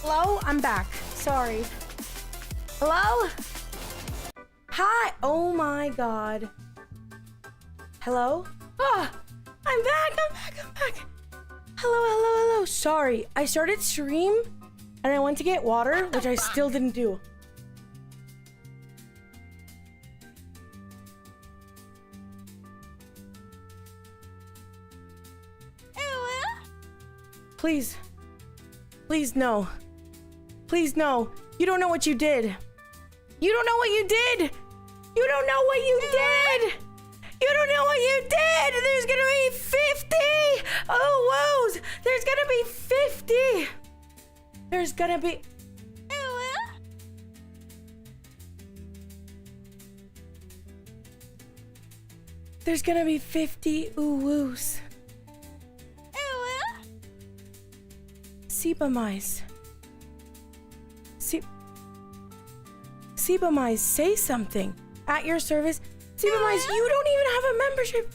Hello? I'm back. Sorry. Hello? Hi. Oh my god. Hello? Ah, I'm back. Hello. Sorry. I started stream and I went to get water, which I still didn't do. Please. Please, no. Please, no. You don't know what you did. You don't know what you did. You don't know what you did. You don't know what you did. There's gonna be 50. Oh, woes. There's gonna be 50. There's gonna be... There's gonna be 50 ooh-woos. Siba mice. Siba mice, say something. At your service. Siba mice, you don't even have a membership.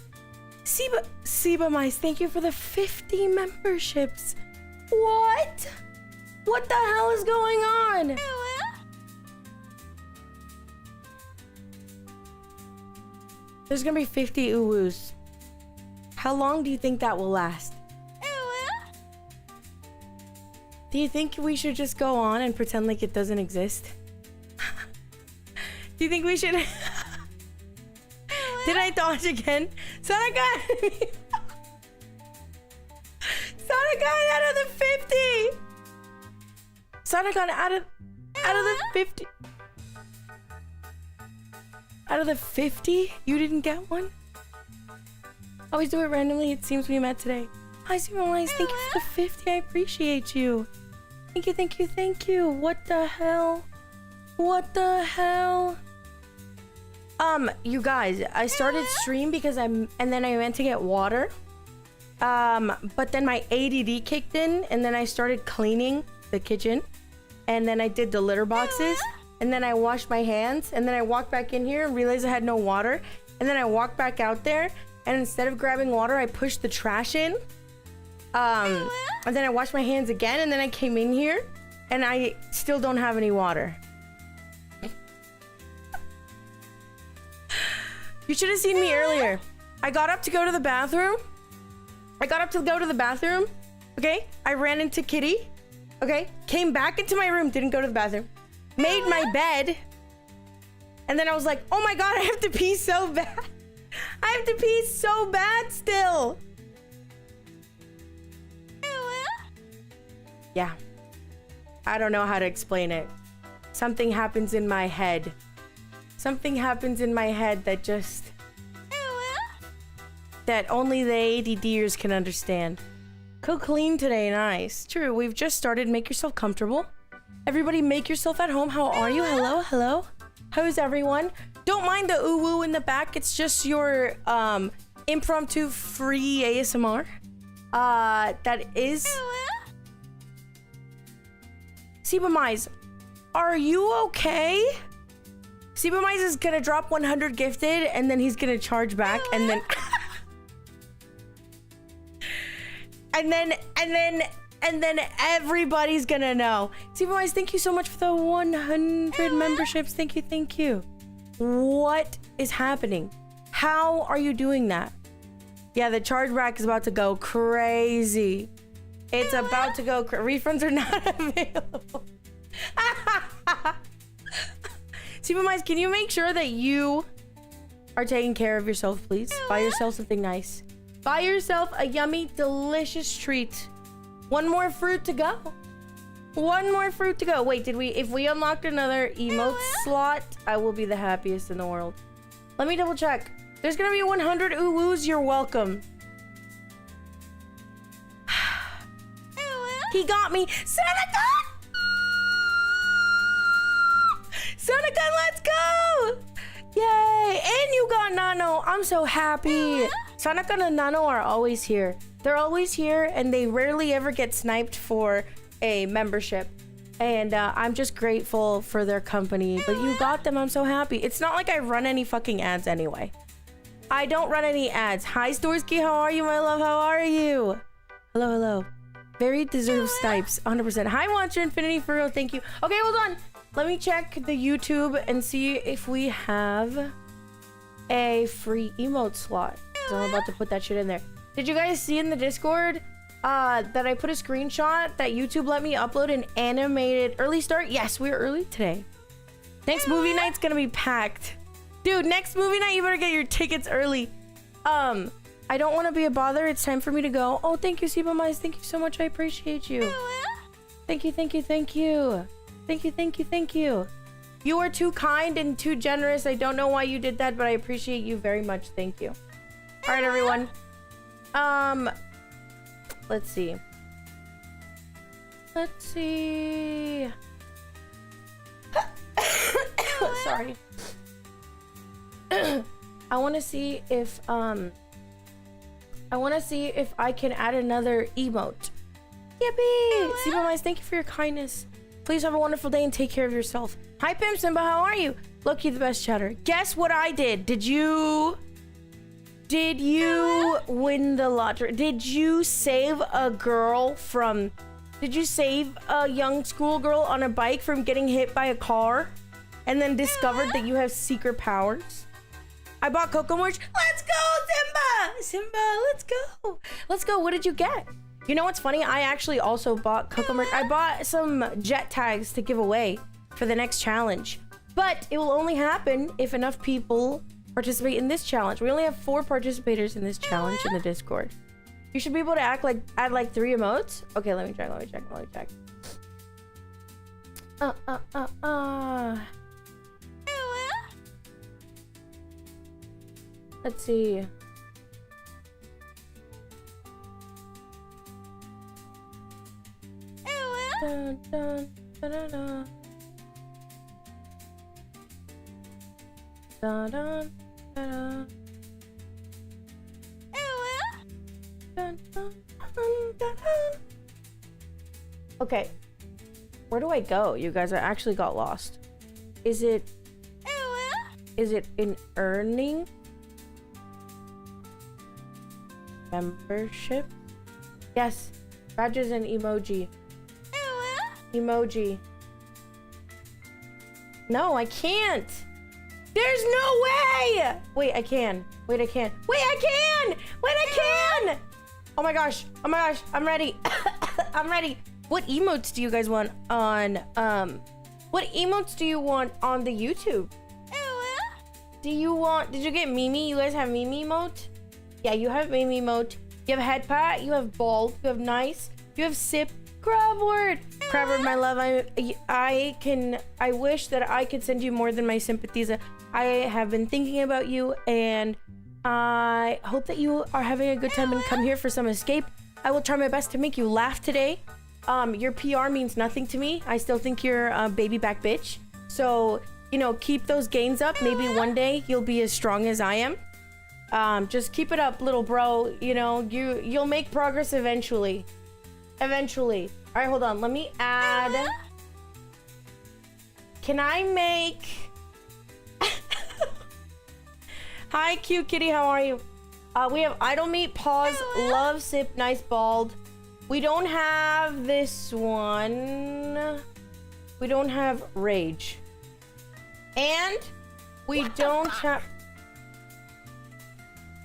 Siba mice, thank you for the 50 memberships. What? What the hell is going on? There's gonna be 50 ooh-woos. How long do you think that will last? Do you think we should just go on and pretend like it doesn't exist? Do you think we should... Did I dodge again? Sonic got out of the 50! Sonic got out of the 50. Out of the 50? You didn't get one? Always do it randomly. It seems we met today. Hi, Super Mice. Thank you for the 50. I appreciate you. Thank you. What the hell? You guys, I started stream because and then I went to get water. But then my ADD kicked in and then I started cleaning the kitchen. And then I did the litter boxes. And then I washed my hands. And then I walked back in here and realized I had no water. And then I walked back out there. And instead of grabbing water, I pushed the trash in. And then I washed my hands again, and then I came in here, and I still don't have any water. You should have seen me earlier. I got up to go to the bathroom. Okay? I ran into Kitty. Okay? Came back into my room, didn't go to the bathroom. Made my bed. And then I was like, oh my god, I have to pee so bad. I have to pee so bad still. Yeah. I don't know how to explain it. Something happens in my head. That just... that only the ADDers can understand. Cook clean today, nice. True, we've just started. Make yourself comfortable. Everybody make yourself at home. How are you? Hello. How is everyone? Don't mind the ooh-woo in the back. It's just your impromptu free ASMR. That is... Siba Mize, are you okay? Siba Mize is gonna drop 100 gifted and then he's gonna charge back and then... and then everybody's gonna know. Siba Mize, thank you so much for the 100 memberships. Thank you. What is happening? How are you doing that? Yeah, the chargeback is about to go crazy. It's about to go refunds are not available. Super Mice, can you make sure that you are taking care of yourself, please? Buy yourself something nice. Buy yourself a yummy, delicious treat. One more fruit to go. Wait, if we unlocked another emote slot, I will be the happiest in the world. Let me double check. There's gonna be 100 ooh-woos. You're welcome. He got me. Sonicon, let's go! Yay! And you got Nano. I'm so happy. Sonicon and Nano are always here. They're always here, and they rarely ever get sniped for a membership. And I'm just grateful for their company. But you got them. I'm so happy. It's not like I run any fucking ads anyway. I don't run any ads. Hi, Storsky. How are you, my love? How are you? Hello. Very deserved snipes, 100%. Hi, Monster Infinity, for real, thank you. Okay, hold on. Let me check the YouTube and see if we have a free emote slot. So I'm about to put that shit in there. Did you guys see in the Discord that I put a screenshot that YouTube let me upload an animated early start? Yes, we're early today. Next movie night's gonna be packed. Dude, next movie night, you better get your tickets early. I don't want to be a bother. It's time for me to go. Oh, thank you, Siba Mice. Thank you so much. I appreciate you. Thank you, thank you, thank you. Thank you, thank you, thank you. You are too kind and too generous. I don't know why you did that, but I appreciate you very much. Thank you. All right, everyone. Let's see. Let's see. Sorry. I want to see if I can add another emote. Yippee! Siba Mice, thank you for your kindness. Please have a wonderful day and take care of yourself. Hi, Pimp Simba, how are you? Loki, the best chatter. Guess what I did? Did you win the lottery? Did you save a girl from... Did you save a young schoolgirl on a bike from getting hit by a car? And then discovered that you have secret powers? I bought KoKo merch. Let's go, Simba! Simba, let's go. Let's go. What did you get? You know what's funny? I actually also bought KoKo merch. I bought some jet tags to give away for the next challenge. But it will only happen if enough people participate in this challenge. We only have 4 participators in this challenge in the Discord. You should be able to add like 3 emotes. Okay, let me check. Let's see. Dun, dun, da-da-da. Dun, dun, da-da. Dun, dun, da-da. Okay, where do I go? You guys, I actually got lost. Is it in earning? Membership? Yes. Badges and emoji. Emoji. No, I can't. There's no way. Wait, I can. Wait, I can. Wait, I can. Wait, I can. Oh my gosh. Oh my gosh. I'm ready. I'm ready. What emotes do you guys want on, what emotes do you want on the YouTube? Did you get Mimi? You guys have Mimi emote? Yeah, you have Mimi emote. You have head pat, you have bald, you have nice, you have sip. Crabword, my love, I wish that I could send you more than my sympathies. I have been thinking about you, and I hope that you are having a good time and come here for some escape. I will try my best to make you laugh today. Your PR means nothing to me. I still think you're a baby back bitch. So, you know, keep those gains up. Maybe one day you'll be as strong as I am. Just keep it up, little bro. You know, you'll make progress eventually. Eventually. All right, hold on. Let me add. Can I make? Hi, cute kitty. How are you? We have idle meat, pause, love, sip, nice, bald. We don't have this one. We don't have rage, and we don't have.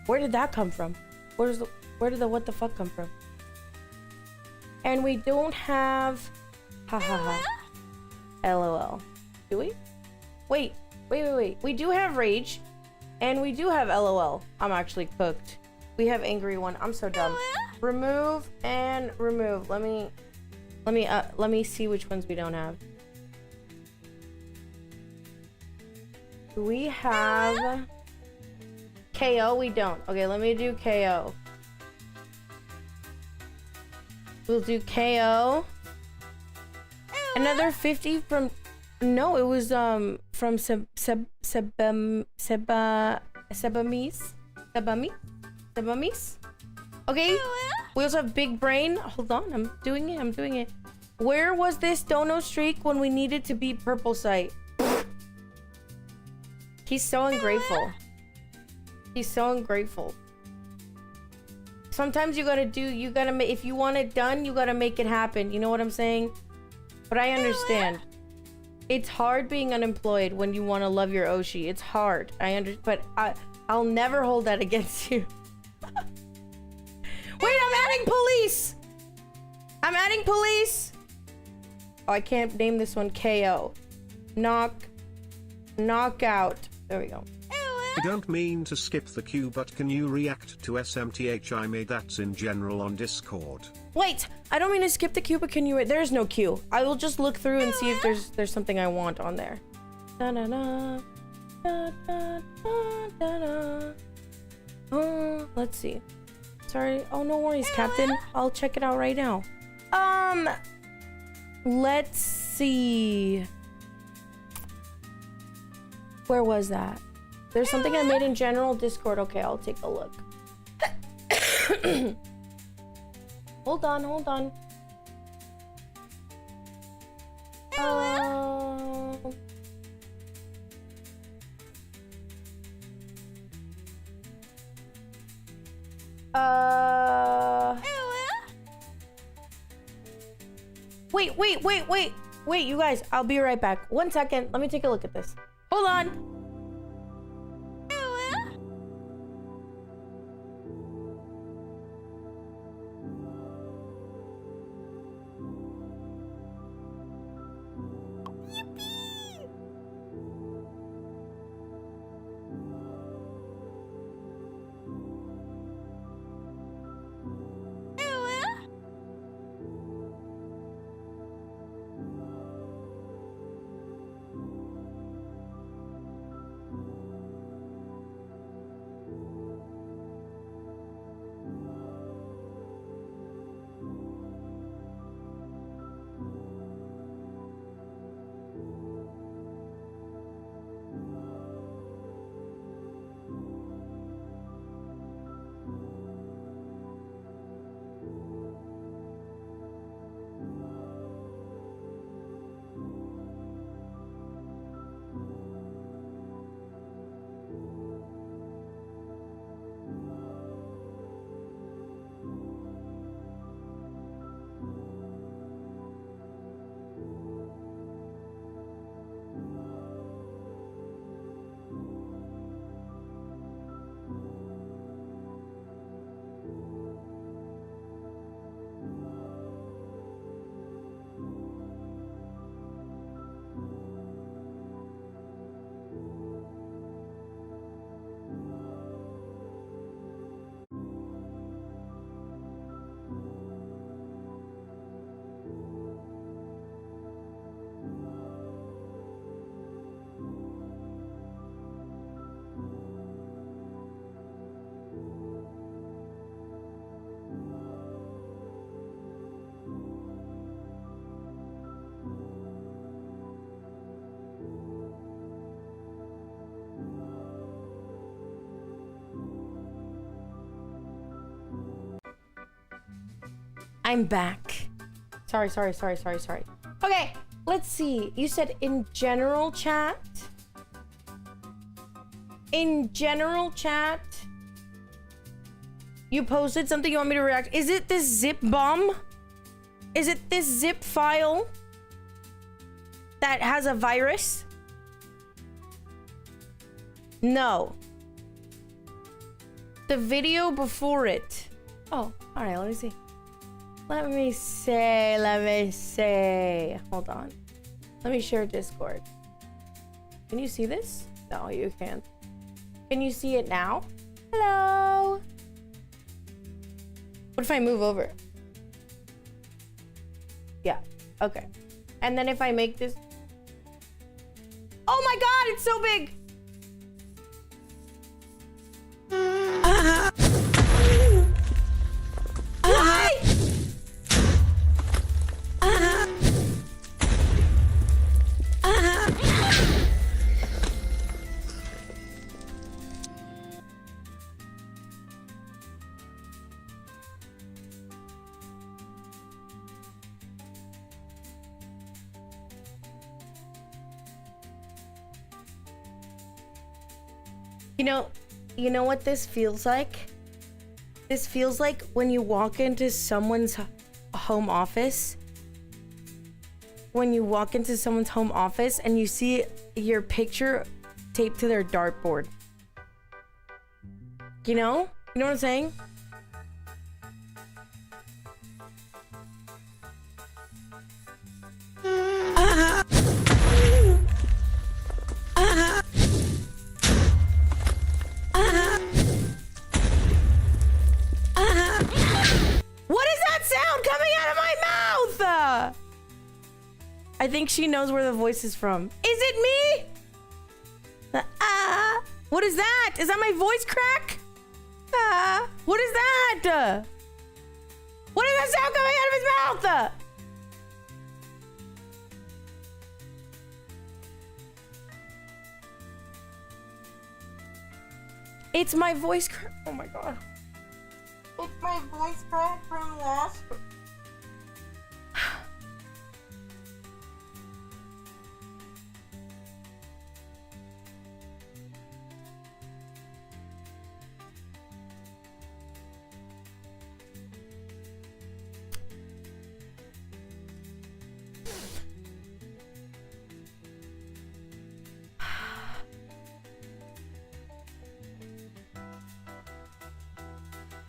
Where did that come from? Where did the what the fuck come from? And we don't have ha ha ha LOL. Do we? Wait. We do have rage and we do have LOL. I'm actually cooked. We have angry one. I'm so dumb. Remove and remove. Let me see which ones we don't have. Do we have KO? We don't. Okay, let me do KO. We'll do KO. Another 50 from... No, it was from Sebamis. Okay. We also have Big Brain. Hold on, I'm doing it. Where was this dono streak when we needed to beat Purple Sight? He's so ungrateful. He's so ungrateful. sometimes you gotta if you want it done, you gotta make it happen. You know what I'm saying? But I understand. It's hard being unemployed when you want to love your Oshi. It's hard. But I'll never hold that against you. Wait, I'm adding police! I'm adding police! Oh, I can't name this one KO. Knockout. There we go. I don't mean to skip the queue, but can you react to SMTH? I made that in general on Discord. Wait, I don't mean to skip the queue, but can you? There's no queue. I will just look through and see if there's something I want on there. Da da da, da da da da. Oh, let's see. Sorry. Oh, no worries, Captain. I'll check it out right now. Let's see. Where was that? There's something I made in general Discord. Okay, I'll take a look. Hold on. Wait, you guys, I'll be right back. 1 second. Let me take a look at this. Hold on. I'm back. Sorry. Okay, let's see. You said in general chat. In general chat, you posted something you want me to react. Is it this zip bomb? Is it this zip file that has a virus? No. The video before it. Oh, all right, let me see. Let me see. Hold on. Let me share Discord. Can you see this? No, you can't. Can you see it now? Hello? What if I move over? Yeah, okay. And then if I make this... Oh my god, it's so big! You know what this feels like? This feels like when you walk into someone's home office. When you walk into someone's home office and you see your picture taped to their dartboard. You know? You know what I'm saying? What is that sound coming out of my mouth? I think she knows where the voice is from. Is it me? What is that? Is that my voice crack? What is that? What is that sound coming out of his mouth? It's my voice crack. Oh my god. It's my voice crack from last.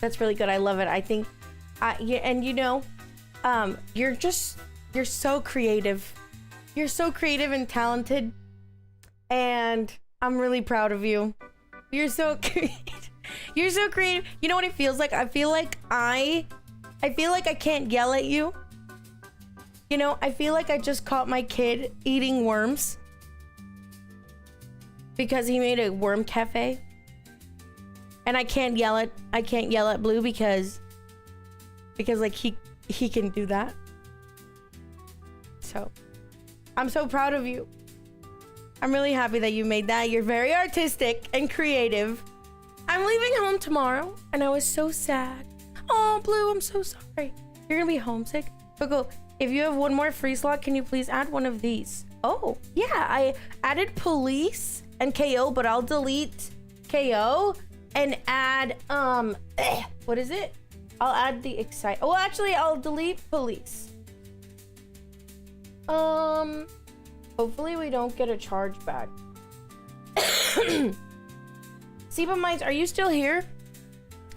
That's really good. I love it. I think, yeah, and you know, you're so creative. You're so creative and talented, and I'm really proud of you. You're so creative. You're so creative. You know what it feels like? I feel like I can't yell at you. You know, I feel like I just caught my kid eating worms because he made a worm cafe. And I can't yell at Blue because like he can do that. So I'm so proud of you. I'm really happy that you made that. You're very artistic and creative. I'm leaving home tomorrow and I was so sad. Oh, Blue, I'm so sorry. You're gonna be homesick. Koko, if you have one more free slot, can you please add one of these? Oh, yeah, I added police and KO, but I'll delete KO and add what is it? I'll add the excite. Oh, actually, I'll delete police. Hopefully we don't get a charge back. Siba Mites, are you still here?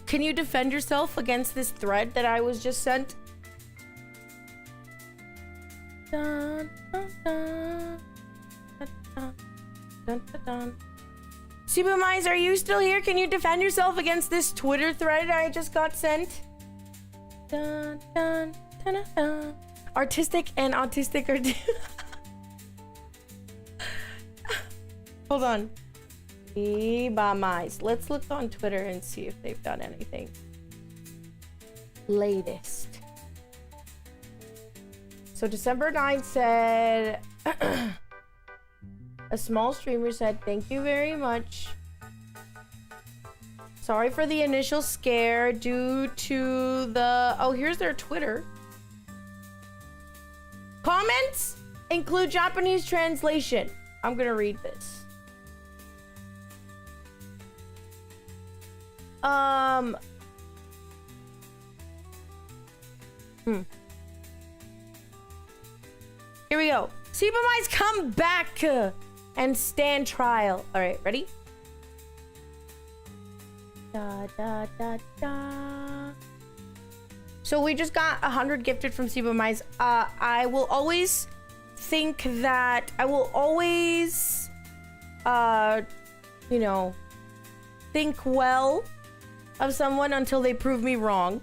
Can you defend yourself against this thread that I was just sent? Dun, dun, dun, dun, dun, dun, dun, dun. Siba Mites, are you still here? Can you defend yourself against this Twitter thread I just got sent? Dun, dun, dun, dun, dun. Artistic and autistic are Hold on. Siba Mites. Let's look on Twitter and see if they've done anything. Latest. So December 9th said a small streamer said, thank you very much. Sorry for the initial scare due to the... Oh, here's their Twitter. Comments include Japanese translation. I'm gonna read this. Here we go. Siba Mites, come back and stand trial. All right, ready? Da, da, da, da. So we just got 100 gifted from Siba Mites. I will always think that I will always, you know, think well of someone until they prove me wrong.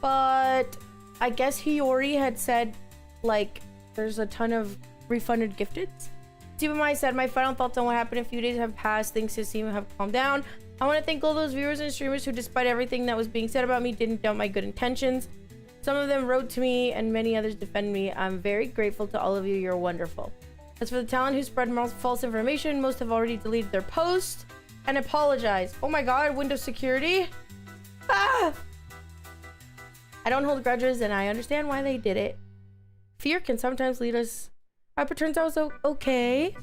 But I guess Hiyori had said, like, there's a ton of refunded gifteds. Siba Mites said, my final thoughts on what happened a few days have passed. Things seem to have calmed down. I want to thank all those viewers and streamers who, despite everything that was being said about me, didn't doubt my good intentions. Some of them wrote to me and many others defend me. I'm very grateful to all of you. You're wonderful. As for the talent who spread false information, most have already deleted their post and apologized. Oh my god, Windows security. Ah! I don't hold grudges and I understand why they did it. Fear can sometimes lead us. I hope it turns out so okay.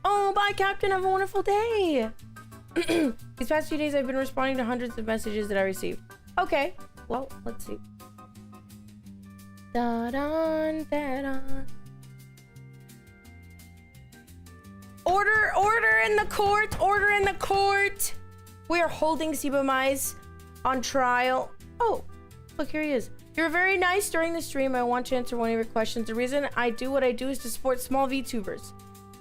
Oh, bye, Captain. Have a wonderful day. These past few days, I've been responding to hundreds of messages that I received. Okay. Well, let's see. Da-dun, da-dun. Order in the court. Order in the court. We are holding Sibamais on trial. Oh, look, here he is. You're very nice during the stream. I want to answer one of your questions. The reason I do what I do is to support small VTubers,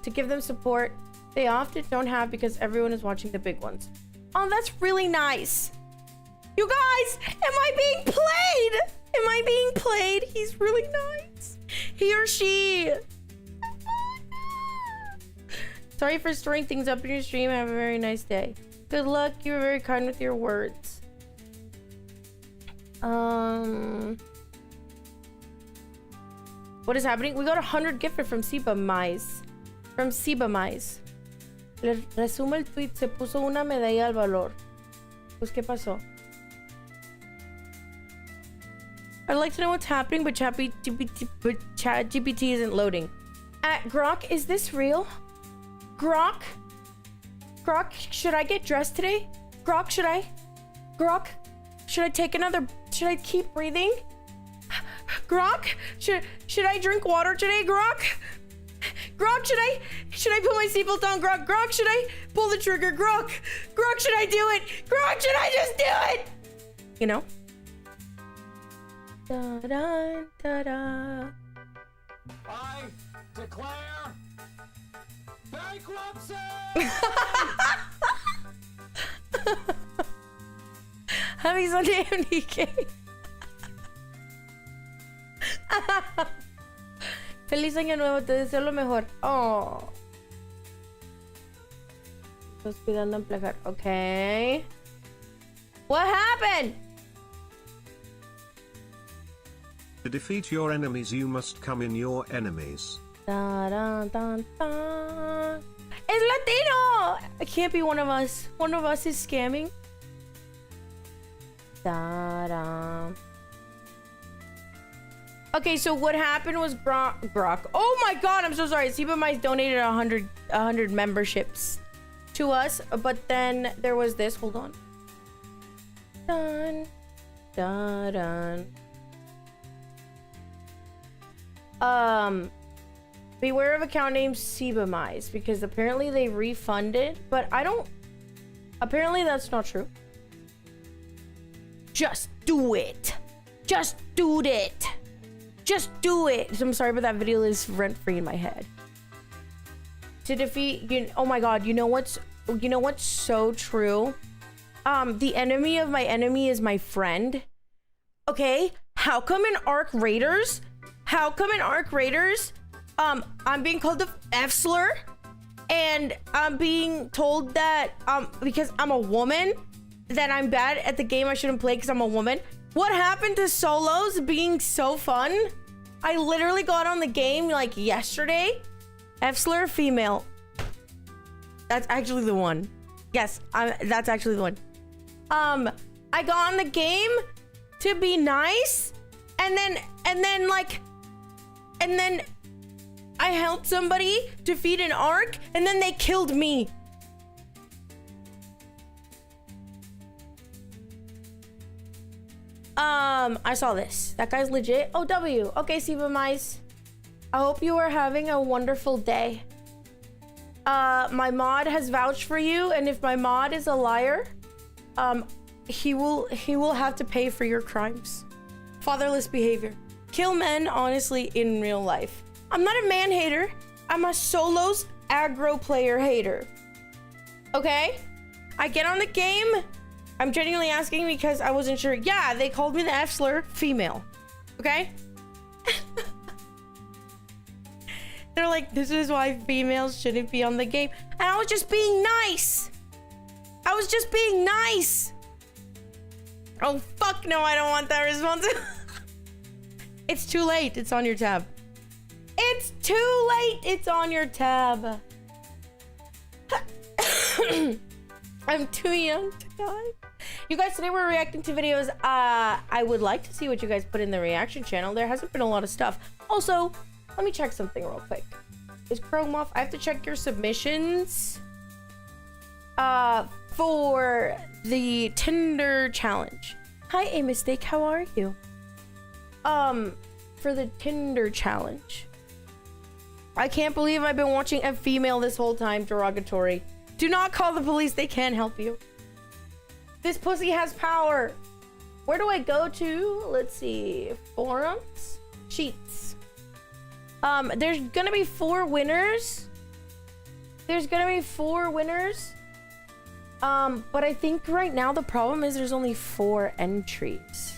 to give them support they often don't have because everyone is watching the big ones. Oh, that's really nice. You guys, am I being played? Am I being played? He's really nice. He or she. Sorry for stirring things up in your stream. Have a very nice day. Good luck. You were very kind with your words. What is happening? We got 100 gifted from Sibamais. From Sibamais. Le resumo el tweet. Se puso una medalla al valor. Pues, ¿qué pasó? I'd like to know what's happening, but ChatGPT isn't loading. Grok, is this real? Grok? Grok, should I get dressed today? Grok, should I? Grok, should I take another? Should I keep breathing? Grok, should I drink water today? Grok? Grok, should I put my seatbelt on? Grok, Grok, should I pull the trigger? Grok, Grok, should I do it? Grok, should I just do it? You know? Da da da da. I declare bankruptcy! Happy Sunday, MDK. Feliz año nuevo, te deseo lo mejor. Oh. Estás cuidando amplificar. Okay. What happened? To defeat your enemies, you must come in your enemies. Da, da, da, da. It's Latino! It can't be one of us. One of us is scamming. Da, da. Okay, so what happened was Grok. Oh my god, I'm so sorry. Sibamais donated 100 memberships to us, but then there was this. Hold on. Dun, dun, dun. Beware of account name Sibamais because apparently they refunded, but I don't. Apparently that's not true. Just do it. Just do it. Just do it. So I'm sorry, but that video is rent-free in my head. To defeat you. Oh my god. You know what's so true? The enemy of my enemy is my friend. Okay. How come in Arc Raiders? I'm being called the F slur, and I'm being told that because I'm a woman, that I'm bad at the game. I shouldn't play because I'm a woman. What happened to solos being so fun? I literally got on the game like yesterday. F slur female. That's actually the one. Yes, that's actually the one. I got on the game to be nice, and then I helped somebody defeat an arc, and then they killed me. I saw this. That guy's legit. Oh, W. Okay, Sibamais. I hope you are having a wonderful day. My mod has vouched for you, and if my mod is a liar, he will have to pay for your crimes. Fatherless behavior. Kill men, honestly, in real life. I'm not a man hater. I'm a solos aggro player hater. Okay? I get on the game. I'm genuinely asking because I wasn't sure. Yeah, they called me the F slur female. Okay? They're like, this is why females shouldn't be on the game. And I was just being nice. I was just being nice. Oh, fuck no, I don't want that response. It's too late. It's on your tab. It's too late. It's on your tab. I'm too young to die. You guys, today we're reacting to videos. I would like to see what you guys put in the reaction channel. There hasn't been a lot of stuff. Also, let me check something real quick. Is Chrome off? I have to check your submissions for the Tinder challenge. Hi, A Mistake. How are you? For the Tinder challenge. I can't believe I've been watching a female this whole time. Derogatory. Do not call the police. They can't help you. This pussy has power. Where do I go to? Let's see. Forums? Sheets. There's gonna be 4 winners. But I think right now the problem is there's only 4 entries.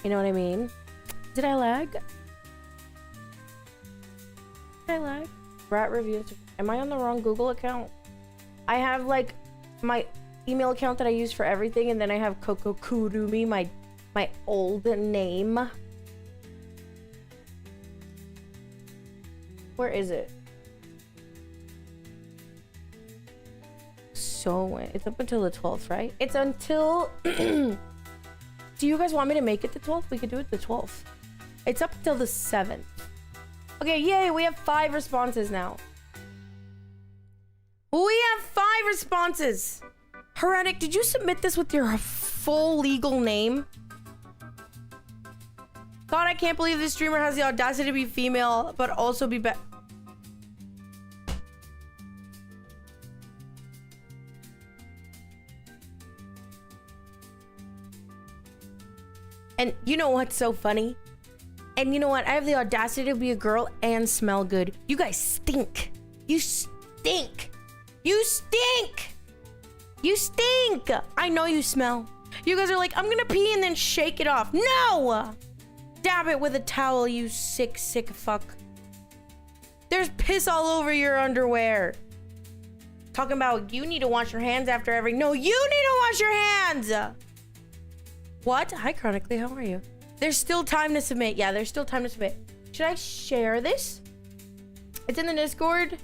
You know what I mean? Did I lag? Brat reviews. Am I on the wrong Google account? I have like my email account that I use for everything, and then I have KOKOKURUMI, my old name. Where is it? So it's up until the 12th, right? It's until do you guys want me to make it the 12th? We could do it the 12th. It's up until the 7th. Okay, yay, we have 5 responses now. We have 5 responses. Heretic, did you submit this with your full legal name? God, I can't believe this streamer has the audacity to be female, but also be And you know what's so funny? And you know what? I have the audacity to be a girl and smell good. You guys stink. You stink. You stink. You stink. I know you smell. You guys are like, I'm gonna pee and then shake it off. No! Dab it with a towel, you sick, sick fuck. There's piss all over your underwear. Talking about you need to wash your hands after every... No, you need to wash your hands! What? Hi, Chronically, how are you? There's still time to submit. Yeah, there's still time to submit. Should I share this? It's in the Discord.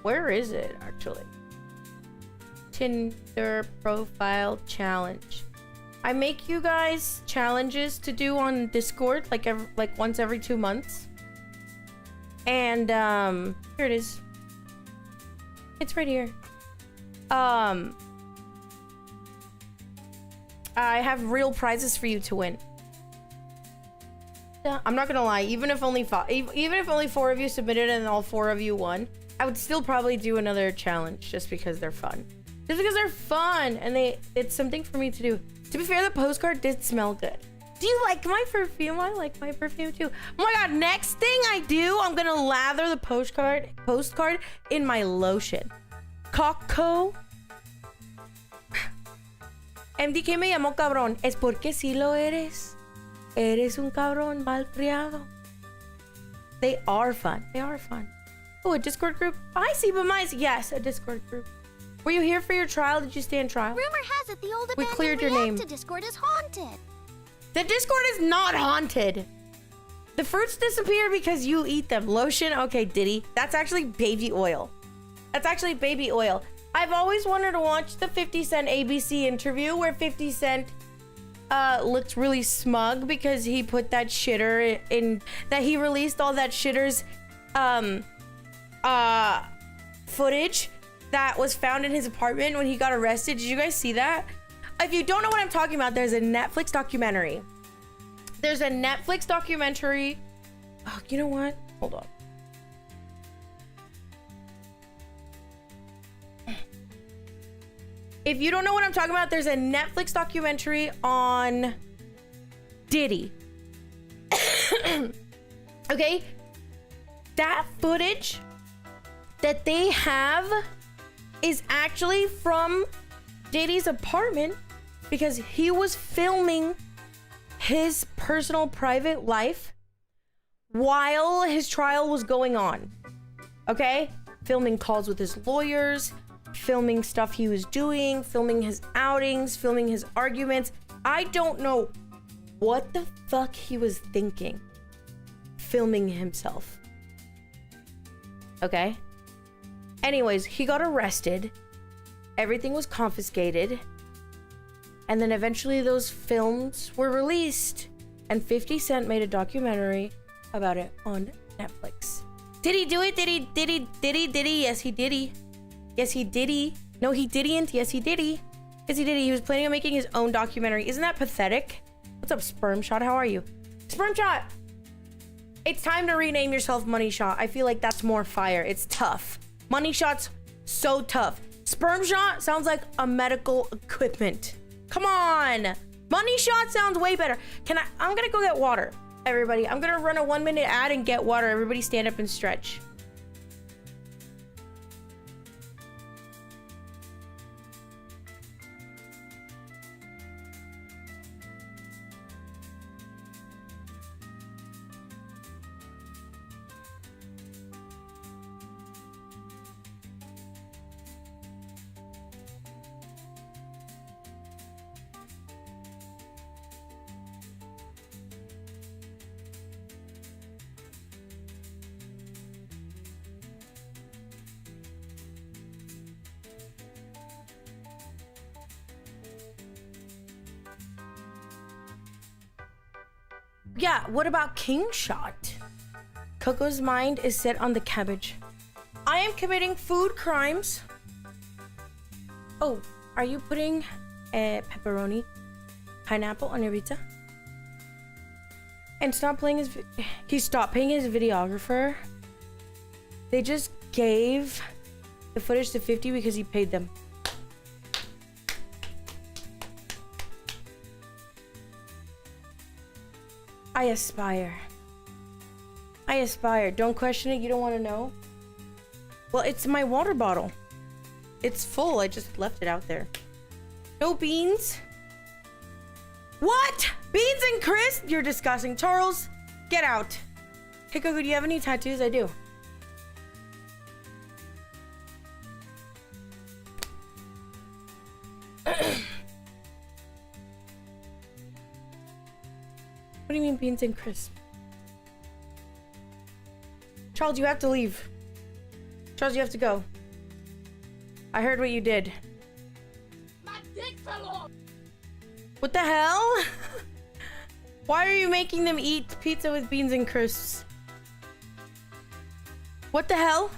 Where is it, actually? Tinder profile challenge. I make you guys challenges to do on Discord, like once every 2 months. And, here it is. It's right here. I have real prizes for you to win. I'm not gonna lie, even if only 4 of you submitted and all 4 of you won, I would still probably do another challenge just because they're fun. Just because they're fun and it's something for me to do. To be fair, the postcard did smell good. Do you like my perfume? I like my perfume too. Oh my god, next thing I do, I'm gonna lather the postcard in my lotion. KoKo. MDK me llamó cabrón. Es porque sí lo eres. Eres un cabrón malcriado. They are fun. They are fun. Oh, a Discord group? I see, but mine's... Yes, a Discord group. Were you here for your trial? Did you stand trial? Rumor has it the old we cleared your name. Discord is haunted. The Discord is not haunted. The fruits disappear because you eat them. Lotion? Okay, Diddy. That's actually baby oil. That's actually baby oil. I've always wanted to watch the 50 Cent ABC interview where 50 Cent looked really smug because he put that shitter in... That he released all that shitter's footage that was found in his apartment when he got arrested. Did you guys see that? If you don't know what I'm talking about, there's a Netflix documentary. There's a Netflix documentary. Oh, you know what? Hold on. If you don't know what I'm talking about, there's a Netflix documentary on Diddy. Okay? That footage that they have is actually from Diddy's apartment because he was filming his personal private life while his trial was going on. Okay? Filming calls with his lawyers, filming stuff he was doing, filming his outings, filming his arguments. I don't know what the fuck he was thinking filming himself. Okay? Anyways, he got arrested. Everything was confiscated. And then eventually those films were released. And 50 Cent made a documentary about it on Netflix. Did he do it? Did he? Yes, he did. Yes, he did. No, he didn't. Yes, he did. Yes, he did. He was planning on making his own documentary. Isn't that pathetic? What's up, Sperm Shot? How are you? Sperm Shot! It's time to rename yourself Money Shot. I feel like that's more fire. It's tough. Money Shot's so tough. Sperm Shot sounds like a medical equipment. Come on! Money Shot sounds way better. I'm gonna go get water, everybody. I'm gonna run a 1-minute ad and get water. Everybody stand up and stretch. Yeah, what about King Shot? Coco's mind is set on the cabbage. I am committing food crimes. Oh, are you putting pepperoni, pineapple on your pizza? And stop playing his... He stopped paying his videographer. They just gave the footage to 50 because he paid them. I aspire. I aspire. Don't question it. You don't want to know. Well, it's my water bottle. It's full. I just left it out there. No beans. What? Beans and Chris? You're disgusting. Charles, get out. Hey, Coco, do you have any tattoos? I do. What do you mean beans and crisp? Charles, you have to leave. Charles, you have to go. I heard what you did. My dick fell off! What the hell? Why are you making them eat pizza with beans and crisps? What the hell?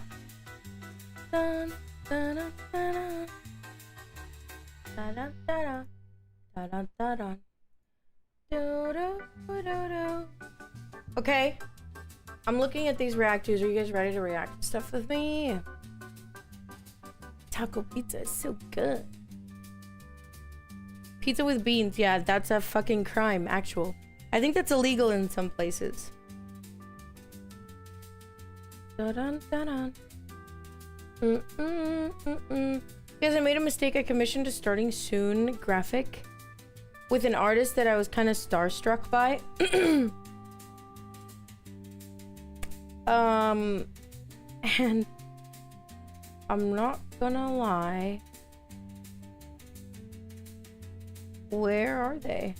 Dun, dun, dun, dun, dun, dun, dun, dun, dun, dun, dun. Okay, I'm looking at these reactors. Are you guys ready to react to stuff with me? Taco pizza is so good. Pizza with beans, yeah, that's a fucking crime, actual. I think that's illegal in some places. Dun-dun-dun-dun. Guys, I made a mistake. I commissioned a starting soon graphic with an artist that I was kind of starstruck by. And I'm not gonna lie. Where are they?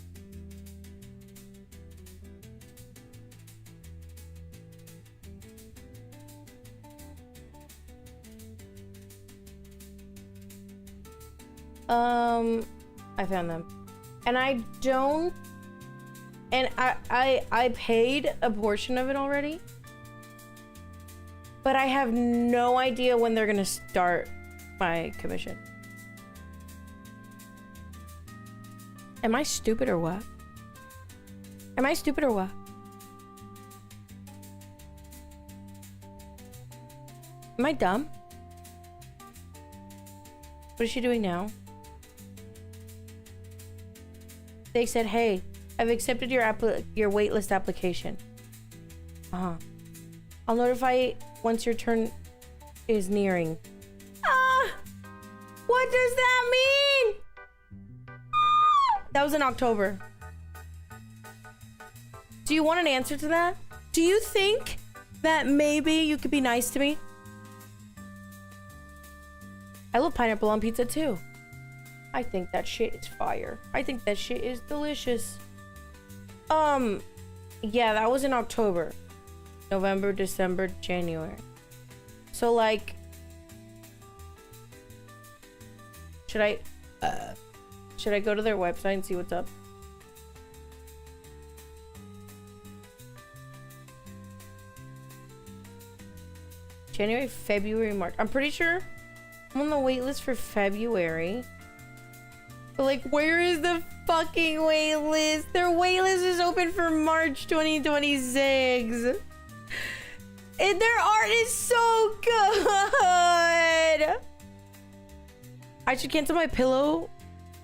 I found them. And I don't, and I paid a portion of it already, but I have no idea when they're gonna start my commission. Am I stupid or what? Am I stupid or what? Am I dumb? What is she doing now? They said, hey, I've accepted your waitlist application. I'll notify once your turn is nearing. What does that mean? That was in October. Do you want an answer to that? Do you think that maybe you could be nice to me? I love pineapple on pizza too. I think that shit is fire. I think that shit is delicious. Yeah, that was in October. November, December, January. So like, should I go to their website and see what's up? January, February, March. I'm pretty sure I'm on the wait list for February. But like, where is the fucking wait list? Their wait list is open for March 2026. And their art is so good. I should cancel my pillow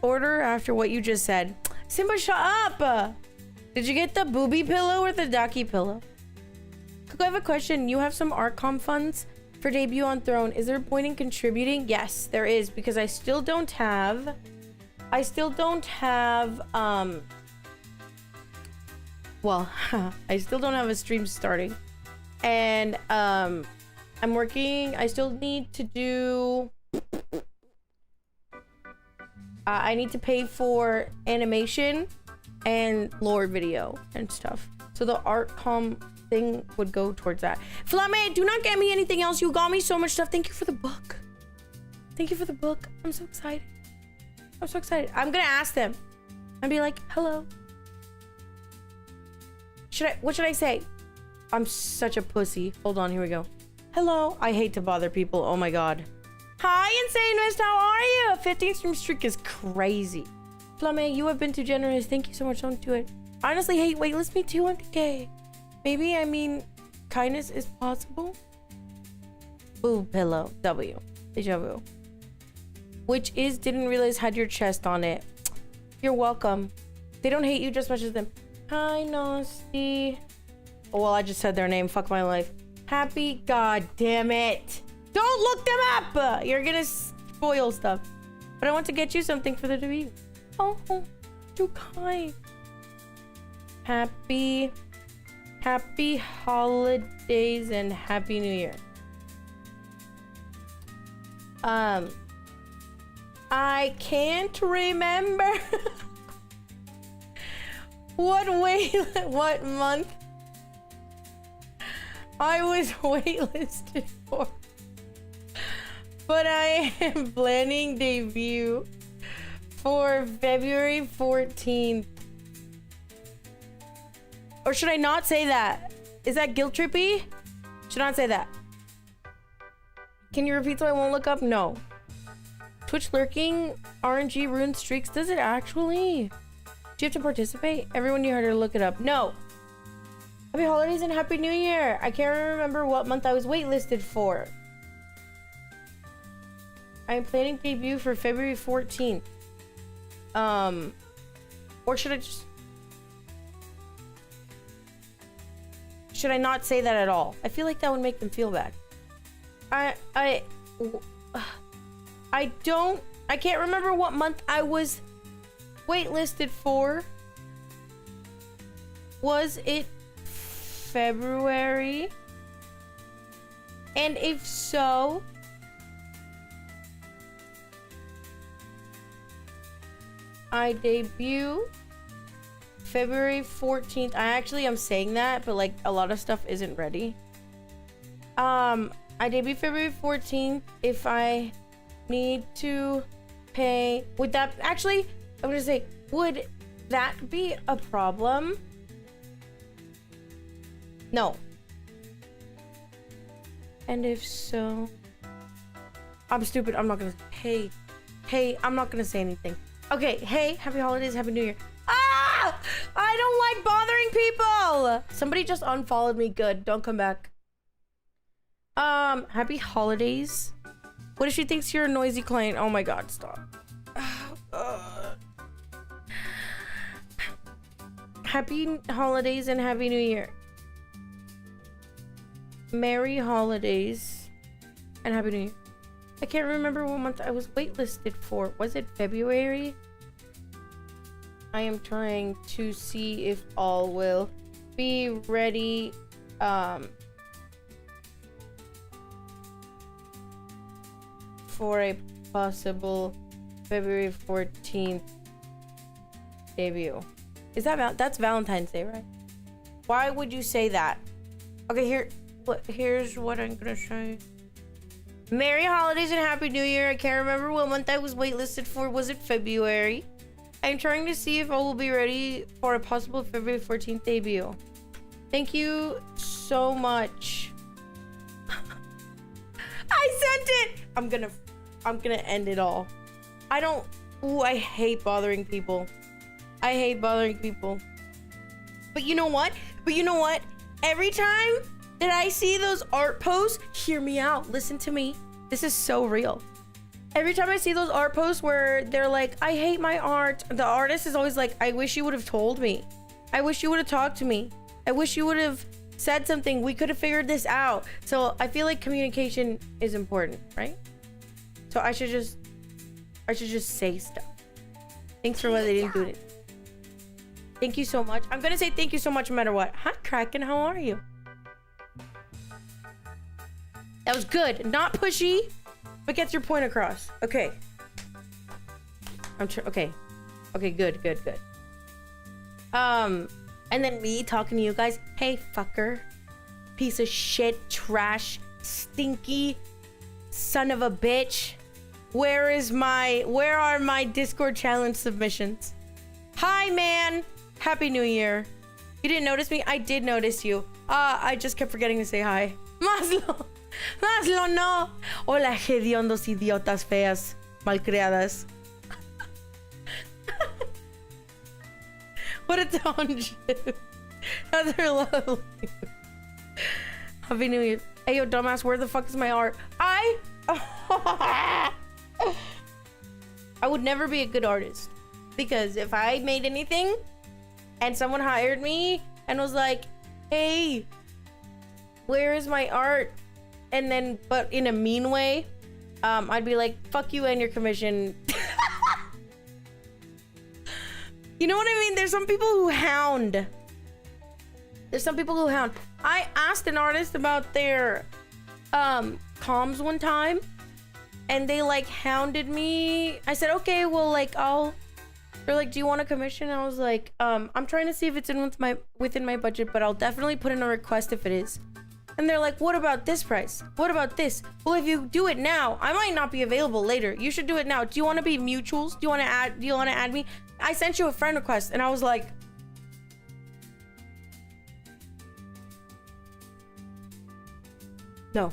order after what you just said. Simba, shut up. Did you get the booby pillow or the ducky pillow? Cook, I have a question. You have some Artcom funds for debut on Throne. Is there a point in contributing? Yes, there is, because I still don't have well, I still don't have a stream starting. And I'm working. I still need to do I need to pay for animation and lore video and stuff. So the Artcom thing would go towards that. Flame, do not get me anything else. You got me so much stuff. Thank you for the book. Thank you for the book. I'm so excited. I'm so excited. I'm gonna ask them and be like, hello. What should I say? I'm such a pussy. Hold on, here we go. Hello. I hate to bother people. Oh my god. Hi, Insane Mist. How are you? 15 stream streak is crazy. Flame, you have been too generous. Thank you so much. Don't do it. Honestly, hate waitlist me too, 100K. Maybe, I mean, kindness is possible. Boob pillow. W. Deja vu. Which is, didn't realize had your chest on it. You're welcome. They don't hate you just as much as them. Hi, Nasty. Oh, well, I just said their name. Fuck my life. Happy. God damn it. Don't look them up. You're gonna spoil stuff. But I want to get you something for the review. Oh, too kind. Happy holidays and happy new year. I can't remember what month I was waitlisted for, but I am planning debut for February 14th. Or should I not say that? Is that guilt trippy? Should not say that. Can you repeat so I won't look up? No. Twitch lurking, RNG ruined streaks. Does it actually? Do you have to participate? Everyone you heard her look it up. No. Happy holidays and happy new year. I can't remember what month I was waitlisted for. I am planning debut for February 14th. Or should I just... Should I not say that at all? I feel like that would make them feel bad. I can't remember what month I was waitlisted for. Was it February? And if so, I debut February 14th. I actually am saying that, but like a lot of stuff isn't ready. I debut February 14th. If I need to pay, would that actually, I'm gonna say, would that be a problem? No. And if so, I'm stupid. I'm not gonna, hey, I'm not gonna say anything. Okay, hey, happy holidays, happy new year. Ah! I don't like bothering people! Somebody just unfollowed me. Good, don't come back. Happy holidays. What if she thinks you're a noisy client? Oh my god, stop. Happy holidays and happy new year. Merry holidays and happy new year. I can't remember what month I was waitlisted for. Was it February? I am trying to see if all will be ready. For a possible February 14th debut. Is that that's Valentine's Day, right? Why would you say that? Okay, here's what I'm gonna say. Merry holidays and happy new year. I can't remember what month I was waitlisted for. Was it February? I'm trying to see if I will be ready for a possible February 14th debut. Thank you so much. I sent it. I'm gonna end it all. I don't Ooh, I hate bothering people. I hate bothering people. But you know what? Every time that I see those art posts, hear me out. Listen to me. This is so real. Every time I see those art posts where they're like, I hate my art, the artist is always like, I wish you would have told me. I wish you would have talked to me. I wish you would have said something. We could have figured this out. So I feel like communication is important, right? So I should just say stuff. Thanks for letting me do it. Thank you so much. I'm gonna say thank you so much no matter what. Hi, Kraken, how are you? That was good. Not pushy, but gets your point across. Okay. Okay. Okay, good. And then me talking to you guys. Hey, fucker. Piece of shit, trash, stinky son of a bitch. Where are my Discord challenge submissions? Hi, man. Happy New Year. You didn't notice me? I did notice you. I just kept forgetting to say hi. Maslo no. Hola, hediondos idiotas feas, malcriadas. What a township. They're lovely. Happy New Year. Hey, yo, dumbass, where the fuck is my art? I would never be a good artist. Because if I made anything and someone hired me and was like, hey, where is my art? And then, but in a mean way, I'd be like, fuck you and your commission. You know what I mean? There's some people who hound. I asked an artist about their comms one time and they like hounded me. I said, okay, well, like they're like, do you want a commission? And I was like, I'm trying to see if it's within my budget, but I'll definitely put in a request if it is. And they're like, what about this price? What about this? Well, if you do it now, I might not be available later. You should do it now. Do you want to be mutuals? Do you want to add me? I sent you a friend request and I was like, no.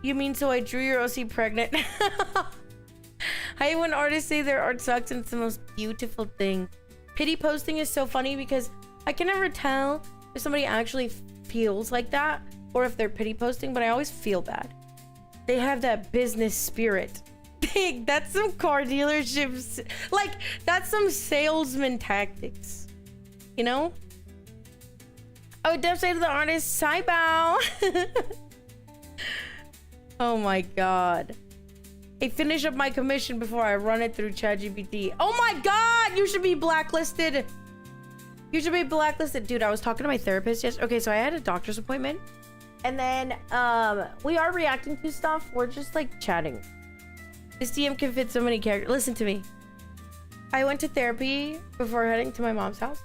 You mean so I drew your OC pregnant? I hate when artists say their art sucks and it's the most beautiful thing. Pity posting is so funny because I can never tell if somebody actually feels like that or if they're pity posting, but I always feel bad. They have that business spirit. That's some car dealerships. Like, that's some salesman tactics. You know? I would definitely say to the artist, "Sai bow." Oh my god. Hey, finish up my commission before I run it through ChatGPT. Oh my god! You should be blacklisted. You should be blacklisted. Dude, I was talking to my therapist yesterday. Okay, so I had a doctor's appointment. And then, we are reacting to stuff. We're just, like, chatting. This DM can fit so many characters. Listen to me. I went to therapy before heading to my mom's house.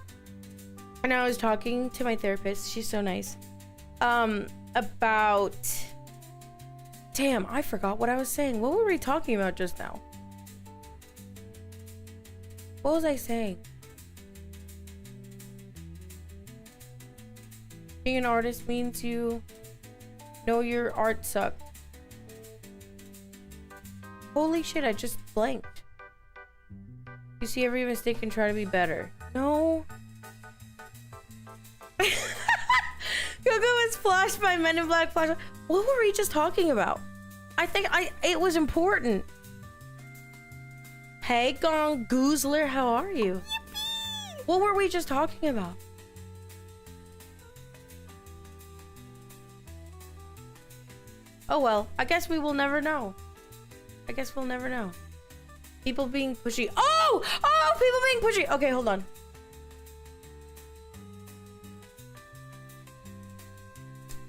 And I was talking to my therapist. She's so nice. About... Damn, I forgot what I was saying. What were we talking about just now? What was I saying? Being an artist means you know your art sucks. Holy shit, I just blanked. You see every mistake and try to be better. No. Coco was flashed by Men in Black flash. What were we just talking about? I think it was important. Hey, Gong Goozler, how are you? Yippee! What were we just talking about? Oh well, I guess we will never know. I guess we'll never know. People being pushy. Oh! Oh, people being pushy. Okay, hold on.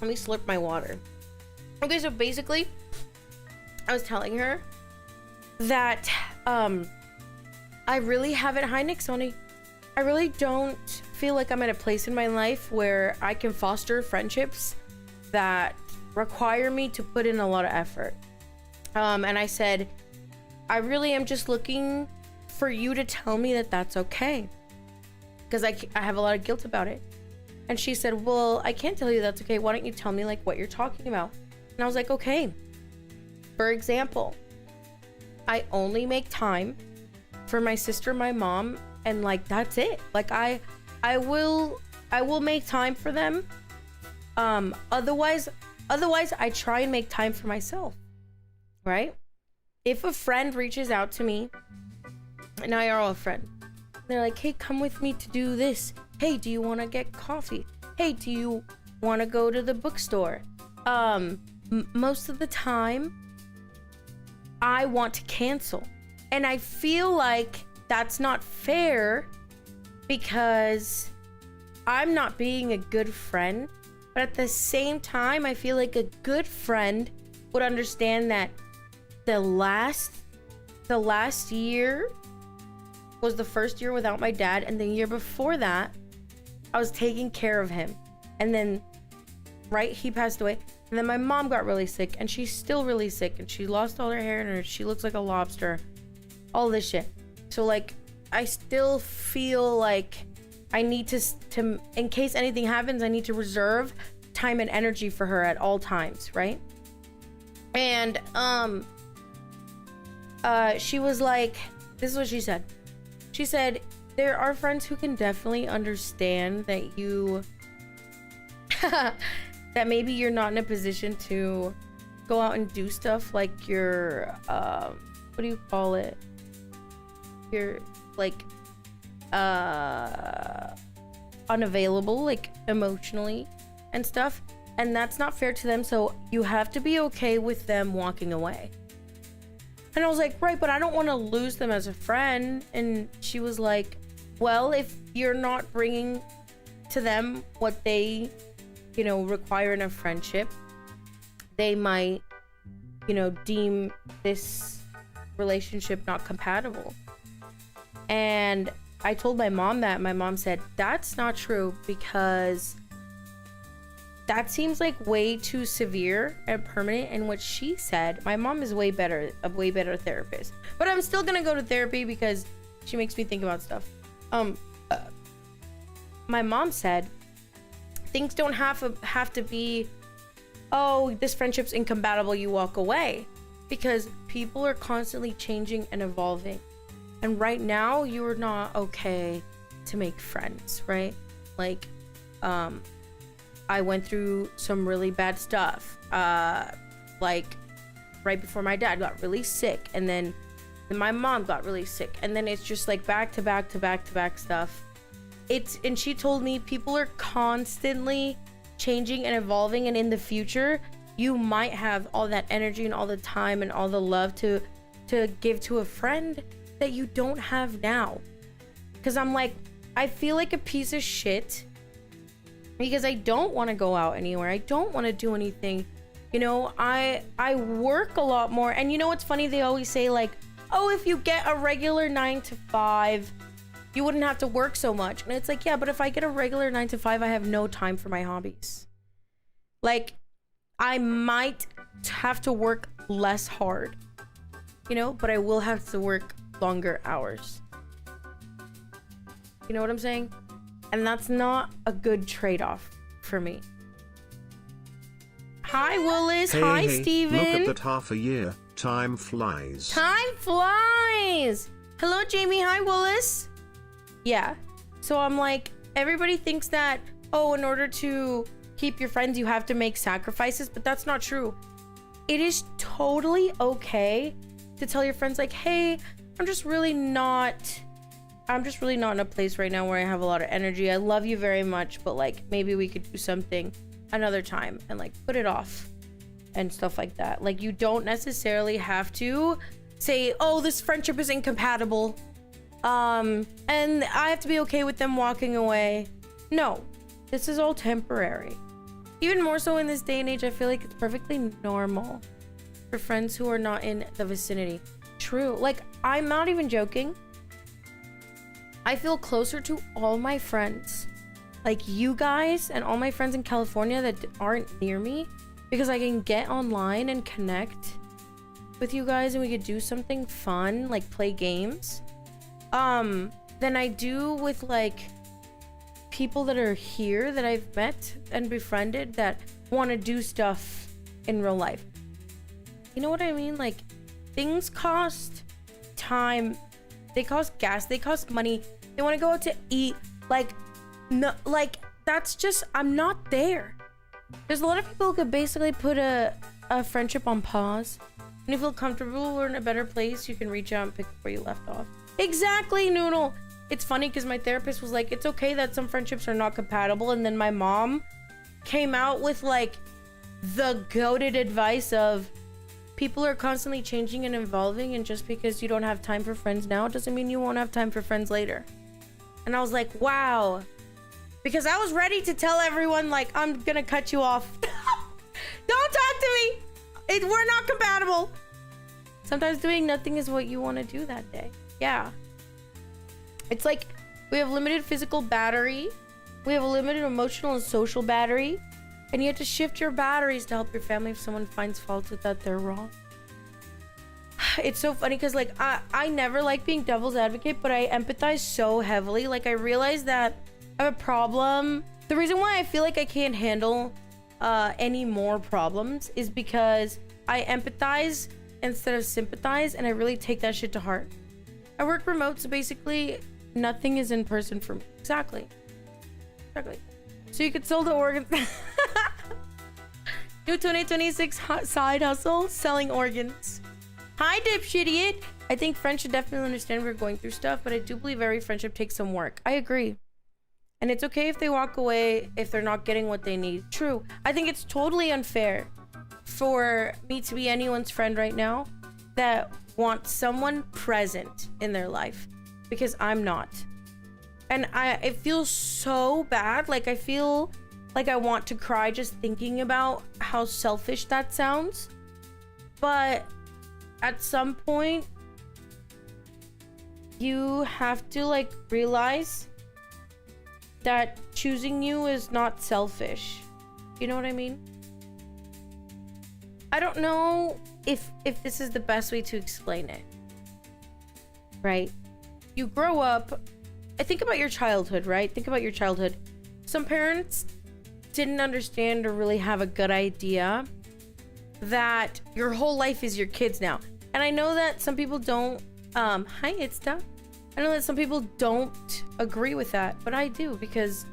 Let me slurp my water. Okay, so basically, I was telling her that I really haven't. Hi, Nick Sony. I really don't feel like I'm at a place in my life where I can foster friendships that require me to put in a lot of effort. And I said, I really am just looking for you to tell me that that's okay, because I have a lot of guilt about it. And she said, well, I can't tell you that's okay. Why don't you tell me like what you're talking about? And I was like, okay. For example, I only make time for my sister, my mom, and like that's it. Like I will make time for them. Otherwise I try and make time for myself, right? If a friend reaches out to me, and I are all a friend, they're like, hey, come with me to do this. Hey, do you want to get coffee? Hey, do you want to go to the bookstore? Most of the time, I want to cancel. And I feel like that's not fair because I'm not being a good friend. But at the same time, I feel like a good friend would understand that the last year was the first year without my dad, and the year before that I was taking care of him, and then right, he passed away, and then my mom got really sick, and she's still really sick, and she lost all her hair and she looks like a lobster, all this shit. So like I still feel like I need to in case anything happens, I need to reserve time and energy for her at all times, right? And she was like, this is what she said. She said, there are friends who can definitely understand that you that maybe you're not in a position to go out and do stuff like you're what do you call it? You're like unavailable, like emotionally and stuff, and that's not fair to them, so you have to be okay with them walking away. And I was like, right, but I don't want to lose them as a friend. And she was like, well, if you're not bringing to them what they, you know, require in a friendship, they might, you know, deem this relationship not compatible. And I told my mom that. My mom said, that's not true, because that seems like way too severe and permanent. And what she said, my mom is a way better therapist, but I'm still gonna go to therapy because she makes me think about stuff. My mom said things don't have to be, oh, this friendship's incompatible, you walk away, because people are constantly changing and evolving, and right now you are not okay to make friends, right? Like I went through some really bad stuff, like right before my dad got really sick, and then my mom got really sick, and then it's just like back to back stuff. And she told me people are constantly changing and evolving, and in the future you might have all that energy and all the time and all the love to give to a friend that you don't have now. Because I'm like, I feel like a piece of shit because I don't want to go out anywhere. I don't want to do anything. You know, I work a lot more. And you know what's funny? They always say like, oh, if you get a regular 9 to 5, you wouldn't have to work so much. And it's like, yeah, but if I get a regular 9 to 5, I have no time for my hobbies. Like, I might have to work less hard, you know, but I will have to work longer hours. You know what I'm saying? And that's not a good trade-off for me. Hi, Willis. Hey, hi, hey, Steven. Look at that, half a year. Time flies. Time flies. Hello, Jamie. Hi, Willis. Yeah. So I'm like, everybody thinks that, oh, in order to keep your friends, you have to make sacrifices, but that's not true. It is totally okay to tell your friends like, hey, I'm just really not in a place right now where I have a lot of energy. I love you very much, but like maybe we could do something another time, and like put it off and stuff like that. Like, you don't necessarily have to say, oh, this friendship is incompatible, and I have to be okay with them walking away. No, this is all temporary. Even more so in this day and age, I feel like it's perfectly normal for friends who are not in the vicinity. True. Like, I'm not even joking. I feel closer to all my friends, like you guys and all my friends in California that aren't near me, because I can get online and connect with you guys and we could do something fun, like play games, than I do with like people that are here that I've met and befriended that want to do stuff in real life. You know what I mean? Like, things cost time, they cost gas, they cost money, they want to go out to eat, like, no, like, that's just, I'm not there. There's a lot of people who could basically put a friendship on pause. When you feel comfortable or in a better place, you can reach out and pick up where you left off. Exactly, Noodle. It's funny because my therapist was like, it's okay that some friendships are not compatible. And then my mom came out with like the goated advice of people are constantly changing and evolving. And just because you don't have time for friends now doesn't mean you won't have time for friends later. And I was like, wow. Because I was ready to tell everyone, like, I'm gonna cut you off. Don't talk to me. We're not compatible. Sometimes doing nothing is what you want to do that day. Yeah. It's like we have limited physical battery. We have a limited emotional and social battery. And you have to shift your batteries to help your family if someone finds fault with that they're wrong. It's so funny because like I never like being devil's advocate, but I empathize so heavily. Like I realize that I have a problem. The reason why I feel like I can't handle any more problems is because I empathize instead of sympathize, and I really take that shit to heart. I work remote, so basically nothing is in person for me. Exactly. So you could sell the organs. New 2026 side hustle, selling organs. Hi, dipshit. I think friends should definitely understand we're going through stuff, but I do believe every friendship takes some work. I agree. And it's okay if they walk away if they're not getting what they need. True. I think it's totally unfair for me to be anyone's friend right now that wants someone present in their life, because I'm not. And it feels so bad. Like I feel like I want to cry just thinking about how selfish that sounds. But at some point, you have to like realize that choosing you is not selfish. You know what I mean? I don't know if this is the best way to explain it. Right? You grow up, I think about your childhood, right? Think about your childhood. Some parents didn't understand or really have a good idea that your whole life is your kids now. And I know that some people don't, hi, it's Duh. I know that some people don't agree with that, but I do, because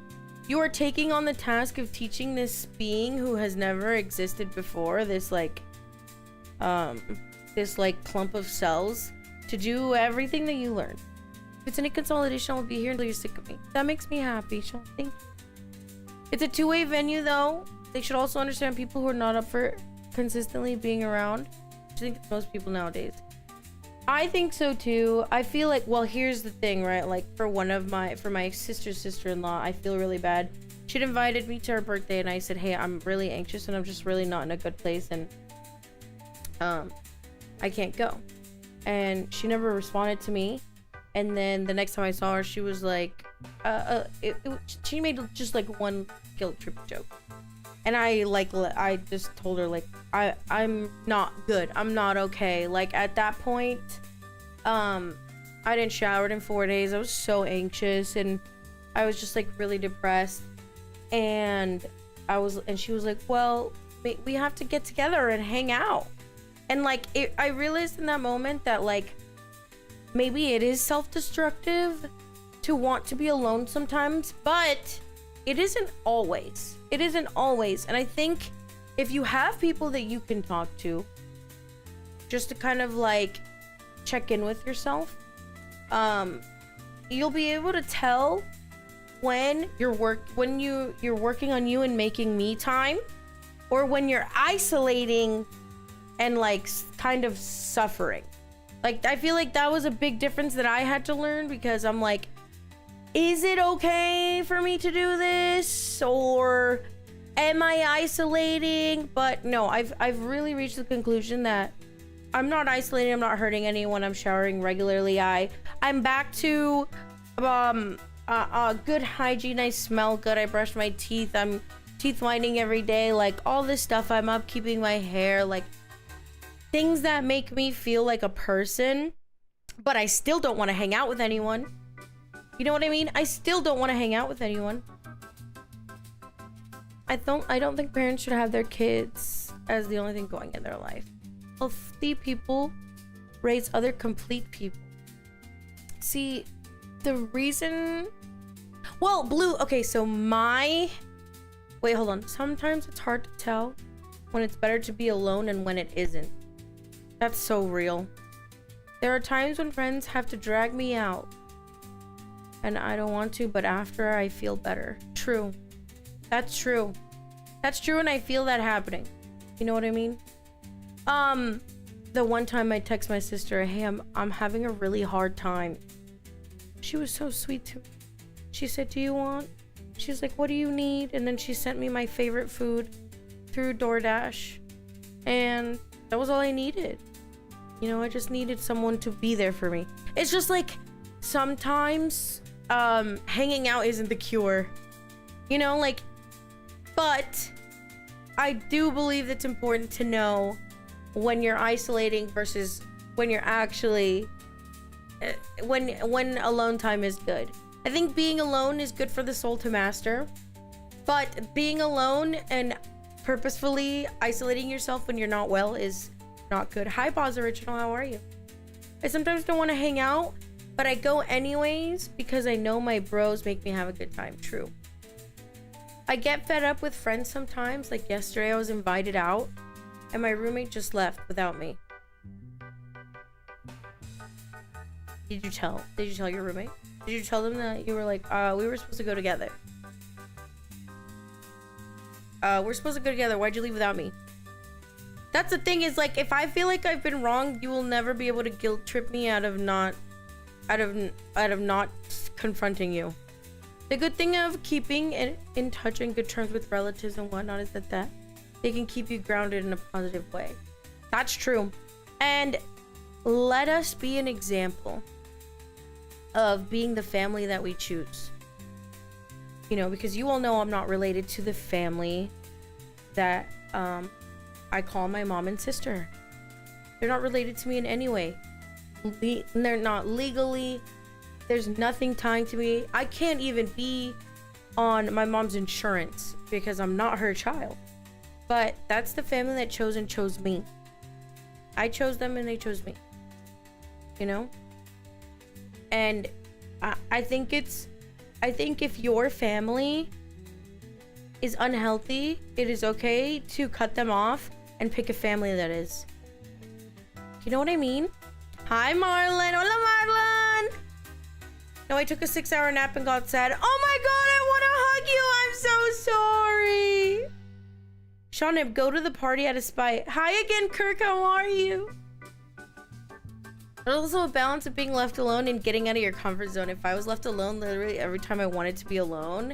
you are taking on the task of teaching this being who has never existed before, this like clump of cells, to do everything that you learned. If it's any consolidation, I'll be here until you're sick of me. That makes me happy, Sean. Thank you. It's a two-way venue, though. They should also understand people who are not up for consistently being around. I think most people nowadays. I think so too. I feel like, well, here's the thing, right? Like for my sister's sister-in-law, I feel really bad. She'd invited me to her birthday and I said, hey, I'm really anxious and I'm just really not in a good place and I can't go. And she never responded to me. And then the next time I saw her, she was like, she made just like one guilt trip joke. And I just told her like, I'm not good. I'm not okay. Like at that point, I didn't shower in 4 days. I was so anxious and I was just like really depressed. And she was like, well, we have to get together and hang out. And like, I realized in that moment that like, maybe it is self-destructive to want to be alone sometimes, but it isn't always. It isn't always. And I think if you have people that you can talk to, just to kind of like check in with yourself, you'll be able to tell when you're working on you and making me time, or when you're isolating and like kind of suffering. Like I feel like that was a big difference that I had to learn, because I'm like, is it okay for me to do this, or am I isolating? But no, I've really reached the conclusion that I'm not isolating, I'm not hurting anyone, I'm showering regularly. I'm back to good hygiene, I smell good, I brush my teeth, I'm teeth whitening every day, like all this stuff. I'm up keeping my hair, like things that make me feel like a person. But I still don't want to hang out with anyone. You know what I mean? I still don't want to hang out with anyone. I don't think parents should have their kids as the only thing going in their life. Healthy people raise other complete people. See, the reason... Well, Blue... Okay, so my... Wait, hold on. Sometimes it's hard to tell when it's better to be alone and when it isn't. That's so real. There are times when friends have to drag me out. And I don't want to, but after I feel better. True. That's true. That's true, and I feel that happening. You know what I mean? The one time I text my sister, hey, I'm having a really hard time. She was so sweet to me. She said, do you want? She's like, what do you need? And then she sent me my favorite food through DoorDash. And that was all I needed. You know, I just needed someone to be there for me. It's just like, sometimes hanging out isn't the cure. You know, like, but I do believe it's important to know when you're isolating versus when you're actually when alone time is good. I think being alone is good for the soul to master, but being alone and purposefully isolating yourself when you're not well is not good. Hi Pause Original, how are you? I sometimes don't want to hang out, but I go anyways because I know my bros make me have a good time. True. I get fed up with friends sometimes. Like yesterday I was invited out and my roommate just left without me. Did you tell your roommate? Did you tell them that you were like, we were supposed to go together? We're supposed to go together. Why'd you leave without me? That's the thing, is like, if I feel like I've been wrong, you will never be able to guilt trip me out of not confronting you. The good thing of keeping in touch and good terms with relatives and whatnot is that they can keep you grounded in a positive way. That's true. And let us be an example of being the family that we choose. You know, because you all know I'm not related to the family that I call my mom and sister. They're not related to me in any way. They're not legally. There's nothing tying to me. I can't even be on my mom's insurance because I'm not her child. But that's the family that chose me. I chose them and they chose me. You know? And I think if your family is unhealthy, it is okay to cut them off and pick a family that is. You know what I mean? Hi Marlon. Hola Marlon. No, I took a 6-hour nap and got sad. Oh my god, I want to hug you. I'm so sorry. Shawnib, go to the party out of spite. Hi again, Kirk. How are you? There's also a balance of being left alone and getting out of your comfort zone. If I was left alone literally every time I wanted to be alone,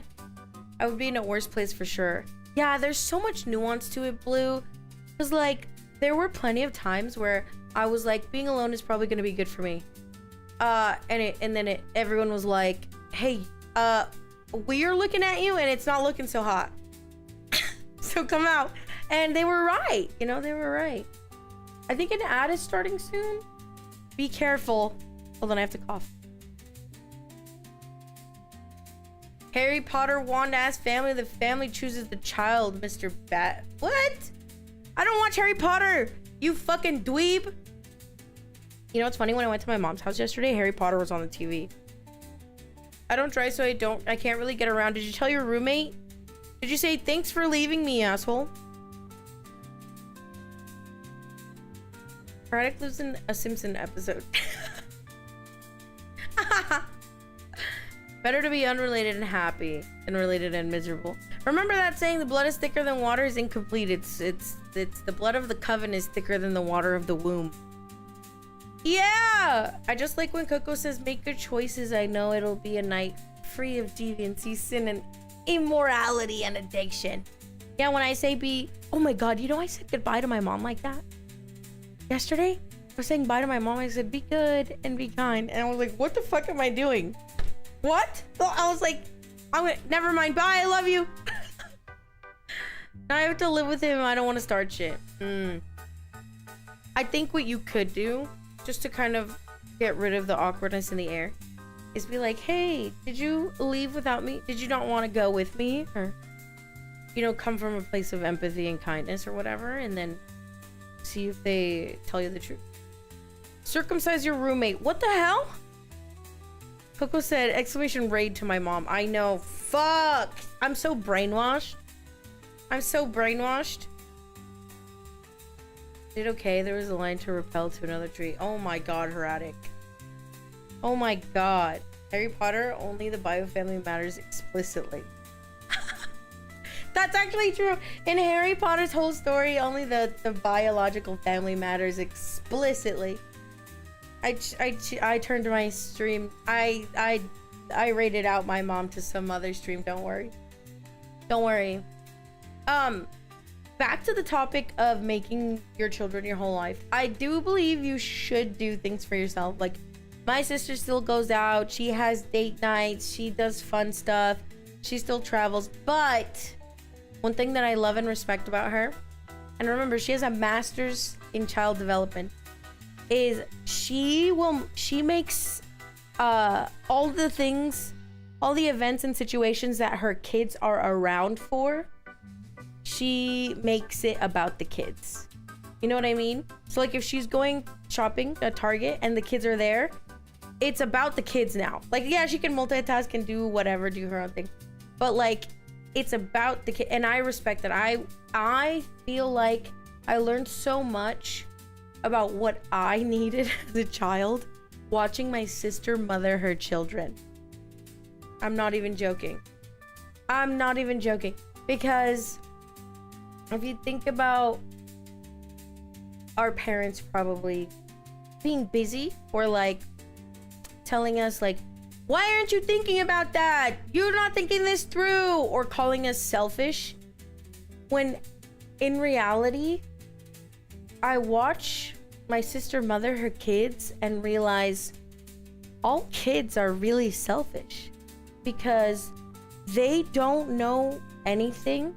I would be in a worse place for sure. Yeah, there's so much nuance to it, Blue. Because, like, there were plenty of times where I was like, being alone is probably going to be good for me. And then everyone was like, hey, we're looking at you and it's not looking so hot. So come out. And they were right. You know, they were right. I think an ad is starting soon. Be careful. Hold on, I have to cough. Harry Potter wand-ass family. The family chooses the child, Mr. Bat. What? I don't watch Harry Potter. You fucking dweeb. You know what's funny? When I went to my mom's house yesterday, Harry Potter was on the TV. I don't drive, so I can't really get around. Did you tell your roommate? Did you say thanks for leaving me, asshole? Herratic lives in a Simpson episode. Better to be unrelated and happy than related and miserable. Remember that saying, the blood is thicker than water is incomplete. It's the blood of the coven is thicker than the water of the womb. Yeah! I just like when Coco says, make good choices. I know it'll be a night free of deviancy, sin, and immorality and addiction. Yeah, when I say oh my god, you know I said goodbye to my mom like that? Yesterday, I was saying bye to my mom. I said, be good and be kind. And I was like, what the fuck am I doing? What? Well, I was like, never mind. Bye. I love you. Now I have to live with him. I don't want to start shit. I think what you could do, just to kind of get rid of the awkwardness in the air, is be like, hey, did you leave without me? Did you not want to go with me? Or, you know, come from a place of empathy and kindness or whatever, and then see if they tell you the truth. Circumcise your roommate. What the hell? Coco said, exclamation raid to my mom. I know. Fuck. I'm so brainwashed. I'm so brainwashed. Did okay. There was a line to repel to another tree. Oh my god, Herratic. Oh my god. Harry Potter, only the bio family matters explicitly. That's actually true. In Harry Potter's whole story, only the biological family matters explicitly. I turned my stream. I rated out my mom to some other stream. Don't worry. Don't worry. Back to the topic of making your children your whole life. I do believe you should do things for yourself. Like, my sister still goes out. She has date nights. She does fun stuff. She still travels. But one thing that I love and respect about her, and remember, she has a master's in child development, is she makes all the things, all the events and situations that her kids are around for, she makes it about the kids. You know what I mean? So like if she's going shopping at Target and the kids are there, it's about the kids now. Like, yeah, she can multitask and do whatever, do her own thing, but like it's about the kid. And I respect that. I feel like I learned so much about what I needed as a child watching my sister mother her children. I'm not even joking. I'm not even joking. Because if you think about our parents probably being busy or like telling us like, why aren't you thinking about that? You're not thinking this through, or calling us selfish. When in reality, I watch my sister mother her kids and realize all kids are really selfish because they don't know anything.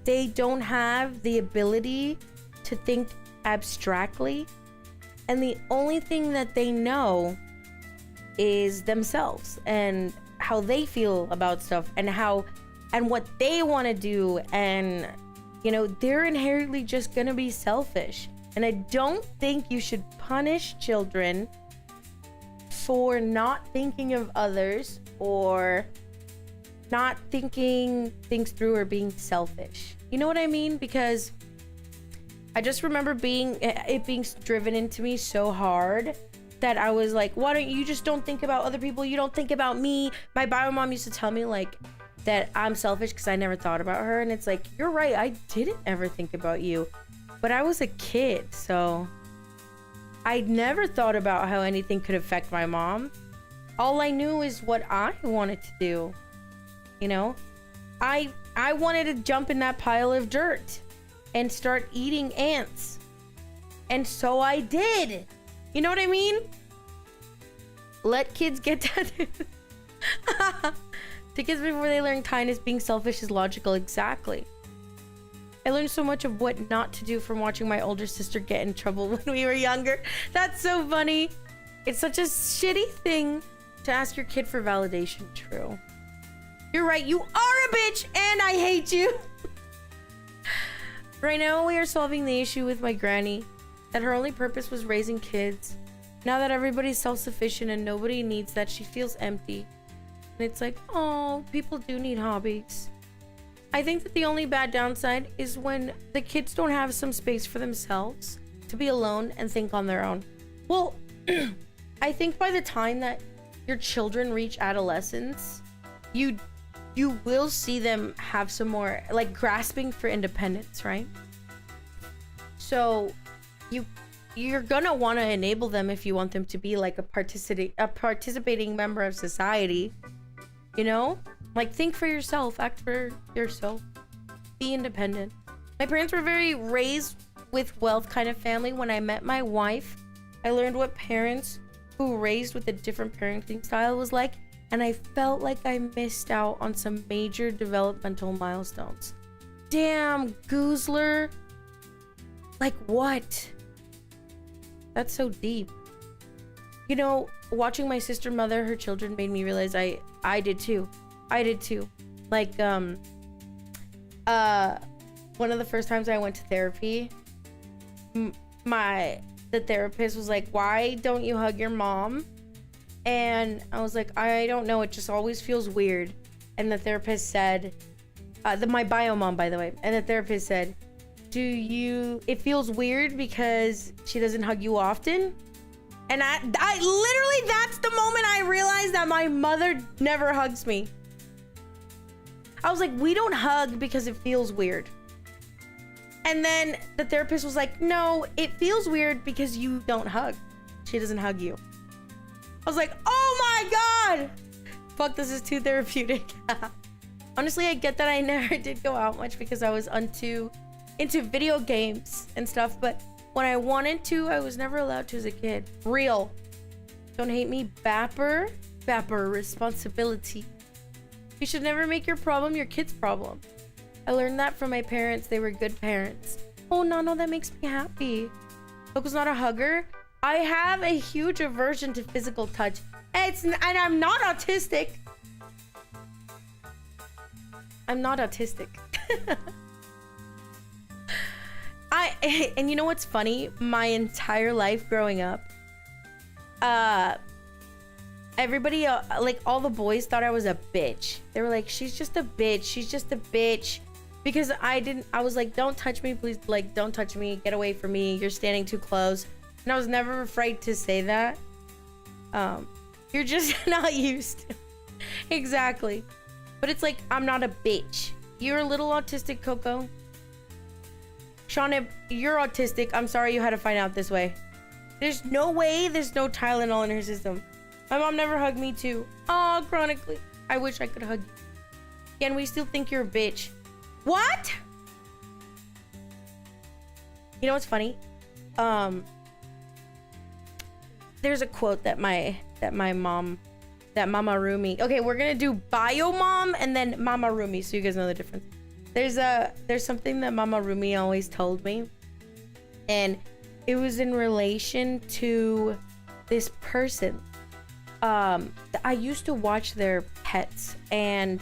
They don't have the ability to think abstractly. And the only thing that they know is themselves and how they feel about stuff and what they want to do. And, you know, they're inherently just going to be selfish. And I don't think you should punish children for not thinking of others or not thinking things through or being selfish. You know what I mean? Because I just remember it being driven into me so hard that I was like, why don't you just don't think about other people? You don't think about me. My bio mom used to tell me like that I'm selfish because I never thought about her. And it's like, you're right. I didn't ever think about you, but I was a kid. So I never thought about how anything could affect my mom. All I knew is what I wanted to do. You know, I wanted to jump in that pile of dirt and start eating ants. And so I did. You know what I mean? Let kids get tattoos. To kids before they learn kindness, being selfish is logical. Exactly. I learned so much of what not to do from watching my older sister get in trouble when we were younger. That's so funny. It's such a shitty thing to ask your kid for validation. True. You're right. You are a bitch and I hate you. Right now we are solving the issue with my granny, that her only purpose was raising kids. Now that everybody's self-sufficient and nobody needs that, she feels empty. And it's like, oh, people do need hobbies. I think that the only bad downside is when the kids don't have some space for themselves to be alone and think on their own. Well, I think by the time that your children reach adolescence, you will see them have some more like grasping for independence, right? So you're gonna want to enable them if you want them to be like a participating member of society. You know, like think for yourself, act for yourself, be independent. My parents were very raised with wealth kind of family. When I met my wife, I learned what parents who raised with a different parenting style was like, and I felt like I missed out on some major developmental milestones. Damn, Goozler. Like what? That's so deep. You know, watching my sister mother her children made me realize I did too. I did too. Like one of the first times I went to therapy, my the therapist was like, why don't you hug your mom? And I was like, I don't know, it just always feels weird. And the therapist said, my bio mom, by the way, and the therapist said, it feels weird because she doesn't hug you often? And I literally, that's the moment I realized that my mother never hugs me. I was like, we don't hug because it feels weird. And then the therapist was like, no, it feels weird because you don't hug. She doesn't hug you. I was like, oh my God. Fuck, this is too therapeutic. Honestly, I get that I never did go out much because I was into video games and stuff. But when I wanted to, I was never allowed to as a kid. Real. Don't hate me. Bapper. Bapper responsibility. You should never make your problem your kid's problem. I learned that from my parents. They were good parents. Oh, no, that makes me happy. Coco's not a hugger. I have a huge aversion to physical touch. And I'm not autistic. I'm not autistic. And you know what's funny? My entire life growing up, everybody, like all the boys thought I was a bitch. They were like, she's just a bitch. She's just a bitch. Because I was like, don't touch me, please. Like, don't touch me. Get away from me. You're standing too close. And I was never afraid to say that. You're just not used to. Exactly. But it's like, I'm not a bitch. You're a little autistic, Coco. Shauna, you're autistic. I'm sorry you had to find out this way. There's no way there's no Tylenol in her system. My mom never hugged me too. Oh, chronically. I wish I could hug you. Again, we still think you're a bitch. What? You know what's funny? There's a quote that Mama Rumi. Okay, we're gonna do Bio Mom and then Mama Rumi, so you guys know the difference. There's something that Mama Rumi always told me, and it was in relation to this person. I used to watch their pets, and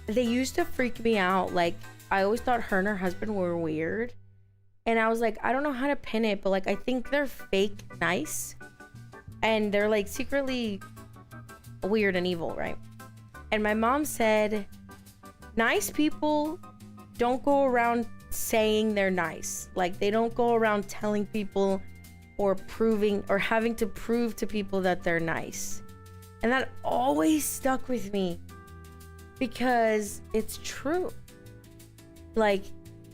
they used to freak me out. Like, I always thought her and her husband were weird, and I was like, I don't know how to pin it, but like, I think they're fake nice, and they're like secretly weird and evil, right? And my mom said, nice people don't go around saying they're nice. Like, they don't go around telling people or proving or having to prove to people that they're nice. And that always stuck with me because it's true. Like,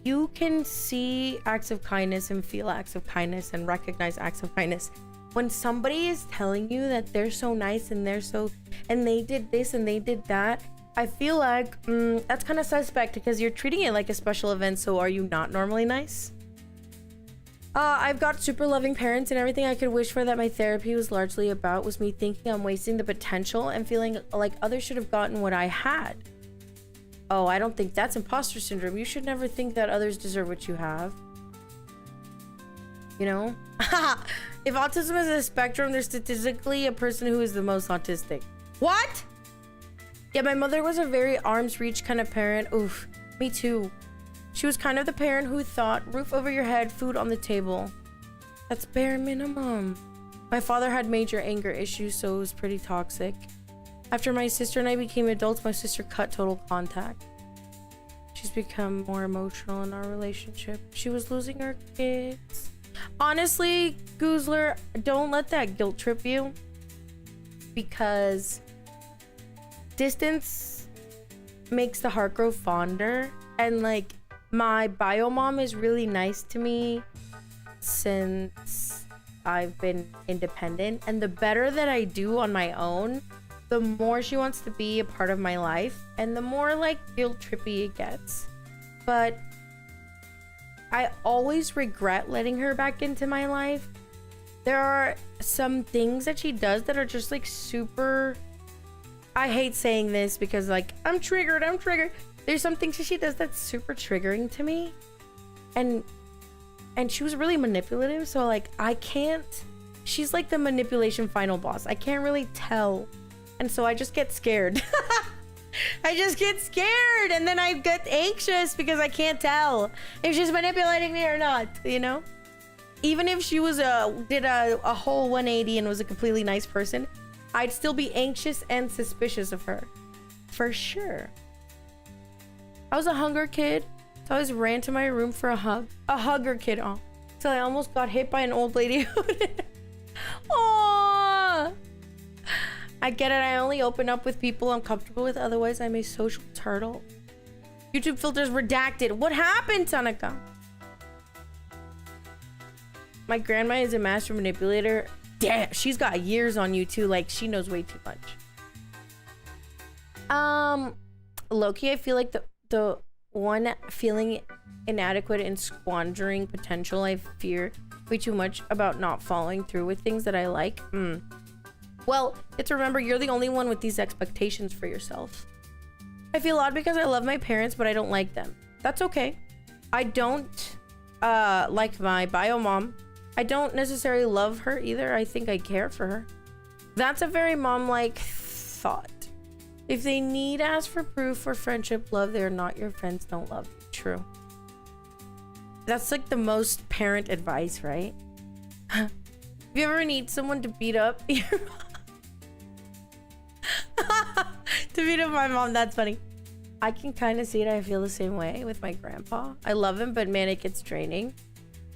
you can see acts of kindness and feel acts of kindness and recognize acts of kindness. When somebody is telling you that they're so nice and and they did this and they did that, I feel like that's kind of suspect because you're treating it like a special event. So are you not normally nice? I've got super loving parents, and everything I could wish for that my therapy was largely about was me thinking I'm wasting the potential and feeling like others should have gotten what I had. Oh, I don't think that's imposter syndrome. You should never think that others deserve what you have. You know? If autism is a spectrum, there's statistically a person who is the most autistic. What? Yeah, my mother was a very arm's reach kind of parent. Oof, me too. She was kind of the parent who thought roof over your head, food on the table. That's bare minimum. My father had major anger issues, so it was pretty toxic. After my sister and I became adults, my sister cut total contact. She's become more emotional in our relationship. She was losing her kids. Honestly, Goozler, don't let that guilt trip you. Because distance makes the heart grow fonder. And like, my bio mom is really nice to me since I've been independent. And the better that I do on my own, the more she wants to be a part of my life. And the more like guilt trippy it gets. But I always regret letting her back into my life. There are some things that she does that are just like super... I hate saying this because like, I'm triggered. There's some things that she does that's super triggering to me. And she was really manipulative. So like, I can't... She's like the manipulation final boss. I can't really tell. And so I just get scared. I just get scared, and then I get anxious because I can't tell if she's manipulating me or not, you know? even if she was did a whole 180 and was a completely nice person, I'd still be anxious and suspicious of her. For sure. I was a hunger kid, so I always ran to my room for a hug. A hugger kid, oh. So I almost got hit by an old lady. Aww. I get it, I only open up with people I'm comfortable with, otherwise I'm a social turtle. YouTube filters redacted. What happened, Tanaka? My grandma is a master manipulator. Damn, she's got years on you too. Like, she knows way too much. Loki, I feel like the one feeling inadequate and squandering potential. I fear way too much about not following through with things that I like. Well, it's remember, you're the only one with these expectations for yourself. I feel odd because I love my parents, but I don't like them. That's okay. I don't like my bio mom. I don't necessarily love her either. I think I care for her. That's a very mom-like thought. If they need ask for proof for friendship, love, they're not your friends, don't love you. True. That's like the most parent advice, right? If you ever need someone to beat up your to beat up my mom, that's funny. I can kind of see it. I feel the same way with my grandpa. I love him, but man, it gets draining.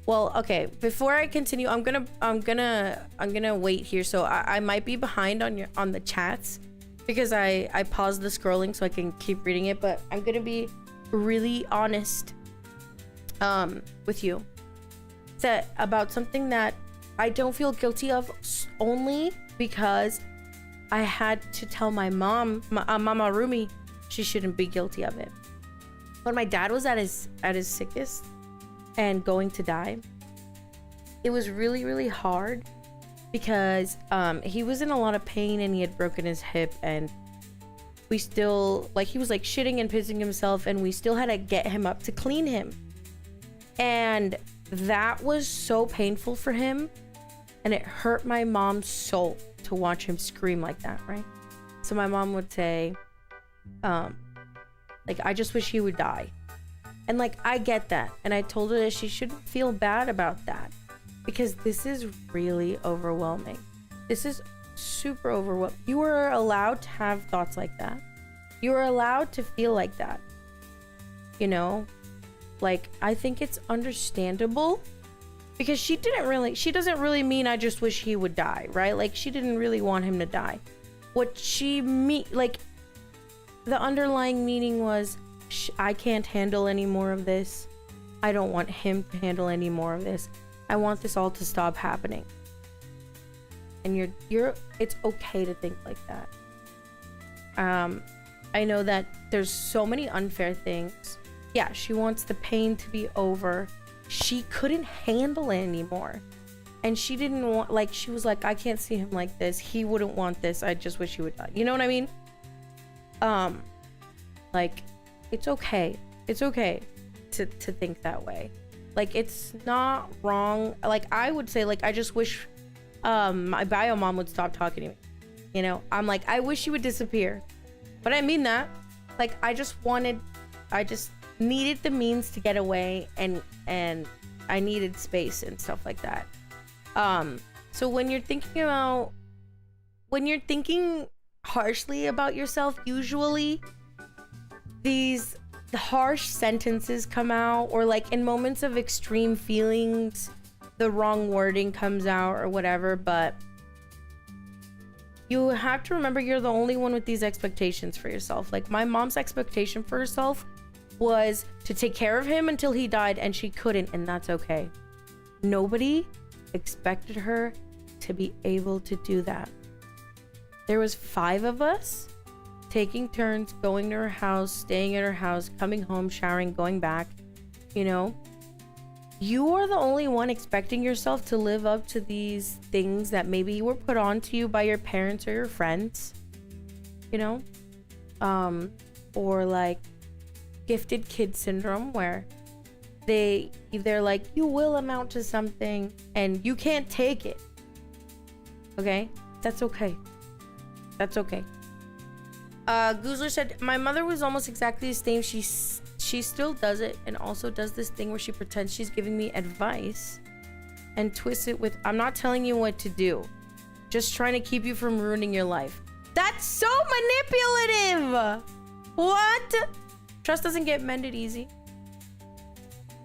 Well, okay, before I continue, I'm gonna wait here. So I might be behind on the chats because I paused the scrolling so I can keep reading it, but I'm gonna be really honest with you. It's about something that I don't feel guilty of, only because I had to tell my mom, Mama Rumi, she shouldn't be guilty of it. When my dad was at his sickest and going to die, it was really, really hard because he was in a lot of pain and he had broken his hip, and we still, like, he was like shitting and pissing himself, and we still had to get him up to clean him. And that was so painful for him, and it hurt my mom's soul to watch him scream like that, right? So my mom would say, like, I just wish he would die. And like, I get that. And I told her that she shouldn't feel bad about that, because this is really overwhelming. This is super overwhelming. You are allowed to have thoughts like that. You are allowed to feel like that. You know, like, I think it's understandable, because she doesn't really mean I just wish he would die, right? Like, she didn't really want him to die. What she like, the underlying meaning was, I can't handle any more of this. I don't want him to handle any more of this. I want this all to stop happening. And it's okay to think like that. I know that there's so many unfair things. Yeah, she wants the pain to be over. She couldn't handle it anymore. And she didn't want, like, she was like, I can't see him like this. He wouldn't want this. I just wish he would die. You know what I mean? Like, it's okay. It's okay to think that way. Like, it's not wrong. Like, I would say, like, I just wish my bio mom would stop talking to me. You know, I'm like, I wish she would disappear. But I mean that. Like, I just needed the means to get away, and I needed space and stuff like that. So when you're thinking harshly about yourself, usually the harsh sentences come out, or like in moments of extreme feelings, the wrong wording comes out or whatever. But you have to remember, you're the only one with these expectations for yourself. Like, my mom's expectation for herself was to take care of him until he died, and she couldn't, and that's okay. Nobody expected her to be able to do that. There was 5 of us taking turns going to her house, staying at her house, coming home, showering, going back. You know, you are the only one expecting yourself to live up to these things that maybe were put on to you by your parents or your friends, you know, or like gifted kid syndrome, where they're like, you will amount to something and you can't take it. Okay, that's okay. That's okay. Goozler said, my mother was almost exactly the same. She still does it, and also does this thing where she pretends she's giving me advice. and twist it with, I'm not telling you what to do. Just trying to keep you from ruining your life. That's so manipulative. What? Trust doesn't get mended easy.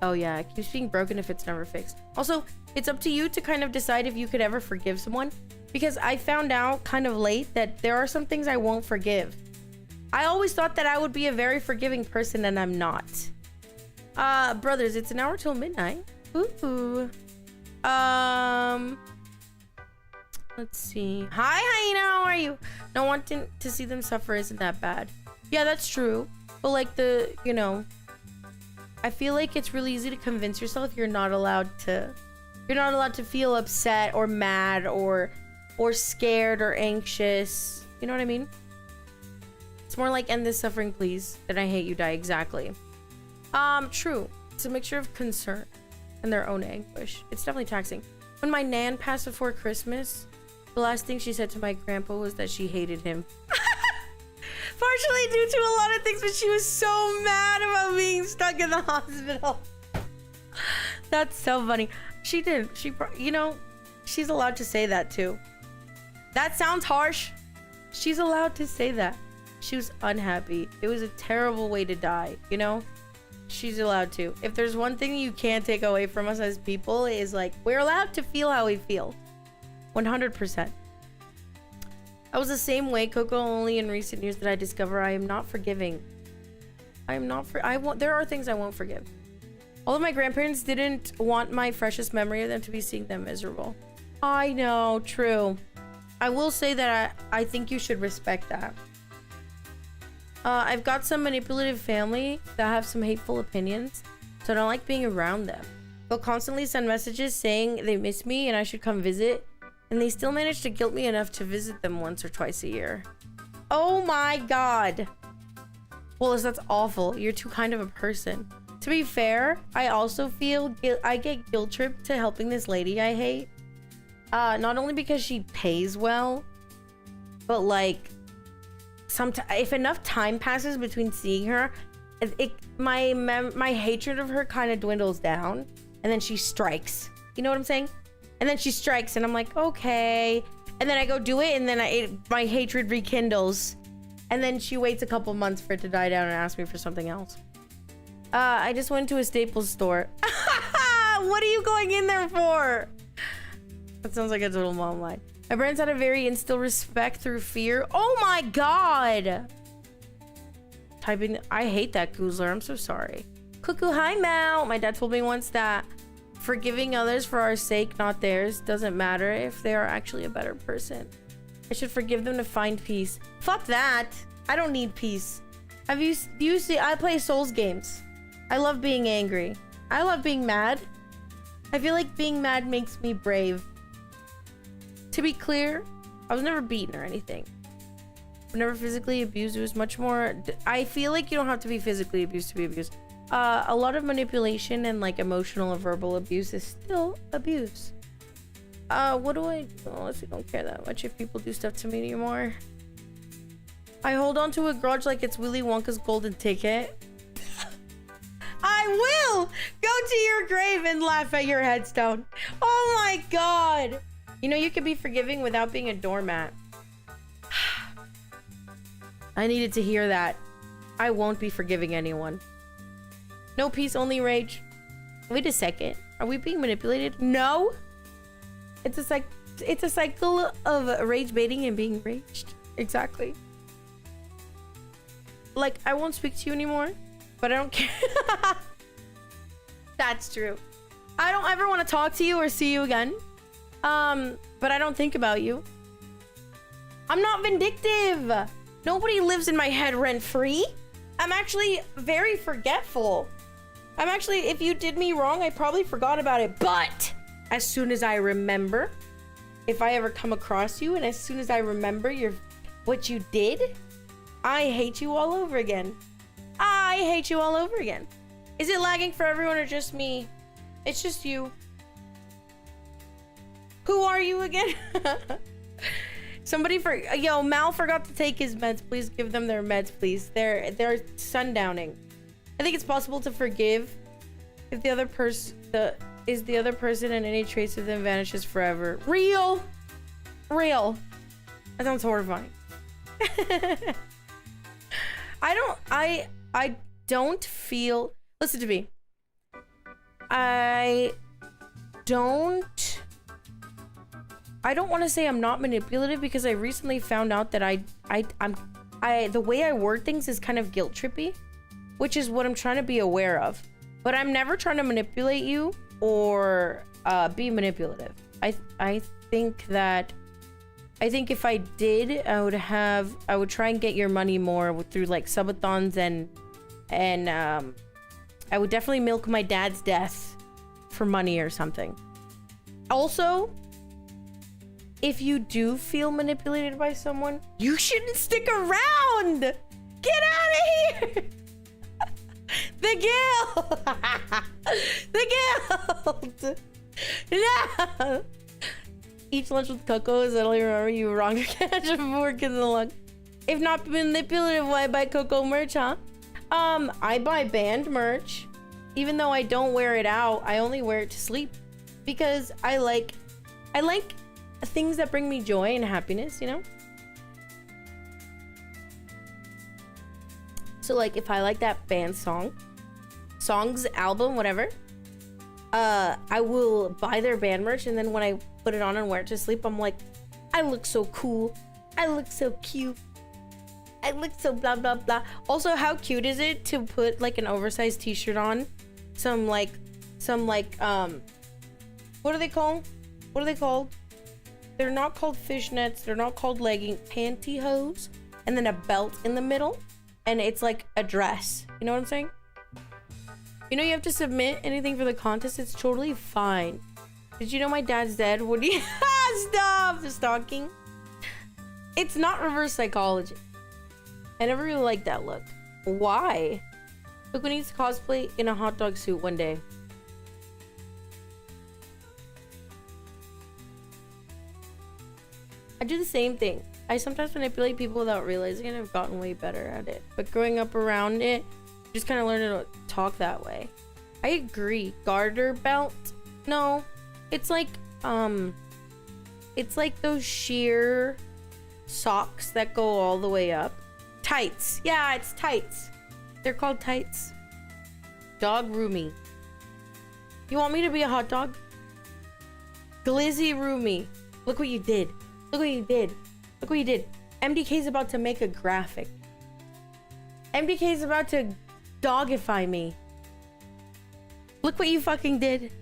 Oh yeah, it keeps being broken if it's never fixed. Also, it's up to you to kind of decide if you could ever forgive someone, because I found out kind of late that there are some things I won't forgive. I always thought that I would be a very forgiving person, and I'm not. Brothers, it's an hour till midnight. Ooh. Let's see. Hi, Hyena, how are you? No, wanting to see them suffer isn't that bad. Yeah, that's true. But like you know, I feel like it's really easy to convince yourself you're not allowed to feel upset or mad or scared or anxious. You know what I mean? It's more like end this suffering, please, than I hate you, die. Exactly. True. It's a mixture of concern and their own anguish. It's definitely taxing. When my nan passed before Christmas, the last thing she said to my grandpa was that she hated him. Partially due to a lot of things, but she was so mad about being stuck in the hospital. That's so funny. She did. You know, she's allowed to say that too. That sounds harsh. She's allowed to say that. She was unhappy. It was a terrible way to die, you know? She's allowed to. If there's one thing you can't take away from us as people, is like, we're allowed to feel how we feel. 100%. I was the same way, Coco, only in recent years that I discover I am not forgiving. There are things I won't forgive. All of my grandparents didn't want my freshest memory of them to be seeing them miserable. I know, true. I will say that I think you should respect that. I've got some manipulative family that have some hateful opinions, so I don't like being around them. They'll constantly send messages saying they miss me and I should come visit, and they still manage to guilt me enough to visit them once or twice a year. Oh my god. Wallace, that's awful. You're too kind of a person. To be fair, I also feel I get guilt tripped to helping this lady I hate. Not only because she pays well, but like, if enough time passes between seeing her, my hatred of her kind of dwindles down, and then she strikes. You know what I'm saying? And then she strikes, and I'm like, okay. And then I go do it, and then my hatred rekindles. And then she waits a couple months for it to die down and ask me for something else. I just went to a Staples store. What are you going in there for? That sounds like a total mom line. My parents had a very instill respect through fear. Oh my god! Typing, I hate that Goozler. I'm so sorry. Cuckoo, hi Mal. My dad told me once that forgiving others for our sake, not theirs, doesn't matter if they are actually a better person. I should forgive them to find peace. Fuck that. I don't need peace. You see, I play Souls games. I love being angry. I love being mad. I feel like being mad makes me brave. To be clear, I was never beaten or anything. I was never physically abused. It was much more... I feel like you don't have to be physically abused to be abused. A lot of manipulation and like emotional or verbal abuse is still abuse. What do I... honestly don't care that much if people do stuff to me anymore. I hold on to a grudge like it's Willy Wonka's golden ticket. I will go to your grave and laugh at your headstone. Oh my god. You know, you can be forgiving without being a doormat. I needed to hear that. I won't be forgiving anyone. No peace, only rage. Wait a second. Are we being manipulated? No. It's a cycle of rage baiting and being raged. Exactly. Like, I won't speak to you anymore, but I don't care. That's true. I don't ever want to talk to you or see you again. But I don't think about you. I'm not vindictive. Nobody lives in my head rent-free. I'm actually very forgetful. If you did me wrong, I probably forgot about it. But as soon as I remember, if I ever come across you, and as soon as I remember what you did, I hate you all over again. I hate you all over again. Is it lagging for everyone or just me? It's just you. Who are you again? Yo, Mal forgot to take his meds. Please give them their meds, please. They're sundowning. I think it's possible to forgive if the other person is the other person and any trace of them vanishes forever. Real. Real. That sounds horrifying. I don't feel, listen to me. I don't want to say I'm not manipulative because I recently found out that the way I word things is kind of guilt trippy, which is what I'm trying to be aware of. But I'm never trying to manipulate you or be manipulative. I think if I did, I would try and get your money more through like subathons and I would definitely milk my dad's death for money or something. Also, if you do feel manipulated by someone, you shouldn't stick around. Get out of here. The guild. The guild. No. Each lunch with Coco is only remember you were wrong to catch before kids along. If not manipulative, why buy Coco merch, huh? I buy band merch. Even though I don't wear it out, I only wear it to sleep. Because I like things that bring me joy and happiness, you know? So like if I like that band songs, album, whatever, I will buy their band merch, and then when I put it on and wear it to sleep, I'm like, I look so cool. I look so cute. I look so blah blah blah. Also, how cute is it to put like an oversized t-shirt on? Some like what are they called? What are they called? They're not called fishnets, they're not called legging, pantyhose, and then a belt in the middle, and it's like a dress. You know what I'm saying? You know you have to submit anything for the contest, it's totally fine. Did you know my dad's dead? What do you stop stalking? It's not reverse psychology. I never really liked that look. Why? Look, we need to cosplay in a hot dog suit one day. I do the same thing. I sometimes manipulate people without realizing it. I've gotten way better at it. But growing up around it, just kind of learned to talk that way. I agree. Garter belt? No. It's like those sheer socks that go all the way up. Tights. Yeah, it's tights. They're called tights. Dog Rumi. You want me to be a hot dog? Glizzy Rumi. Look what you did. Look what you did. Look what you did. MDK's about to make a graphic. MDK's about to dogify me. Look what you fucking did.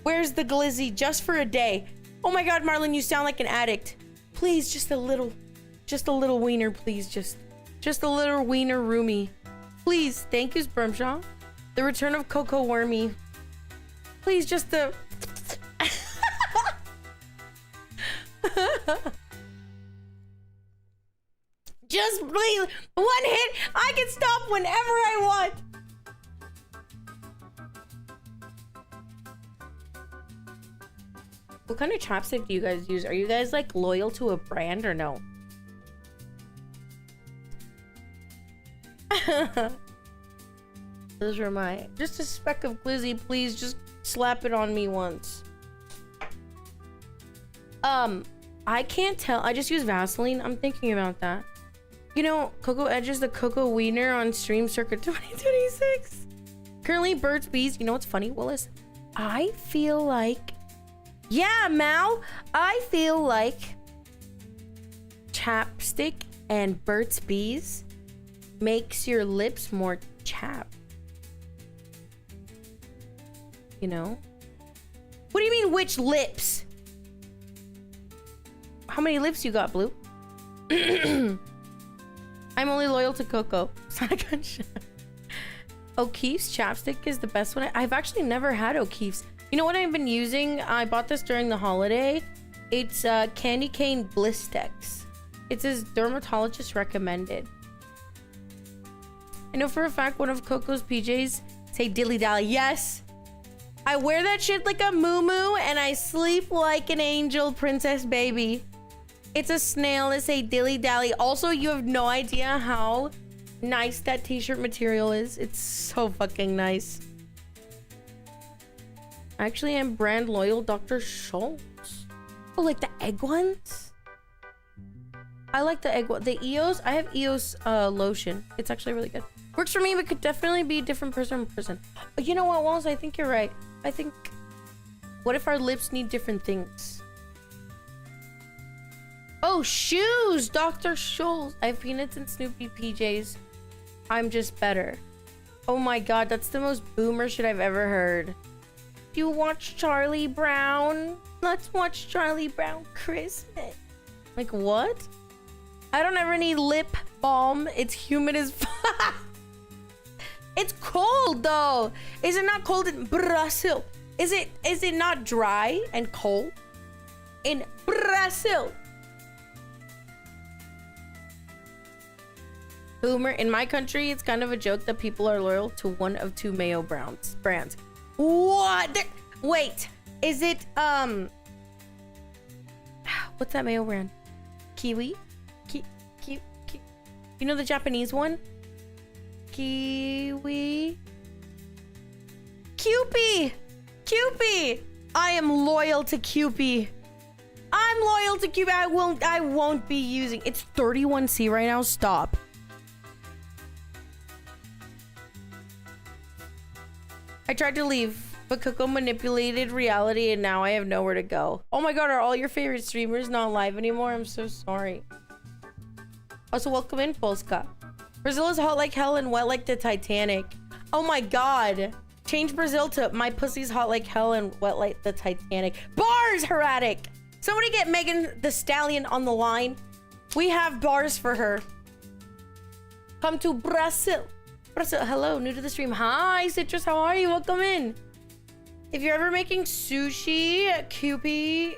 Where's the glizzy? Just for a day. Oh my god, Marlon, you sound like an addict. Please, just a little wiener, please. Just a little wiener Rumi. Please, thank you, Spermshaw. The return of KOKOKURUMI. Please, just a... Just please, one hit. I can stop whenever I want. What kind of chapstick do you guys use? Are you guys like loyal to a brand or no? Those are my... Just a speck of glizzy, please. Just slap it on me once. I can't tell. I just use Vaseline. I'm thinking about that. You know, Coco edges the Coco Wiener on Stream Circuit 2026. Currently, Burt's Bees. You know what's funny, Willis? I feel like... Yeah, Mal. I feel like chapstick and Burt's Bees makes your lips more chapped. You know? What do you mean, which lips? How many lips you got, Blue? I'm only loyal to Coco. It's not a gunshot. O'Keefe's chapstick is the best one. I've actually never had O'Keefe's. You know what I've been using? I bought this during the holiday. It's Candy Cane Blistex. It says dermatologist recommended. I know for a fact one of Coco's PJs say dilly dally. Yes. I wear that shit like a moo-moo and I sleep like an angel princess baby. It's a snail that say dilly dally. Also, you have no idea how nice that t-shirt material is. It's so fucking nice. I actually am brand loyal Dr. Schultz. Oh, like the egg ones? I like the egg one. The EOS, I have EOS lotion. It's actually really good. Works for me, but could definitely be different person to person. But you know what, Walls? I think you're right. I think, what if our lips need different things? Oh, shoes! Dr. Schultz. I have Peanuts and Snoopy PJs. I'm just better. Oh my god, that's the most boomer shit I've ever heard. Do you watch Charlie Brown? Let's watch Charlie Brown Christmas. Like, what? I don't ever need lip balm. It's humid as fuck. It's cold though. Is it not cold in Brazil? Is it not dry and cold in Brazil? Boomer, in my country, it's kind of a joke that people are loyal to one of two mayo brands. What? Wait, is it what's that mayo brand? Kiwi? You know the Japanese one? Kiwi? Kewpie! I am loyal to Kewpie. I'm loyal to Kewpie. I won't be using. It's 31C right now. Stop. I tried to leave, but KoKo manipulated reality and now I have nowhere to go. Oh my god, are all your favorite streamers not live anymore? I'm so sorry. Also, welcome in, Polska. Brazil is hot like hell and wet like the Titanic. Oh my god. Change Brazil to my pussy's hot like hell and wet like the Titanic. Bars, Herratic! Somebody get Megan the Stallion on the line. We have bars for her. Come to Brazil. Brazil, hello, new to the stream. Hi, Citrus, how are you? Welcome in. If you're ever making sushi, Kewpie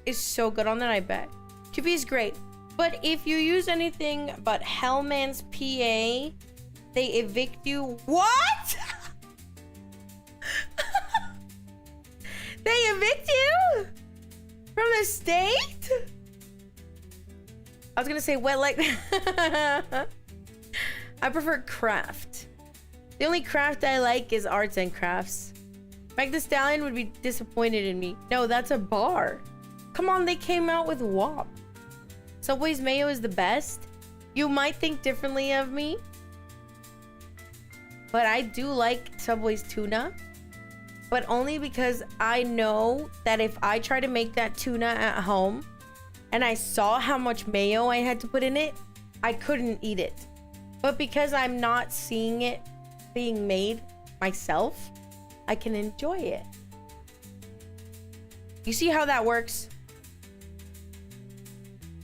is so good on that, I bet. Kewpie is great. But if you use anything but Hellman's PA, they evict you. What? They evict you? From the state? I was gonna say wet like... I prefer craft. The only craft I like is arts and crafts. Meg the Stallion would be disappointed in me. No, that's a bar. Come on, they came out with WAP. Subway's mayo is the best. You might think differently of me, but I do like Subway's tuna, but only because I know that if I try to make that tuna at home and I saw how much mayo I had to put in it, I couldn't eat it. But because I'm not seeing it being made myself, I can enjoy it. You see how that works?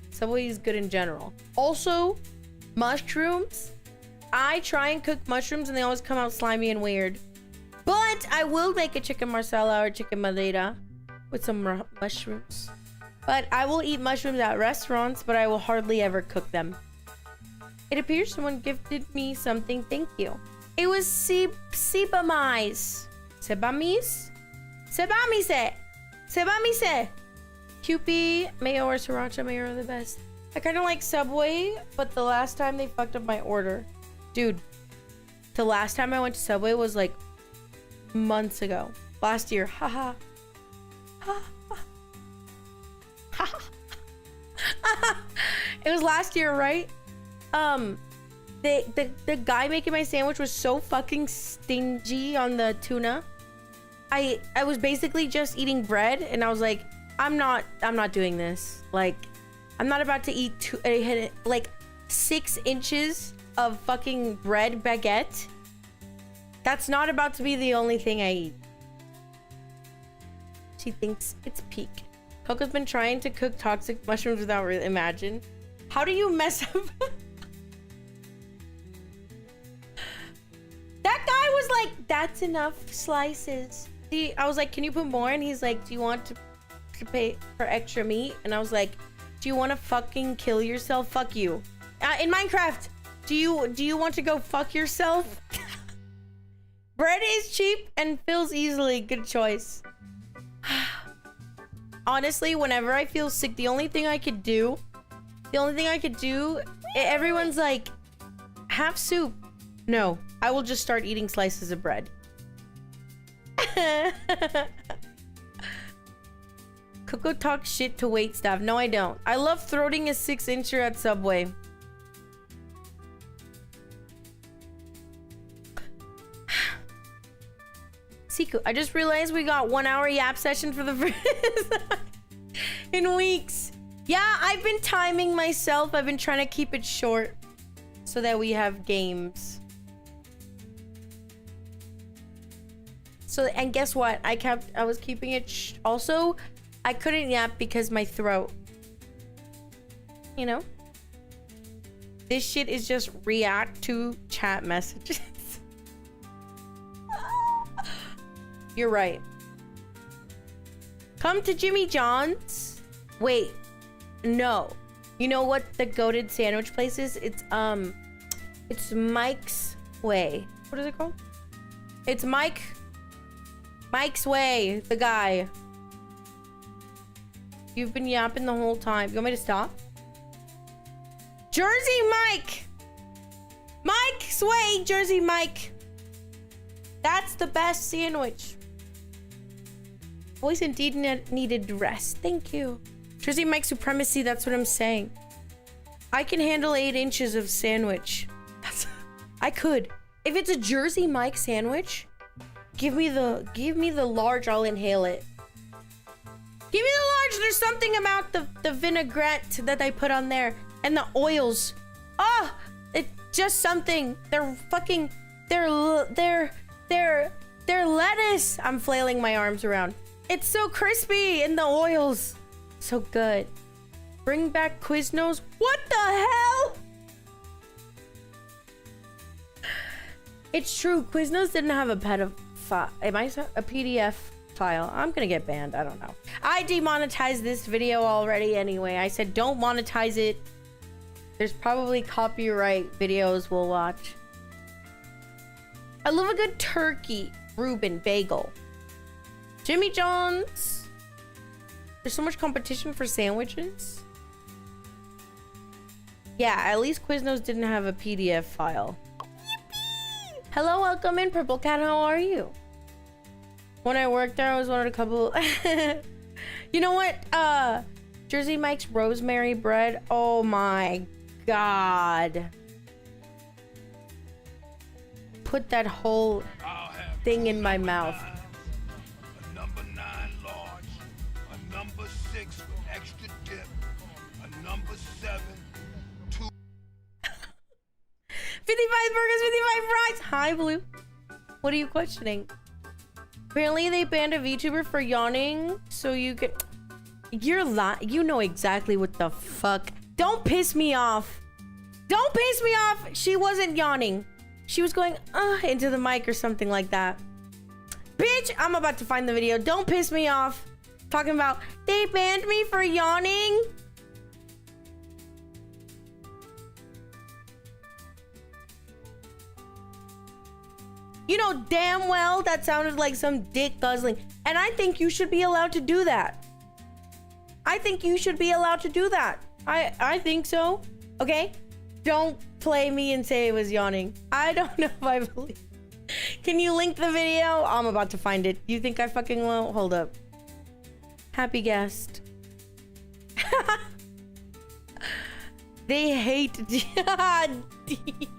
Subway is good in general. Also, mushrooms. I try and cook mushrooms and they always come out slimy and weird. But I will make a chicken marsala or chicken madeira with some mushrooms. But I will eat mushrooms at restaurants, but I will hardly ever cook them. It appears someone gifted me something. Thank you. It was Sebamise. Sebamise? Sebamise! Sebamise! Kewpie, mayo, or sriracha mayo are the best. I kind of like Subway, but the last time they fucked up my order. Dude, the last time I went to Subway was like months ago. Last year. Haha. It was last year, right? The guy making my sandwich was so fucking stingy on the tuna. I was basically just eating bread and I was like, I'm not doing this. Like, I'm not about to eat like 6 inches of fucking bread baguette. That's not about to be the only thing I eat. She thinks it's peak. KoKo's been trying to cook toxic mushrooms without imagine. How do you mess up? That guy was like, that's enough slices. I was like, can you put more? And he's like, do you want to pay for extra meat? And I was like, do you want to fucking kill yourself? Fuck you. In Minecraft, do you want to go fuck yourself? Bread is cheap and fills easily. Good choice. Honestly, whenever I feel sick, the only thing I could do, everyone's like, have soup. No, I will just start eating slices of bread. Coco talks shit to wait staff. No, I don't. I love throating a 6-incher at Subway. Siku, I just realized we got 1 hour yap session for the first in weeks. Yeah, I've been timing myself. I've been trying to keep it short so that we have games. So, and guess what? I was keeping it also, I couldn't yap because my throat. You know? This shit is just react to chat messages. You're right. Come to Jimmy John's. Wait, no. You know what the goated sandwich place is? It's Mike's Way. What is it called? It's Mike's Way, the guy. You've been yapping the whole time. You want me to stop? Jersey Mike! Mike's Way, Jersey Mike. That's the best sandwich. Voice indeed needed rest. Thank you. Jersey Mike supremacy, that's what I'm saying. I can handle 8 inches of sandwich. I could. If it's a Jersey Mike sandwich, give me the large, I'll inhale it. Give me the large. There's something about the vinaigrette that I put on there and the oils. Oh, it's just something. They're lettuce. I'm flailing my arms around. It's so crispy in the oils. So good. Bring back Quiznos. What the hell? It's true. Quiznos didn't have a PDF file. I'm gonna get banned. I don't know. I demonetized this video already anyway. I said don't monetize it. There's probably copyright videos we'll watch. I love a good turkey Reuben bagel. Jimmy John's. There's so much competition for sandwiches. Yeah, at least Quiznos didn't have a PDF file. Yippee! Hello, welcome in, Purple Cat. How are you? When I worked there, I was one of a couple. You know what? Jersey Mike's rosemary bread. Oh my god. Put that whole thing in my mouth. A number 9 large, a number 6 with extra dip, a number 7, 2. 55 burgers, 55 fries. Hi, Blue. What are you questioning? Apparently, they banned a VTuber for yawning, so you could. You're you know exactly what the fuck. Don't piss me off. Don't piss me off. She wasn't yawning. She was going into the mic or something like that. Bitch, I'm about to find the video. Don't piss me off. Talking about they banned me for yawning. You know damn well that sounded like some dick guzzling. And I think you should be allowed to do that. I think you should be allowed to do that. I think so. Okay? Don't play me and say it was yawning. I don't know if I believe. Can you link the video? I'm about to find it. You think I fucking won't? Hold up. Happy guest. They hate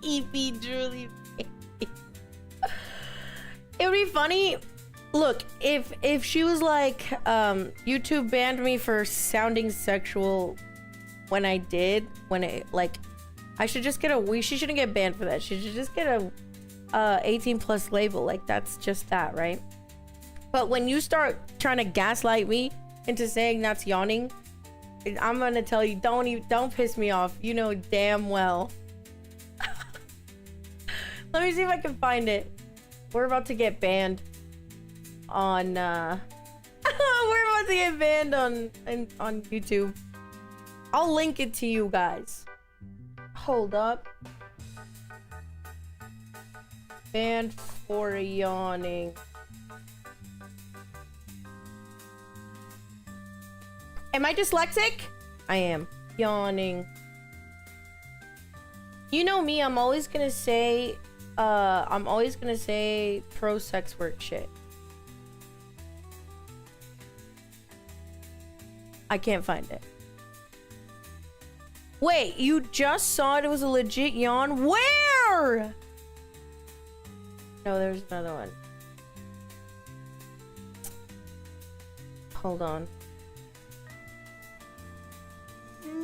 DP Julie. It would be funny. Look, if she was like, YouTube banned me for sounding sexual when it like, I should just get she shouldn't get banned for that. She should just get a 18 plus label. Like, that's just that, right? But when you start trying to gaslight me into saying that's yawning, I'm gonna tell you, don't piss me off. You know damn well. Let me see if I can find it. We're about to get banned on we're about to get banned on YouTube. I'll link it to you guys. Hold up. Banned for yawning. Am I dyslexic? I am. Yawning. You know me, I'm always gonna say pro sex work shit. I can't find it. Wait, you just saw it? It was a legit yawn? Where? No, there's another one. Hold on.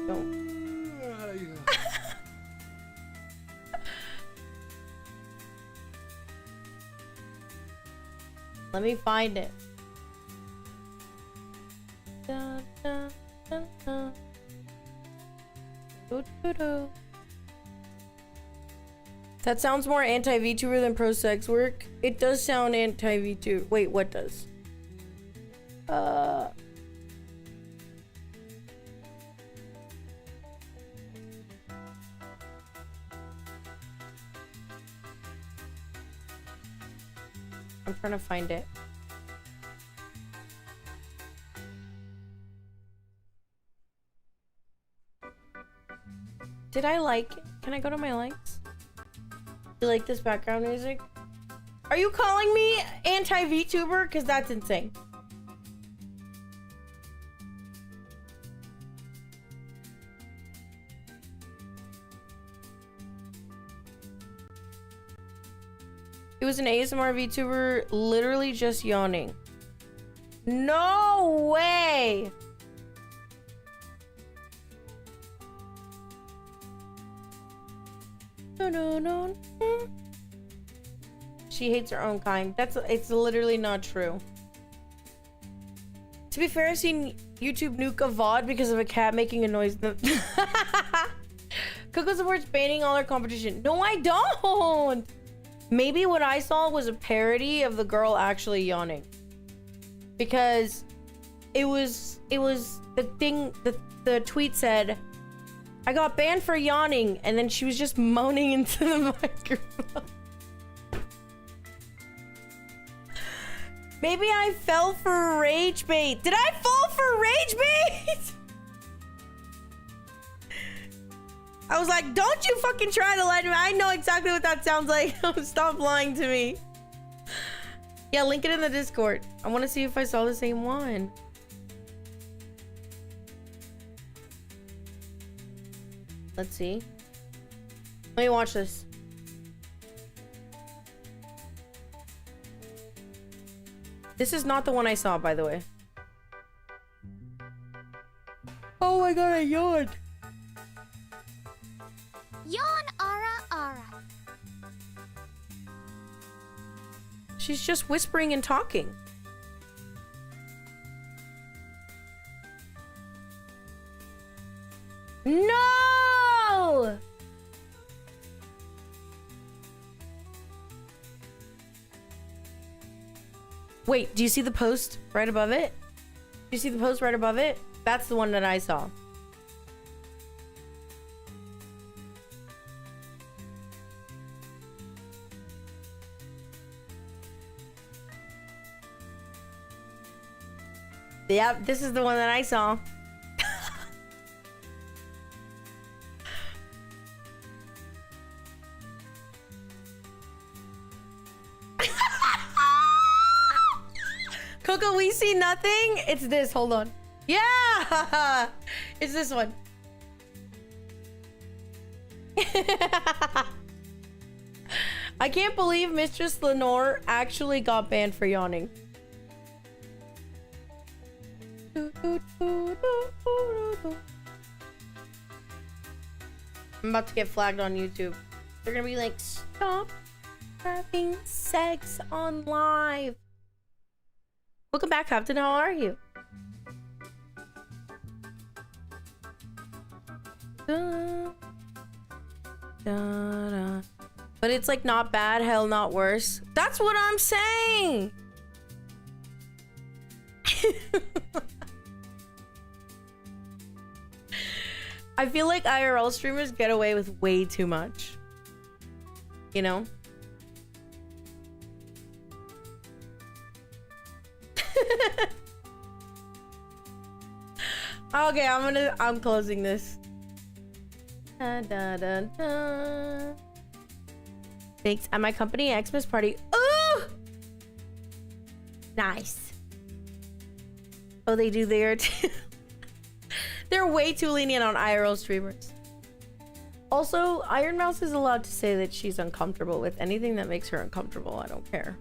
Don't. Let me find it. Da, da, da, da. Do, do, do. That sounds more anti-VTuber than pro sex work. It does sound anti-VTuber. Wait, what does? I'm trying to find it. Did I like it? Can I go to my likes? You like this background music? Are you calling me anti-VTuber? Because that's insane. It was an ASMR VTuber literally just yawning. No way! No. She hates her own kind. It's literally not true. To be fair, I've seen YouTube nuke a VOD because of a cat making a noise. KoKo supports banning all her competition. No, I don't! Maybe what I saw was a parody of the girl actually yawning. Because it was the thing, the tweet said, I got banned for yawning, and then she was just moaning into the microphone. Maybe I fell for rage bait. Did I fall for rage bait? I was like, don't you fucking try to lie to me. I know exactly what that sounds like. Stop lying to me. Yeah, link it in the Discord. I want to see if I saw the same one. Let's see. Let me watch this. This is not the one I saw, by the way. Oh my god, I yawned. Yawn, ara. She's just whispering and talking. No! Wait, do you see the post right above it? Do you see the post right above it? That's the one that I saw. Yep, this is the one that I saw. KoKo, we see nothing. It's this. Hold on. Yeah, it's this one. I can't believe Mistress Lenore actually got banned for yawning. I'm about to get flagged on YouTube. They're gonna be like, stop having sex on live. Welcome back, Captain. How are you? Da, da, da. But it's like not bad, hell not worse. That's what I'm saying. I feel like IRL streamers get away with way too much. You know? Okay, I'm closing this. Da, da, da, da. Thanks. At my company Xmas party. Ooh! Nice. Oh, they do there too. They're way too lenient on IRL streamers. Also, Iron Mouse is allowed to say that she's uncomfortable with anything that makes her uncomfortable. I don't care.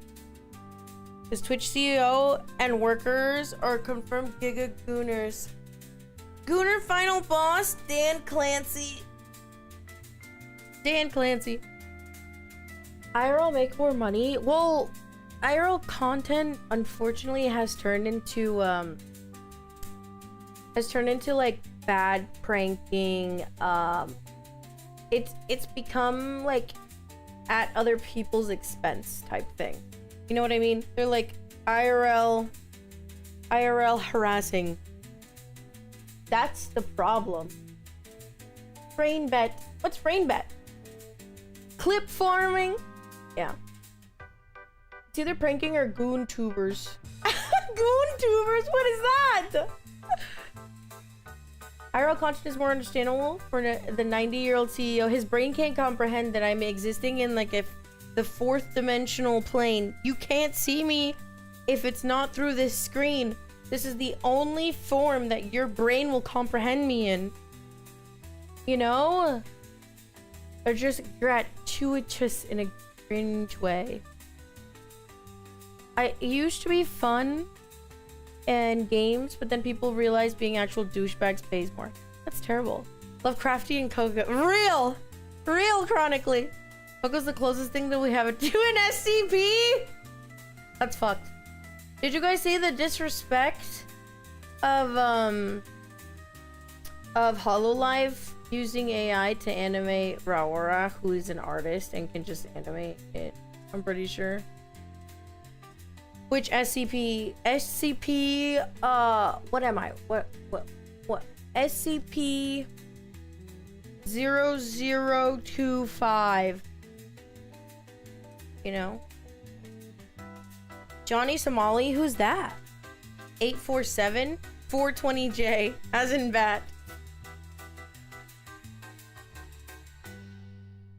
His Twitch CEO and workers are confirmed Giga Gooners. Gooner final boss, Dan Clancy. Dan Clancy. IRL make more money? Well, IRL content unfortunately has turned into like bad pranking. It's become like at other people's expense type thing. You know what I mean? They're like IRL harassing. That's the problem. Brain bet. What's brain bet? Clip farming? Yeah. It's either pranking or goon tubers. Goon tubers? What is that? IRL content is more understandable for the 90-year-old CEO. His brain can't comprehend that I'm existing in like the fourth dimensional plane. You can't see me if it's not through this screen. This is the only form that your brain will comprehend me in. You know? They're just gratuitous in a cringe way. It used to be fun and games, but then people realize being actual douchebags pays more. That's terrible. Lovecrafty and KoKo. Real chronically. KoKo's the closest thing that we have to an SCP? That's fucked. Did you guys see the disrespect of HoloLive using AI to animate Raora, who is an artist and can just animate it? I'm pretty sure. Which SCP? SCP, what am I? What? SCP 0025. You know? Johnny Somali, who's that? 847 420J, as in bat.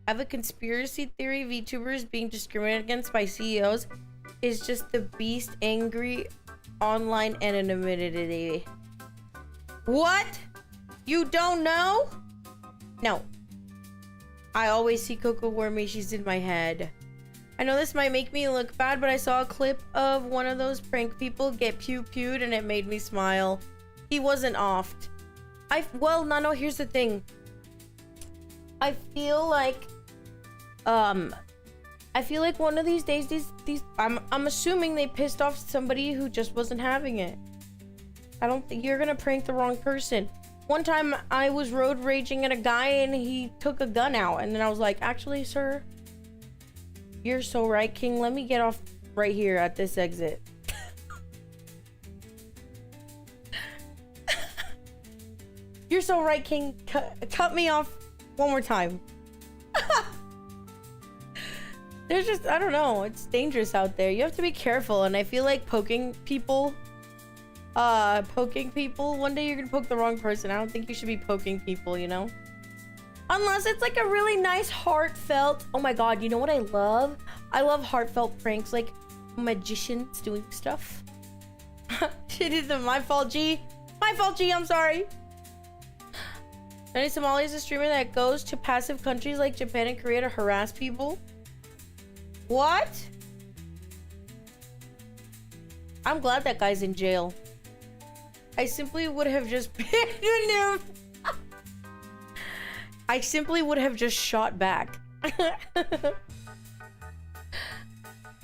I have a conspiracy theory. VTubers being discriminated against by CEOs is just the beast angry online anonymity. What? You don't know? No. I always see KOKOKURUMI. She's in my head. I know this might make me look bad, but I saw a clip of one of those prank people get pew-pewed and it made me smile. He wasn't offed. Well, Nano, here's the thing. I feel like one of these days, I'm assuming they pissed off somebody who just wasn't having it. I don't think you're gonna prank the wrong person. One time I was road raging at a guy and he took a gun out, and then I was like, actually, sir, you're so right, King. Let me get off right here at this exit. You're so right, King. Cut me off one more time. There's just, I don't know. It's dangerous out there. You have to be careful. And I feel like poking people, one day you're gonna poke the wrong person. I don't think you should be poking people, you know? Unless it's like a really nice heartfelt, oh my god, you know what I love? I love heartfelt pranks, like magicians doing stuff. It isn't my fault, G. My fault, G, I'm sorry. Johnny Somali is a streamer that goes to passive countries like Japan and Korea to harass people. What? I'm glad that guy's in jail. I simply would have just I simply would have just shot back.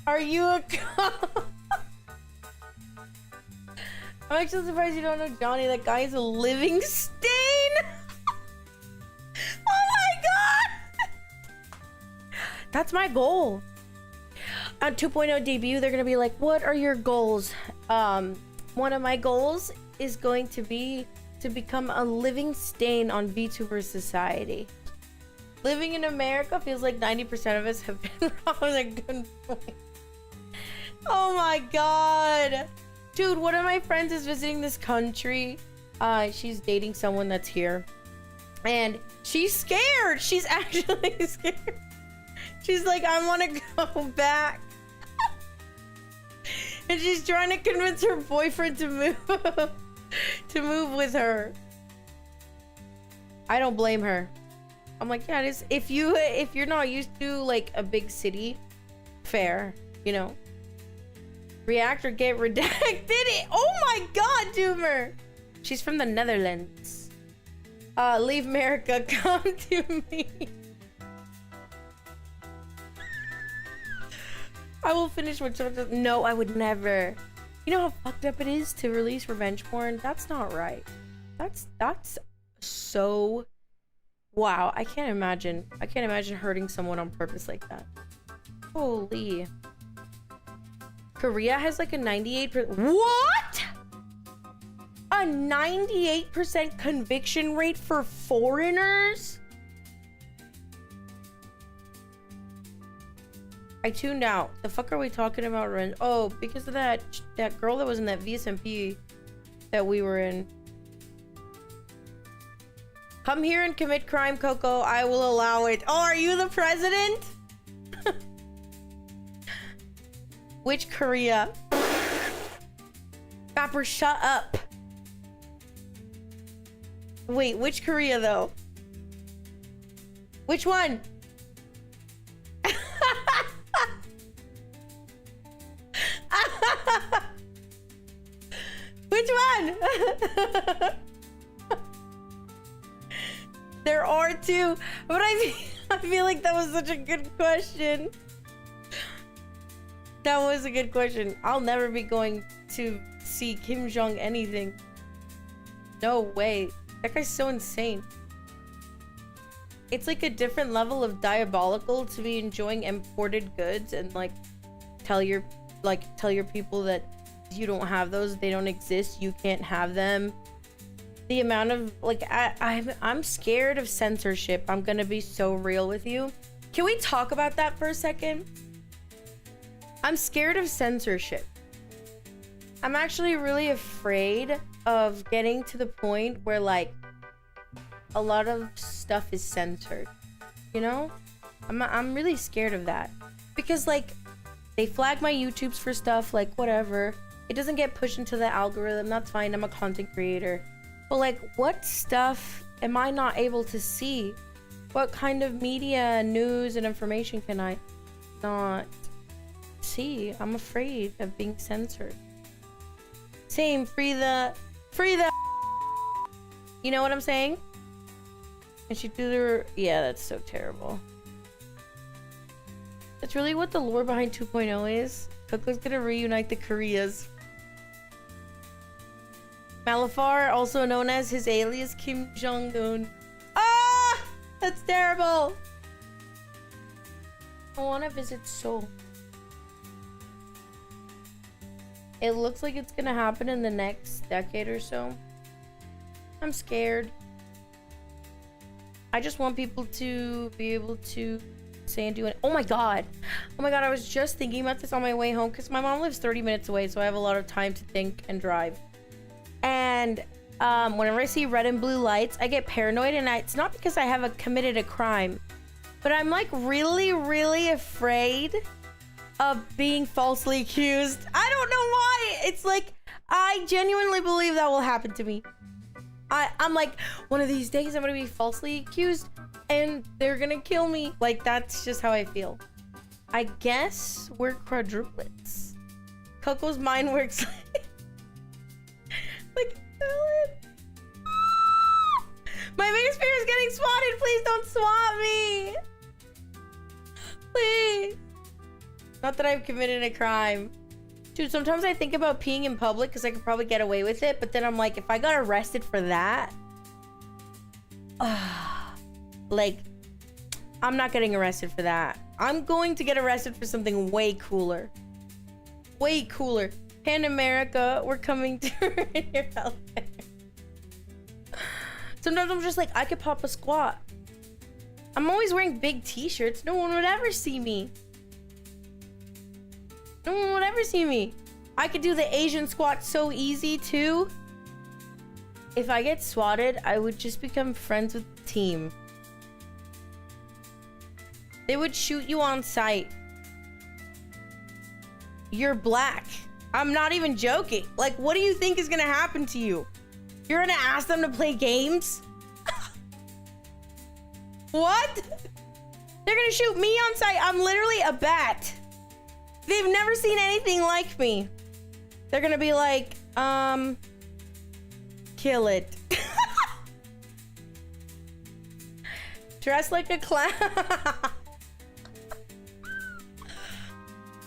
Are you a I'm actually surprised you don't know Johnny. That guy is a living stain. Oh my god! That's my goal. On 2.0 debut, they're gonna be like, what are your goals? One of my goals is going to be to become a living stain on VTuber society. Living in America feels like 90% of us have been wrong. A good point. Oh my god. Dude, one of my friends is visiting this country. She's dating someone that's here. And she's scared. She's actually scared. She's like, I want to go back. And she's trying to convince her boyfriend to move with her. I don't blame her. I'm like, yeah, it is. If you're not used to like a big city, fair, you know. Reactor get redacted. Oh my god, Doomer. She's from the Netherlands. Leave America, come to me. I will finish what no, I would never. You know how fucked up it is to release revenge porn? That's not right. That's so wow. I can't imagine hurting someone on purpose like that. Holy. Korea has like a 98%. What? A 98% conviction rate for foreigners? I tuned out. The fuck are we talking about? Oh, because of that girl that was in that VSMP that we were in. Come here and commit crime, Coco. I will allow it. Oh, are you the president? Which Korea? Bapper, shut up. Wait, which Korea though? Which one? Which one? There are two, but I feel like that was such a good question. That was a good question. I'll never be going to see Kim Jong anything. No way. That guy's so insane. It's like a different level of diabolical to be enjoying imported goods and like tell your people that you don't have those, they don't exist, you can't have them. The amount of like I'm scared of censorship. I'm gonna be so real with you. Can we talk about that for a second? I'm scared of censorship. I'm actually really afraid of getting to the point where like a lot of stuff is censored, you know? I'm really scared of that because like they flag my YouTubes for stuff, like whatever. It doesn't get pushed into the algorithm. That's fine. I'm a content creator. But like, what stuff am I not able to see? What kind of media, news, and information can I not see? I'm afraid of being censored. Same, free the. You know what I'm saying? And she do the. Yeah, that's so terrible. That's really what the lore behind 2.0 is. Coco's gonna reunite the Koreas. Malafar, also known as his alias Kim Jong-un. Ah! That's terrible! I want to visit Seoul. It looks like it's gonna happen in the next decade or so. I'm scared. I just want people to be able to say and do it. Oh my god, I was just thinking about this on my way home because my mom lives 30 minutes away, so I have a lot of time to think and drive. And whenever I see red and blue lights, I get paranoid, and it's not because I have committed a crime, but I'm like really, really afraid of being falsely accused. I don't know why. It's like I genuinely believe that will happen to me. I'm like, one of these days I'm gonna be falsely accused and they're gonna kill me. Like, that's just how I feel. I guess we're quadruplets. Coco's mind works like my biggest fear is getting swatted. Please don't swat me. Please. Not that I've committed a crime. Dude, sometimes I think about peeing in public because I could probably get away with it, but then I'm like, if I got arrested for that, like, I'm not getting arrested for that. I'm going to get arrested for something way cooler. Way cooler. Pan America, we're coming to your health. Sometimes I'm just like, I could pop a squat. I'm always wearing big t-shirts. No one would ever see me. No one would ever see me. I could do the Asian squat so easy too. If I get swatted, I would just become friends with the team. They would shoot you on sight. You're black. I'm not even joking. Like, what do you think is gonna happen to you? You're gonna ask them to play games? What? They're gonna shoot me on sight. I'm literally a bat. They've never seen anything like me. They're gonna be like, kill it. Dress like a clown.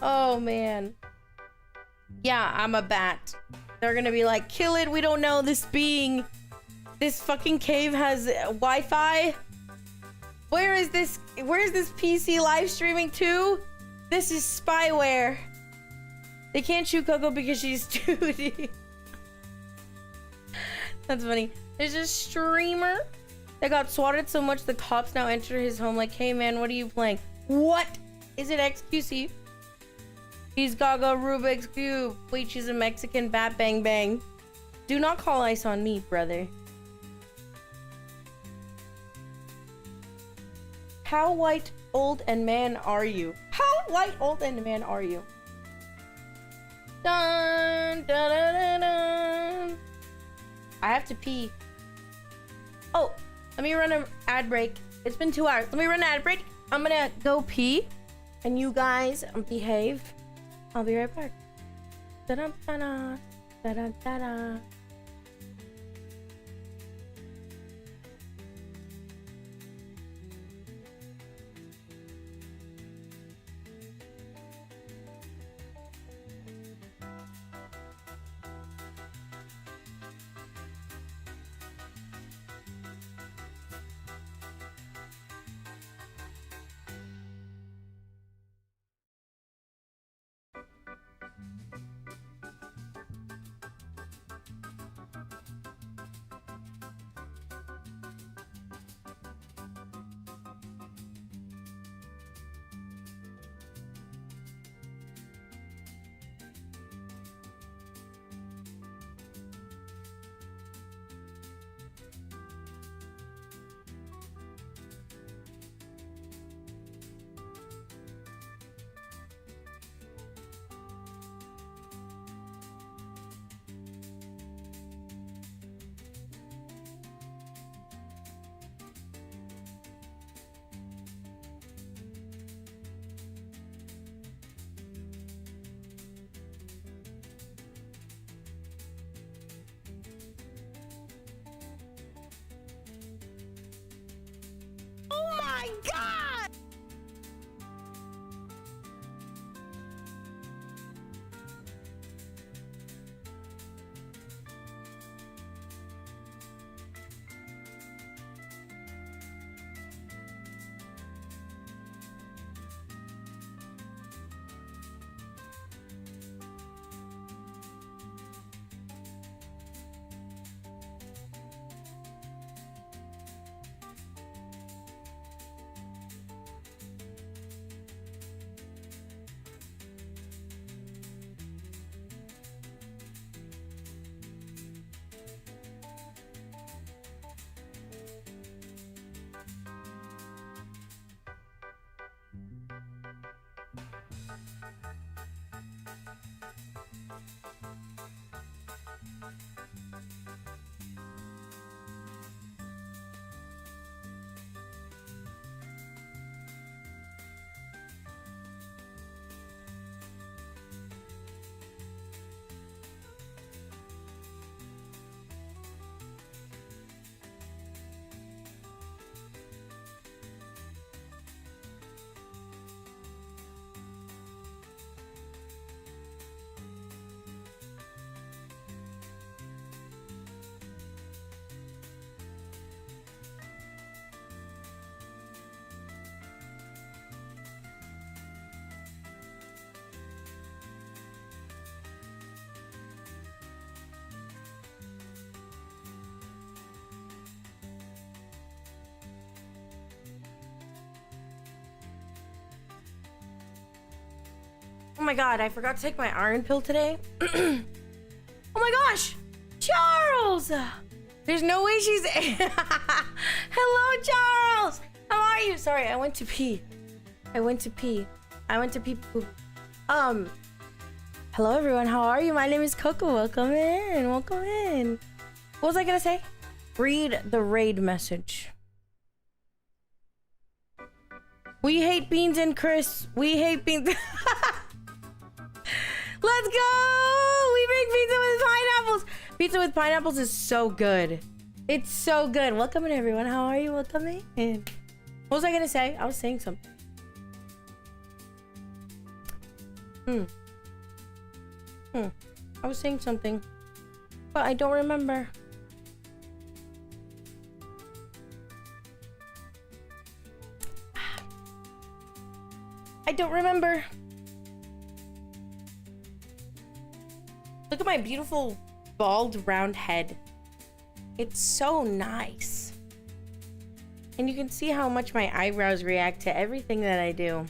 Oh man. Yeah, I'm a bat. They're gonna be like, kill it. We don't know this being. This fucking cave has Wi-Fi. Where is this PC live streaming to? This is spyware. They can't shoot Coco because she's 2D. That's funny. There's a streamer that got swatted so much the cops now enter his home like, hey man, what are you playing? What? Is it XQC? He's Gaga Rubik's Cube. Wait, she's a Mexican bat bang bang. Do not call ice on me, brother. How white, old, and man are you? How white, old, and man are you? Dun, dun, dun, dun, dun. I have to pee. Oh, let me run an ad break. It's been 2 hours. Let me run an ad break. I'm gonna go pee, and you guys behave. I'll be right back. Da-da-da-da. Da-da-da-da. Oh my god, I forgot to take my iron pill today. Oh my gosh! Charles! There's no way she's... Hello, Charles! How are you? Sorry, I went to pee. I went to pee poop. Hello everyone, how are you? My name is Coco. Welcome in, welcome in. What was I gonna say? Read the raid message. We hate beans and Chris. We hate beans. Let's go! We make pizza with pineapples. Pizza with pineapples is so good. It's so good. Welcome in, everyone. How are you? Welcome in. What was I gonna say? I was saying something. I was saying something, but I don't remember. I don't remember. Look at my beautiful bald round head. It's so nice. And you can see how much my eyebrows react to everything that I do.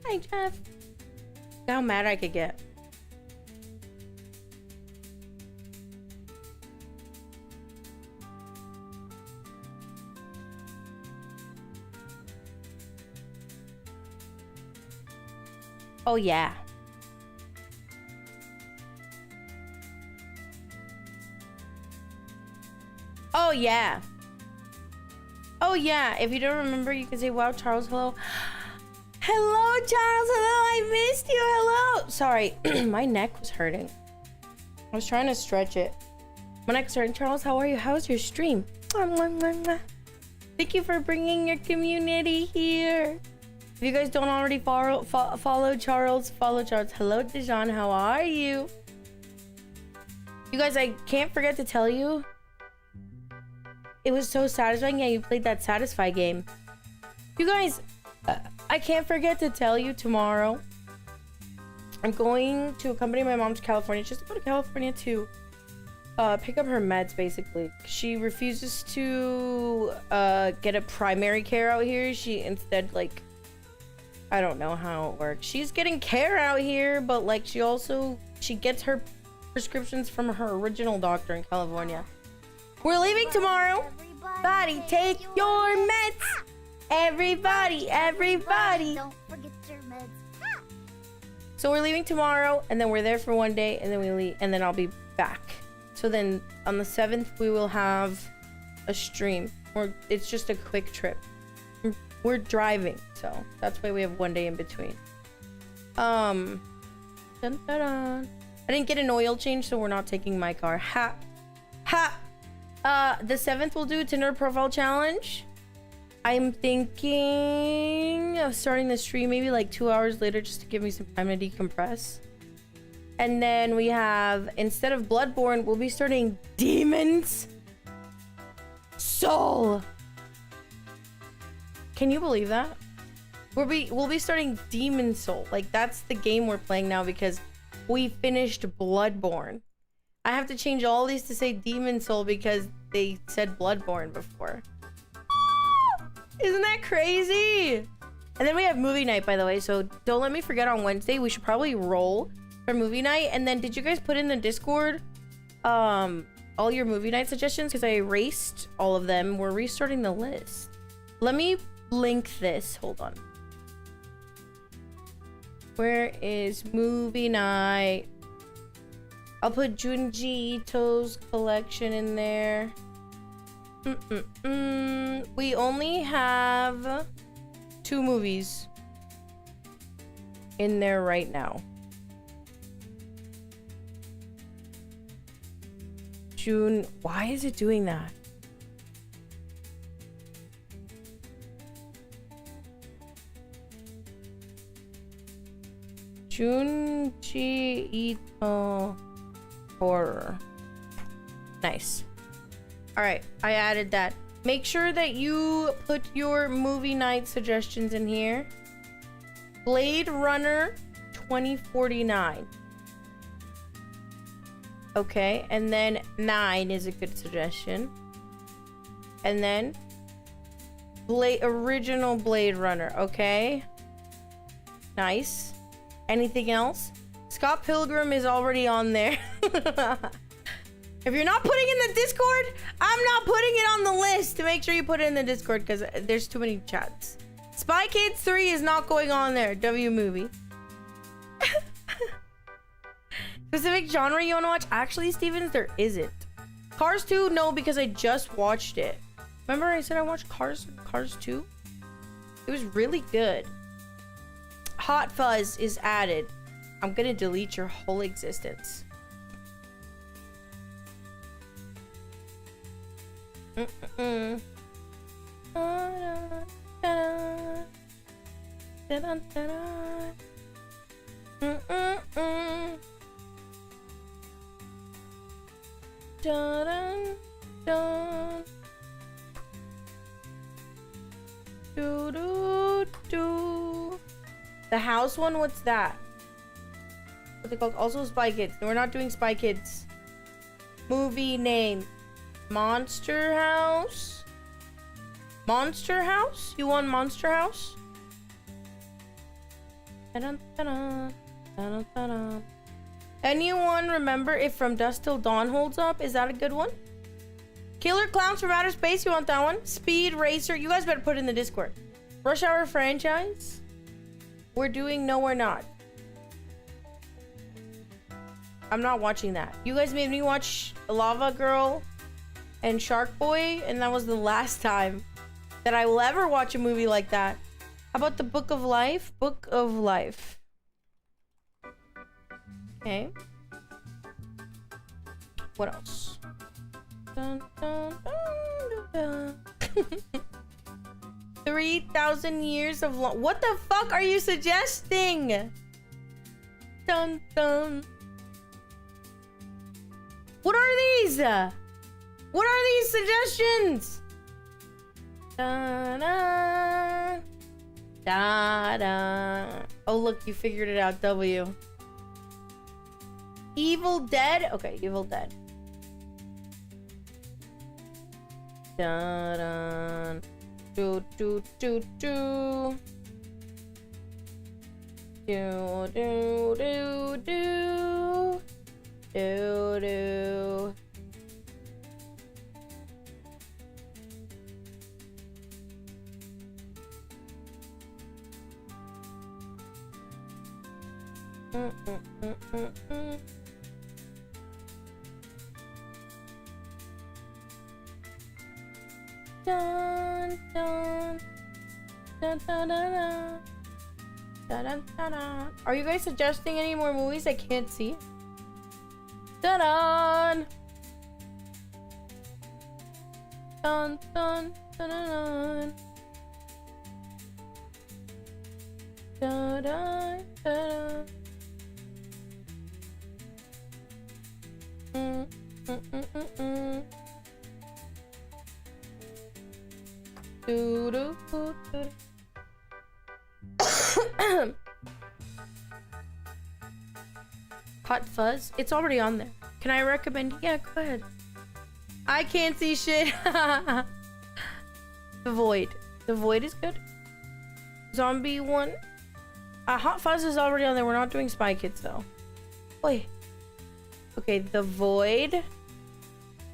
Hi, Jeff. Look how mad I could get. Oh, yeah. Oh, yeah. Oh, yeah. If you don't remember, you can say, wow, Charles, hello. Hello, Charles, hello. I missed you. Hello. Sorry, my neck was hurting. I was trying to stretch it. My neck's hurting. Charles, how are you? How's your stream? Thank you for bringing your community here. If you guys don't already follow Charles, follow Charles. Hello, Dijon. How are you? You guys, I can't forget to tell you. It was so satisfying. Yeah, you played that Satisfy game. You guys, I can't forget to tell you tomorrow. I'm going to accompany my mom to California. Just to go to California to pick up her meds, basically. She refuses to get a primary care out here. She instead, like... I don't know how it works. She's getting care out here, but like she gets her prescriptions from her original doctor in California. We're leaving tomorrow. Everybody take your meds. Everybody. Don't forget your meds. So we're leaving tomorrow, and then we're there for one day, and then we leave, and then I'll be back. So then on the 7th we will have a stream. It's just a quick trip. We're driving, so that's why we have one day in between. Dun, dun, dun. I didn't get an oil change, so we're not taking my car. Ha! The 7th we'll do a Tinder profile challenge. I'm thinking of starting the stream maybe like 2 hours later, just to give me some time to decompress. And then we have, instead of Bloodborne, we'll be starting Demon's Soul. Can you believe that? We'll be starting Demon's Soul. Like, that's the game we're playing now because we finished Bloodborne. I have to change all these to say Demon's Soul because they said Bloodborne before. Isn't that crazy? And then we have movie night, by the way, so don't let me forget on Wednesday. We should probably roll for movie night. And then did you guys put in the Discord all your movie night suggestions? Because I erased all of them. We're restarting the list. Let me link this. Hold on. Where is movie night? I'll put Junji Ito's collection in there. We only have 2 movies in there right now. June, why is it doing that? Junji Ito horror. Nice. All right, I added that. Make sure that you put your movie night suggestions in here. Blade Runner 2049. Okay, and then 9 is a good suggestion. And then original Blade Runner, okay? Nice. Anything else? Scott Pilgrim is already on there. If you're not putting in the Discord, I'm not putting it on the list. To make sure you put it in the Discord because there's too many chats. Spy Kids 3 is not going on there. W movie. Specific genre you want to watch? Actually, Stevens, there isn't. Cars 2, no, because I just watched it. Remember I said I watched Cars 2? It was really good. Hot Fuzz is added. I'm gonna delete your whole existence. Mm-mm. Mm-mm-mm. Dun, dun. Do, do, do. The house one? What's that? What's it called? Also Spy Kids. No, we're not doing Spy Kids. Movie name. Monster House? Monster House? You want Monster House? Dun, dun, dun, dun, dun. Anyone remember if From Dusk Till Dawn holds up? Is that a good one? Killer Clowns from Outer Space, you want that one? Speed Racer, you guys better put it in the Discord. Rush Hour franchise? We're doing No We're Not. I'm not watching that. You guys made me watch Lava Girl and Shark Boy, and that was the last time that I will ever watch a movie like that. How about the Book of Life? Book of Life. Okay. What else? Dun, dun, dun, dun, dun. 3,000 years of long. What the fuck are you suggesting? Dun dun. What are these? What are these suggestions? Da da da da. Oh look, you figured it out. W. Evil Dead. Okay, Evil Dead. Dun dun. Do do do do. Do do do do. Do do. Dun dun dun dun dun dun dun dun dun. Are you guys suggesting any more movies I can't see? Dun dun dun dun dun dun dun dun dun. Do, do, do, do. Hot Fuzz? It's already on there. Can I recommend? Yeah, go ahead. I can't see shit. The Void. The Void is good. Zombie one. Hot Fuzz is already on there. We're not doing Spy Kids though. Wait. Okay, The Void.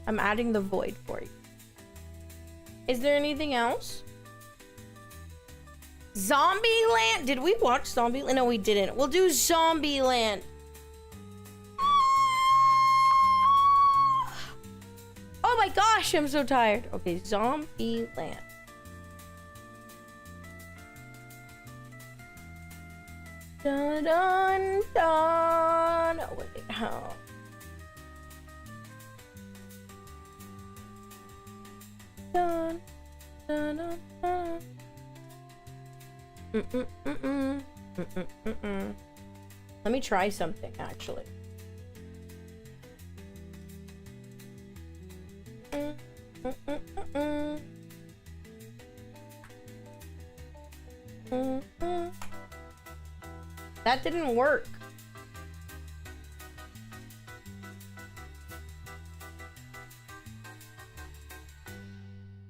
I'm adding The Void for you. Is there anything else? Zombieland? Did we watch Zombieland? No, we didn't. We'll do Zombieland. Oh my gosh, I'm so tired. Okay, Zombieland. Dun dun dun. Oh, wait, how? Dun, dun, dun, dun. Let me try something, actually. That didn't work.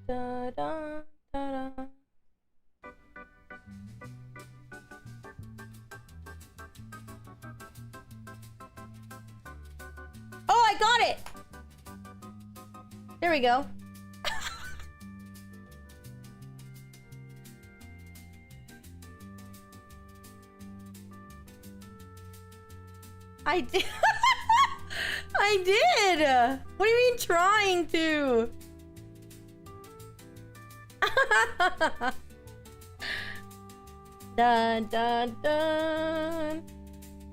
Da, da, da, da. Oh, I got it! There we go. I did. I did. What do you mean trying to? Dun dun dun.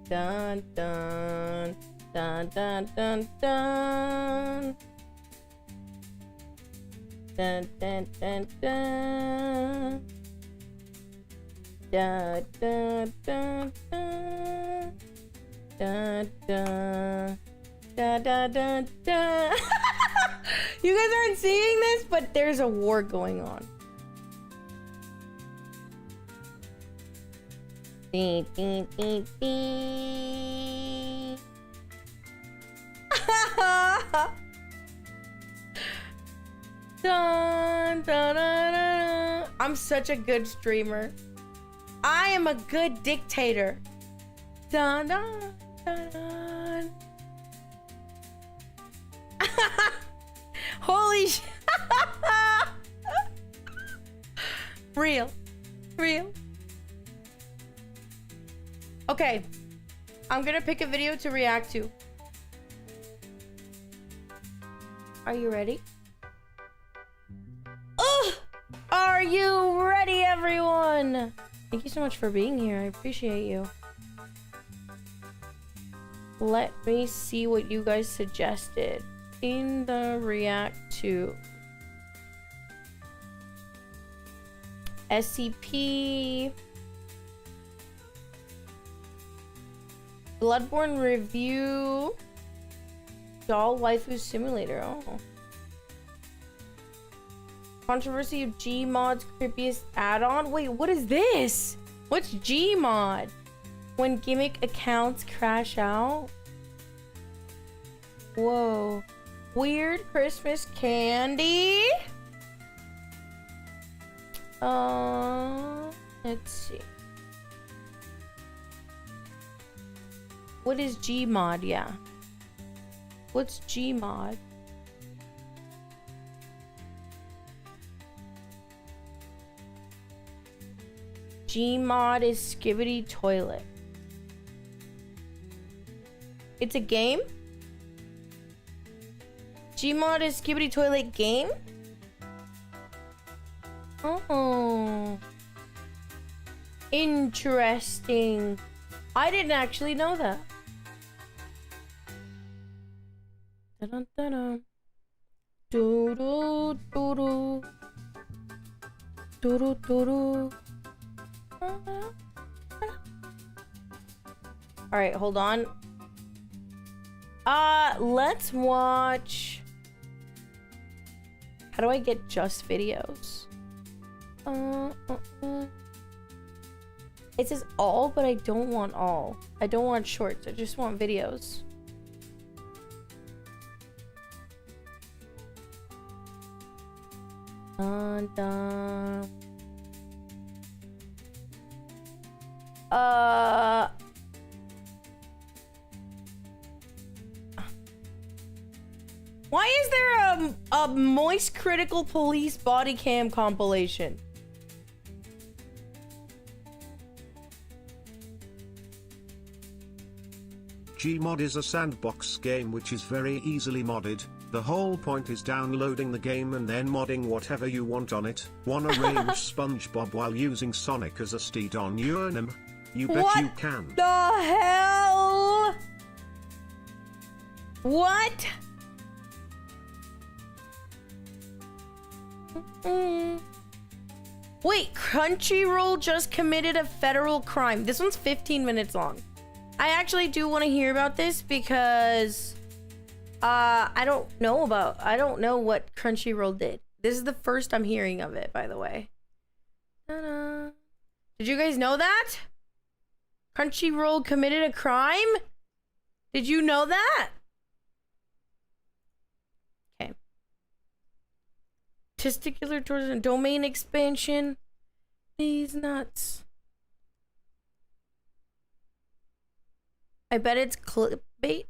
Dun dun dun dun dun dun. Dun dun dun dun. Dun dun dun dun. Dun dun. Dun dun dun dun. You guys aren't seeing this, but there's a war going on. Ding, ding, ding, ding. Dun, dun, dun, dun. I'm such a good streamer. I am a good dictator. Dun, dun, dun, dun. Holy sh! Real. Real. Okay. I'm gonna pick a video to react to. Are you ready? Ugh! Are you ready, everyone? Thank you so much for being here. I appreciate you. Let me see what you guys suggested in the react to. SCP. Bloodborne review. Doll waifu simulator. Oh. Controversy of Gmod's creepiest add-on. Wait, what is this? What's Gmod? When gimmick accounts crash out? Whoa. Weird Christmas candy? Let's see. What is Gmod? Yeah. What's Gmod? Gmod is Skibbity Toilet. It's a game? Gmod is Skibbity Toilet game? Oh. Interesting. I didn't actually know that. Dun dun dun. Doo doo doo doo. Doo doo doo doo. All right, hold on. Let's watch. How do I get just videos? It says all, but I don't want all. I don't want shorts. I just want videos. Dun, dun. Why is there a Moist Critical Police body cam compilation? Gmod is a sandbox game which is very easily modded. The whole point is downloading the game and then modding whatever you want on it. Wanna range SpongeBob while using Sonic as a steed on your nim? You bet What you can. the hell? What? Wait, Crunchyroll just committed a federal crime. This one's 15 minutes long. I actually do want to hear about this because I don't know what Crunchyroll did. This is the first I'm hearing of it, by the way. Ta-da. Did you guys know that? Crunchyroll committed a crime? Did you know that? Okay. Testicular torsion, domain expansion. These nuts. I bet it's clickbait.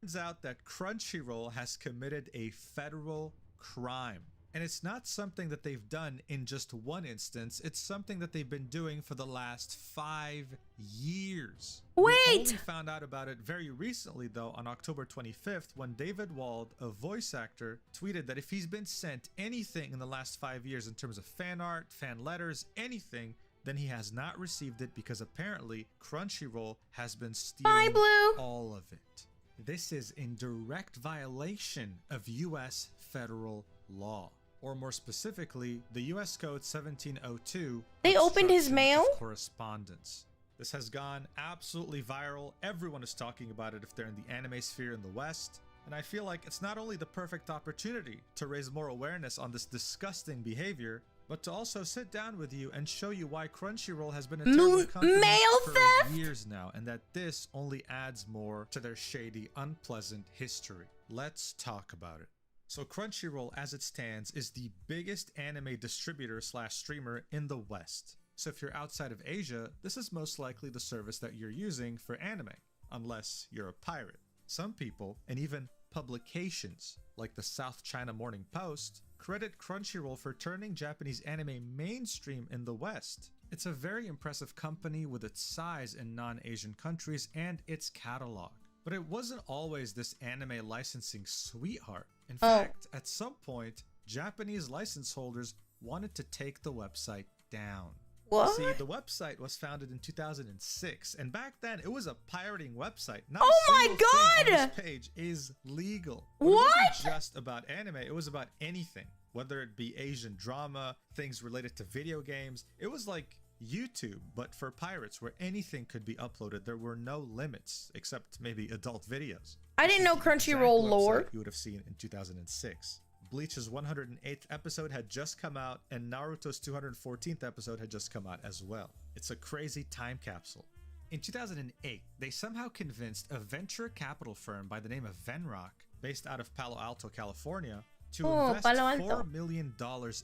Turns out that Crunchyroll has committed a federal crime. And it's not something that they've done in just one instance, it's something that they've been doing for the last 5 years. We only found out about it very recently though on October 25th when David Wald, a voice actor, tweeted that if he's been sent anything in the last 5 years in terms of fan art, fan letters, anything, then he has not received it because apparently Crunchyroll has been stealing all of it. This is in direct violation of US federal law. Or more specifically, the US Code 1702. They opened his mail? Correspondence. This has gone absolutely viral. Everyone is talking about it if they're in the anime sphere in the West. And I feel like it's not only the perfect opportunity to raise more awareness on this disgusting behavior, but to also sit down with you and show you why Crunchyroll has been a terrible company for years now, and that this only adds more to their shady, unpleasant history. Let's talk about it. So Crunchyroll, as it stands, is the biggest anime distributor / streamer in the West. So if you're outside of Asia, this is most likely the service that you're using for anime, unless you're a pirate. Some people, and even publications like the South China Morning Post, credit Crunchyroll for turning Japanese anime mainstream in the West. It's a very impressive company with its size in non-Asian countries and its catalog. But it wasn't always this anime licensing sweetheart. In fact, at some point, Japanese license holders wanted to take the website down. What? See, the website was founded in 2006, and back then it was a pirating website. Not my thing God! on this page is legal. But What? It wasn't just about anime, it was about anything. Whether it be Asian drama, things related to video games. It was like YouTube, but for pirates, where anything could be uploaded. There were no limits, except maybe adult videos. I didn't know Crunchyroll lore. You would have seen in 2006. Bleach's 108th episode had just come out, and Naruto's 214th episode had just come out as well. It's a crazy time capsule. In 2008, they somehow convinced a venture capital firm by the name of Venrock, based out of Palo Alto, California, to invest $4 million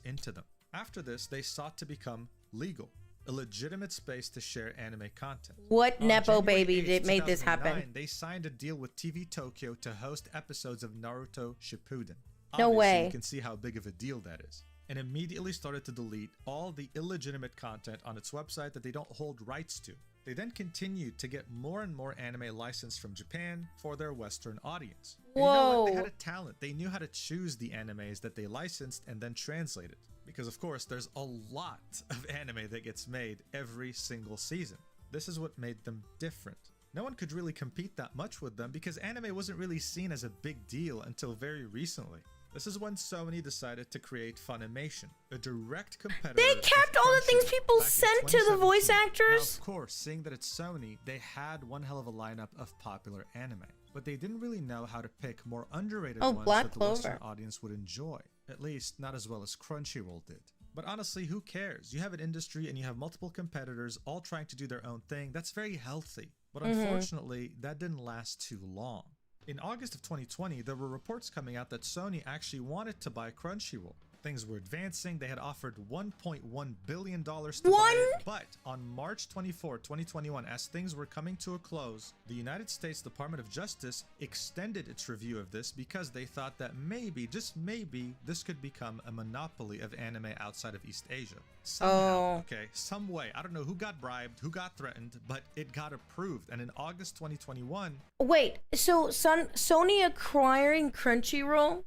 into them. After this, they sought to become legal, a legitimate space to share anime content. What Nepo January baby 8th, that made this 2009, happen? They signed a deal with TV Tokyo to host episodes of Naruto Shippuden. No Obviously, way. You can see how big of a deal that is. And immediately started to delete all the illegitimate content on its website that they don't hold rights to. They then continued to get more and more anime licensed from Japan for their Western audience. And you know what? They had a talent. They knew how to choose the animes that they licensed and then translated. Because of course, there's a lot of anime that gets made every single season. This is what made them different. No one could really compete that much with them because anime wasn't really seen as a big deal until very recently. This is when Sony decided to create Funimation, a direct competitor. They kept all the things people sent to the voice actors? Now, of course, seeing that it's Sony, they had one hell of a lineup of popular anime. But they didn't really know how to pick more underrated ones that the Western audience would enjoy. At least, not as well as Crunchyroll did. But honestly, who cares? You have an industry and you have multiple competitors all trying to do their own thing. That's very healthy. But unfortunately, that didn't last too long. In August of 2020, there were reports coming out that Sony actually wanted to buy Crunchyroll. Things were advancing. They had offered $1.1 billion to buy it. But on March 24, 2021, as things were coming to a close, the United States Department of Justice extended its review of this because they thought that maybe, just maybe, this could become a monopoly of anime outside of East Asia. Somehow, okay, some way. I don't know who got bribed, who got threatened, but it got approved. And in August 2021... Wait, so Sony acquiring Crunchyroll?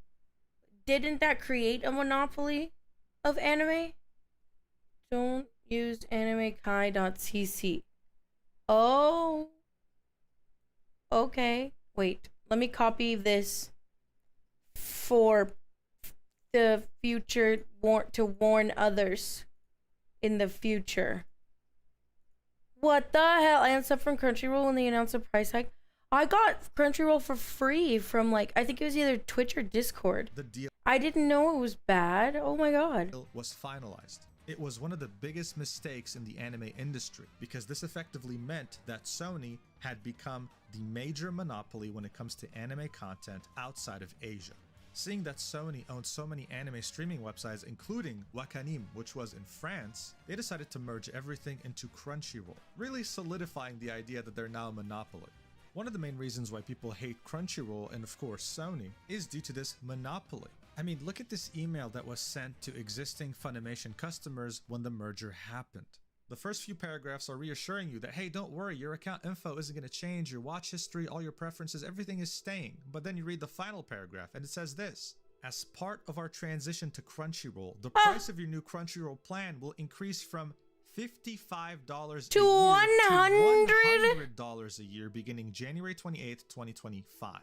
Didn't that create a monopoly of anime? Don't use animekai.cc. Oh. Okay. Wait. Let me copy this for the future to warn others in the future. What the hell? I am sub from Crunchyroll when they announced a price hike. I got Crunchyroll for free from like, I think it was either Twitch or Discord. The deal I didn't know it was bad. Oh my god. Was finalized. It was one of the biggest mistakes in the anime industry because this effectively meant that Sony had become the major monopoly when it comes to anime content outside of Asia. Seeing that Sony owned so many anime streaming websites, including Wakanim, which was in France, they decided to merge everything into Crunchyroll, really solidifying the idea that they're now a monopoly. One of the main reasons why people hate Crunchyroll and of course Sony is due to this monopoly. I mean, look at this email that was sent to existing Funimation customers when the merger happened. The first few paragraphs are reassuring you that, hey, don't worry, your account info isn't going to change, your watch history, all your preferences, everything is staying. But then you read the final paragraph and it says this: as part of our transition to Crunchyroll, the price of your new Crunchyroll plan will increase from $55 to $100 a year beginning January 28th, 2025.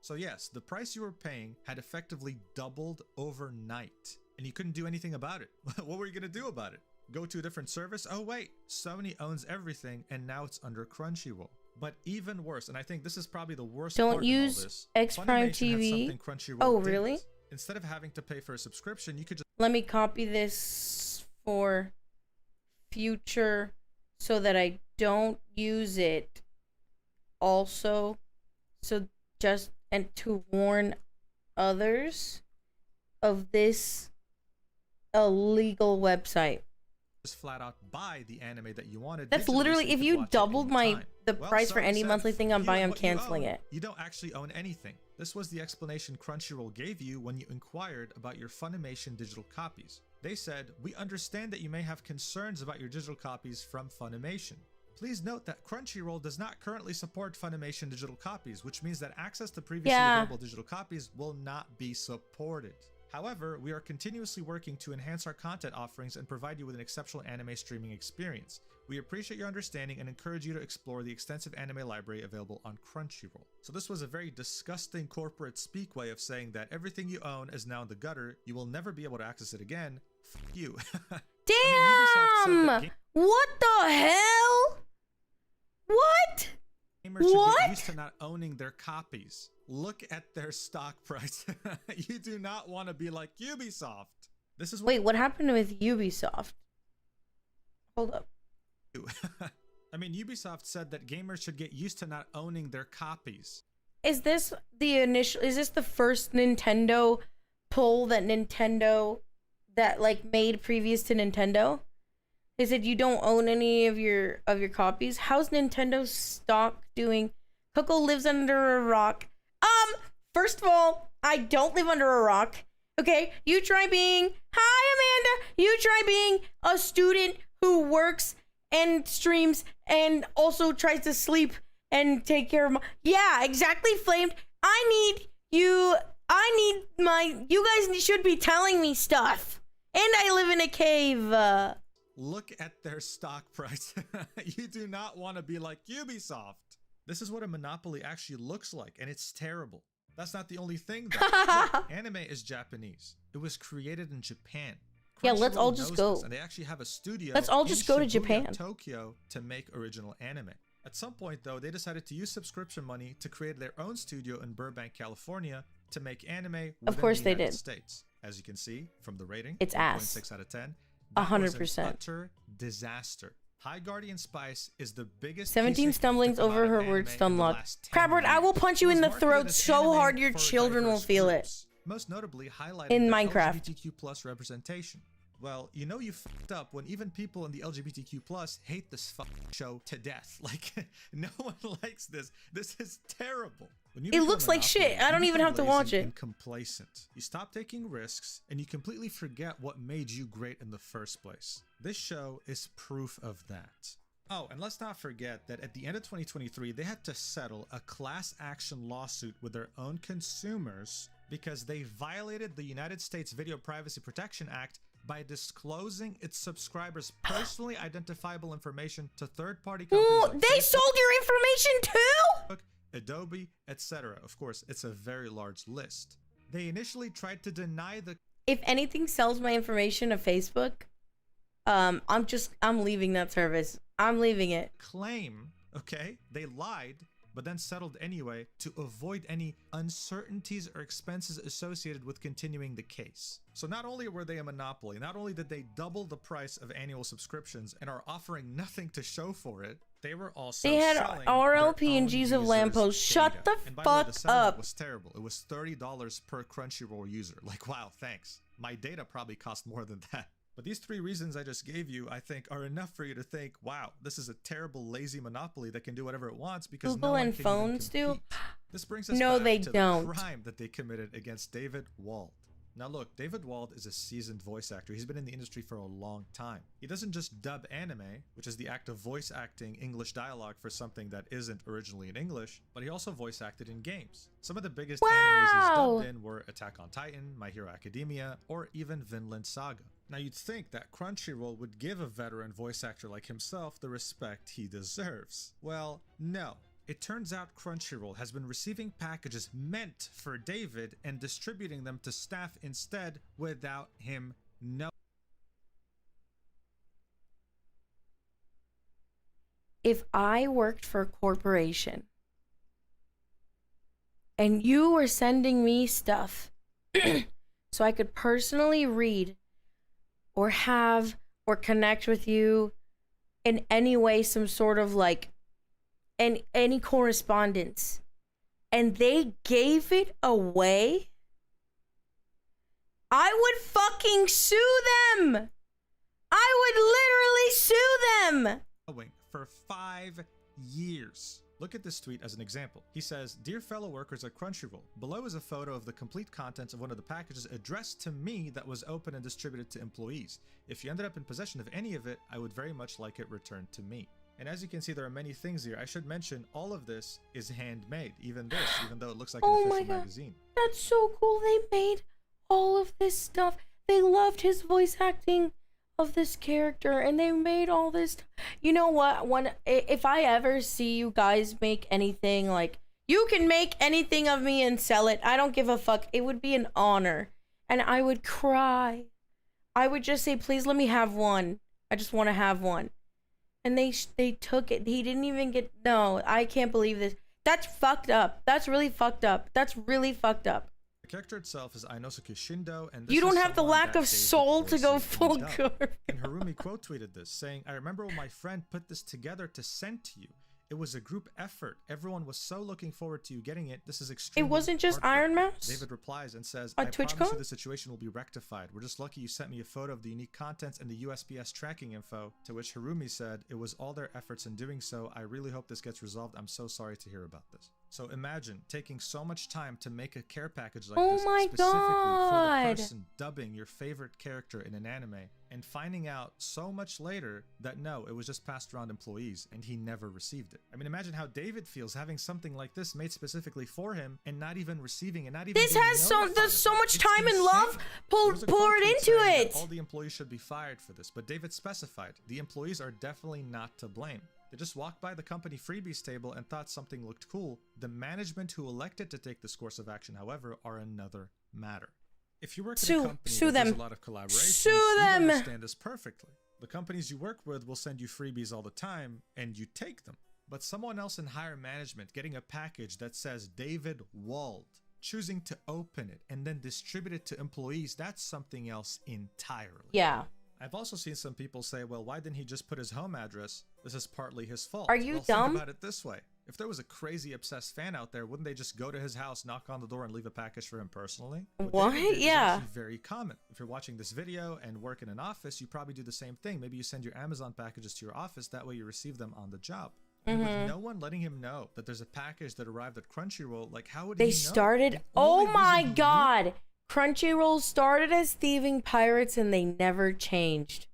So yes, the price you were paying had effectively doubled overnight, and you couldn't do anything about it. What were you going to do about it? Go to a different service? Oh wait, Sony owns everything and now it's under Crunchyroll. But even worse, and I think this is probably the worst part of all this, X Prime Funimation had TV. something Crunchyroll Oh, didn't. really? Instead of having to pay for a subscription, you could just Let me copy this for future so that I don't use it also. So just, and to warn others of this illegal website. just flat out buy the anime that you wanted. That's digitally so literally, you if could you watch it doubled anytime. the Well, price for Sony any said, monthly thing I'm "You buying, and I'm what you canceling own, it. You don't actually own anything. This was the explanation Crunchyroll gave you when you inquired about your Funimation digital copies. They said, we understand that you may have concerns about your digital copies from Funimation. Please note that Crunchyroll does not currently support Funimation digital copies, which means that access to previously available digital copies will not be supported. However, we are continuously working to enhance our content offerings and provide you with an exceptional anime streaming experience. We appreciate your understanding and encourage you to explore the extensive anime library available on Crunchyroll. So this was a very disgusting corporate speak way of saying that everything you own is now in the gutter, you will never be able to access it again. F you. Damn! What the hell? What? Gamers should get used to not owning their copies. Look at their stock price. You do not want to be like Ubisoft. This is Wait, what happened with Ubisoft? Hold up. I mean, Ubisoft said that gamers should get used to not owning their copies. Is this the first Nintendo poll that Nintendo like made previous to Nintendo? They said you don't own any of your copies. How's Nintendo's stock doing? KoKo lives under a rock. First of all, I don't live under a rock. Okay, you try being, hi Amanda, you try being a student who works and streams and also tries to sleep and take care of yeah, exactly, Flamed. You guys should be telling me stuff. And I live in a cave. Look at their stock price. You do not want to be like Ubisoft. This is what a monopoly actually looks like, and it's terrible. That's not the only thing, though. Look, anime is Japanese. It was created in Japan. Yeah, let's all just go. And they actually have a studio. Let's all just go to Japan, Tokyo, to make original anime. At some point, though, they decided to use subscription money to create their own studio in Burbank, California, to make anime. Of course, the they United did. States. As you can see from the rating, it's ass. 1.6 out of 10. 100%. Utter disaster. High Guardian Spice is the biggest 17 stumblings over her word stunlock. Crabward, I will punch you in the throat so hard your children will feel it. Most notably highlighting in the Minecraft. LGBTQ+ representation. Well, you know you fucked up when even people in the LGBTQ+ hate this show to death. Like, no one likes this. This is terrible. It looks like shit. I don't even have to watch it. And complacent. You stop taking risks and you completely forget what made you great in the first place. This show is proof of that. Oh, and let's not forget that at the end of 2023, they had to settle a class action lawsuit with their own consumers because they violated the United States Video Privacy Protection Act by disclosing its subscribers' personally identifiable information to third-party companies. Ooh, like they Facebook, sold your information too? Adobe, etc. Of course, it's a very large list. They initially tried to deny the... If anything sells my information to Facebook, I'm leaving that service. I'm leaving it. Claim, okay? They lied, but then settled anyway to avoid any uncertainties or expenses associated with continuing the case. So not only were they a monopoly, not only did they double the price of annual subscriptions and are offering nothing to show for it, they were also had selling RLPNGs of lampposts. Shut the fuck up. It was terrible. It was $30 per Crunchyroll user. Like, wow, thanks. My data probably cost more than that. But these three reasons I just gave you, I think, are enough for you to think, wow, this is a terrible, lazy monopoly that can do whatever it wants because Google no one and can phones even do. compete. This brings us No, back they to don't. the crime that they committed against David Wald. Now look, David Wald is a seasoned voice actor. He's been in the industry for a long time. He doesn't just dub anime, which is the act of voice acting English dialogue for something that isn't originally in English, but he also voice acted in games. Some of the biggest animes he's dubbed in were Attack on Titan, My Hero Academia, or even Vinland Saga. Now you'd think that Crunchyroll would give a veteran voice actor like himself the respect he deserves. Well, no. It turns out Crunchyroll has been receiving packages meant for David and distributing them to staff instead without him knowing. If I worked for a corporation and you were sending me stuff so I could personally read or have or connect with you in any way, some sort of like any correspondence, and they gave it away, I would fucking sue them. I would literally sue them. For 5 years. Look at this tweet as an example. He says, "Dear fellow workers at Crunchyroll, below is a photo of the complete contents of one of the packages addressed to me that was open and distributed to employees. If you ended up in possession of any of it, I would very much like it returned to me." And as you can see, there are many things here. I should mention, all of this is handmade. Even this, even though it looks like an official magazine. That's so cool. They made all of this stuff. They loved his voice acting of this character, and they made all this. You know what? If I ever see you guys make anything, like, you can make anything of me and sell it, I don't give a fuck. It would be an honor, and I would cry. I would just say, please let me have one. I just want to have one. And they took it. He didn't even get. No, I can't believe this. That's fucked up. That's really fucked up. That's really fucked up. The character itself is Inosuke Shindo, and you don't have the lack of soul to go full gore. And Harumi quote tweeted this, saying, "I remember when my friend put this together to send to you. It was a group effort. Everyone was so looking forward to you getting it. This is extremely It wasn't just heartfelt." Iron Mouse? David replies and says, On "I promise TwitchCon? you the situation will be rectified. We're just lucky you sent me a photo of the unique contents and the USPS tracking info." To which Harumi said, "It was all their efforts in doing so. I really hope this gets resolved. I'm so sorry to hear about this." So imagine taking so much time to make a care package like this specifically for the person dubbing your favorite character in an anime, and finding out so much later that no, it was just passed around employees and he never received it. I mean, imagine how David feels having something like this made specifically for him and not even receiving and not even. This has so much time and love poured into it. All the employees should be fired for this, but David specified the employees are definitely not to blame. They just walked by the company freebies table and thought something looked cool. The management who elected to take this course of action, however, are another matter. If you work at a company that does a lot of collaborations, you understand this perfectly. The companies you work with will send you freebies all the time, and you take them. But someone else in higher management getting a package that says David Wald, choosing to open it and then distribute it to employees, that's something else entirely. Yeah. I've also seen some people say, well, why didn't he just put his home address? This is partly his fault. Are you dumb? Think about it this way. If there was a crazy obsessed fan out there, wouldn't they just go to his house, knock on the door, and leave a package for him personally? What? Yeah. It's very common. If you're watching this video and work in an office, you probably do the same thing. Maybe you send your Amazon packages to your office. That way you receive them on the job. And with no one letting him know that there's a package that arrived at Crunchyroll, like how would he know? They started. Oh my god! Crunchyroll started as thieving pirates, and they never changed.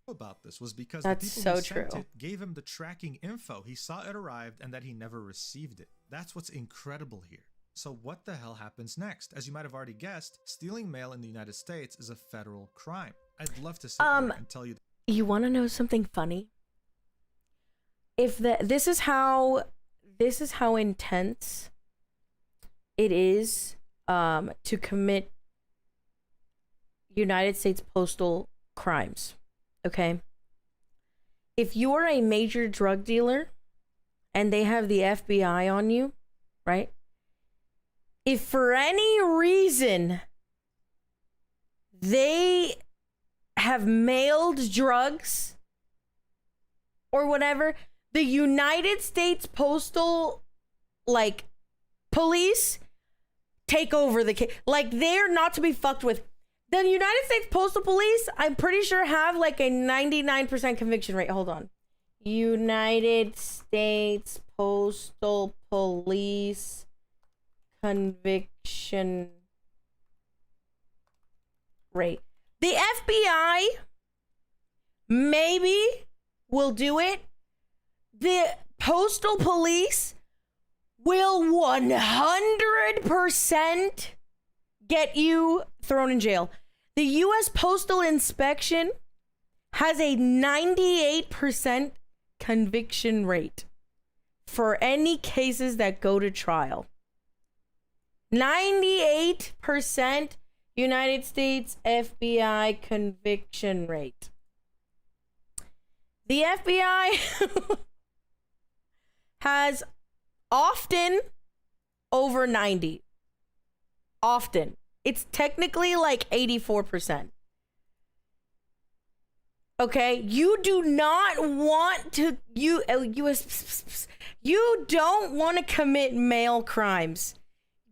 About this was because That's the people so who true. sent it gave him the tracking info. He saw it arrived and that he never received it. That's what's incredible here. So what the hell happens next? As you might have already guessed, stealing mail in the United States is a federal crime. I'd love to sit here and tell you. You want to know something funny? If this is how intense it is to commit United States postal crimes. Okay? If you are a major drug dealer and they have the FBI on you, right? If for any reason they have mailed drugs or whatever, the United States Postal, police take over the case. Like, they're not to be fucked with. The United States Postal Police, I'm pretty sure, have a 99% conviction rate. Hold on. United States Postal Police conviction rate. The FBI maybe will do it. The postal police will 100% get you thrown in jail. The U.S. Postal Inspection has a 98% conviction rate for any cases that go to trial. 98% United States FBI conviction rate. The FBI has often over 90. Often. It's technically like 84%. Okay, you do not want to you don't want to commit male crimes.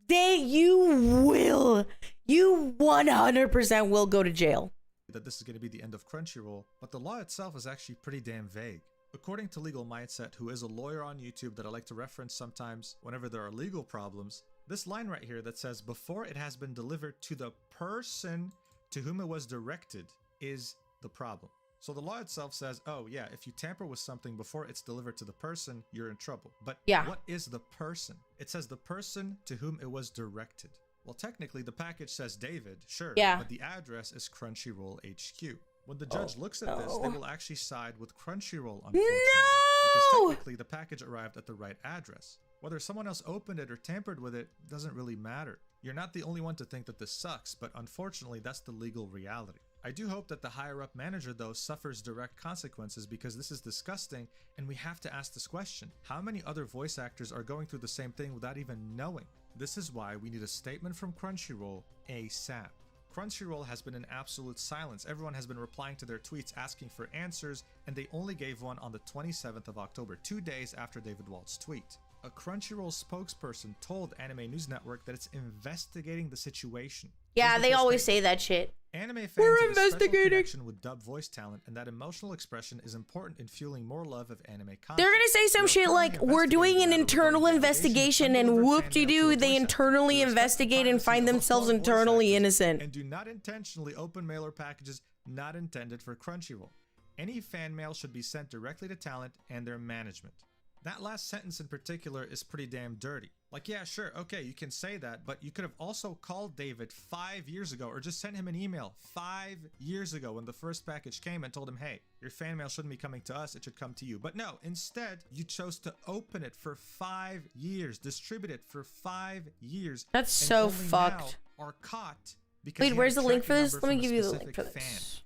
You 100% will go to jail. That this is going to be the end of Crunchyroll, but the law itself is actually pretty damn vague. According to Legal Mindset, who is a lawyer on YouTube that I like to reference sometimes whenever there are legal problems, this line right here that says, before it has been delivered to the person to whom it was directed is the problem. So the law itself says, oh yeah, if you tamper with something before it's delivered to the person, you're in trouble. But yeah, what is the person? It says the person to whom it was directed. Well, technically the package says David, sure, yeah, but the address is Crunchyroll HQ. When the judge looks at this, they will actually side with Crunchyroll, unfortunately. Because technically the package arrived at the right address. Whether someone else opened it or tampered with it doesn't really matter. You're not the only one to think that this sucks, but unfortunately that's the legal reality. I do hope that the higher up manager though suffers direct consequences, because this is disgusting and we have to ask this question. How many other voice actors are going through the same thing without even knowing? This is why we need a statement from Crunchyroll ASAP. Crunchyroll has been in absolute silence. Everyone has been replying to their tweets asking for answers, and they only gave one on the 27th of October, 2 days after David Walt's tweet. A Crunchyroll spokesperson told Anime News Network that it's investigating the situation. Yeah, they always say that shit. Anime fans have a special connection with dub voice talent, and that emotional expression is important in fueling more love of anime content. They're gonna say some shit like, we're doing an internal investigation, and whoop-de-doo, they internally investigate and find themselves internally innocent. And do not intentionally open mailer packages not intended for Crunchyroll. Any fan mail should be sent directly to talent and their management. That last sentence in particular is pretty damn dirty. Like, yeah, sure, okay, you can say that, but you could have also called David 5 years ago, or just sent him an email 5 years ago when the first package came and told him, hey, your fan mail shouldn't be coming to us, it should come to you. But no, instead, you chose to open it for 5 years, distribute it for 5 years. That's so fucked. Now are caught because wait, where's the link for this? Let me give you the link for this.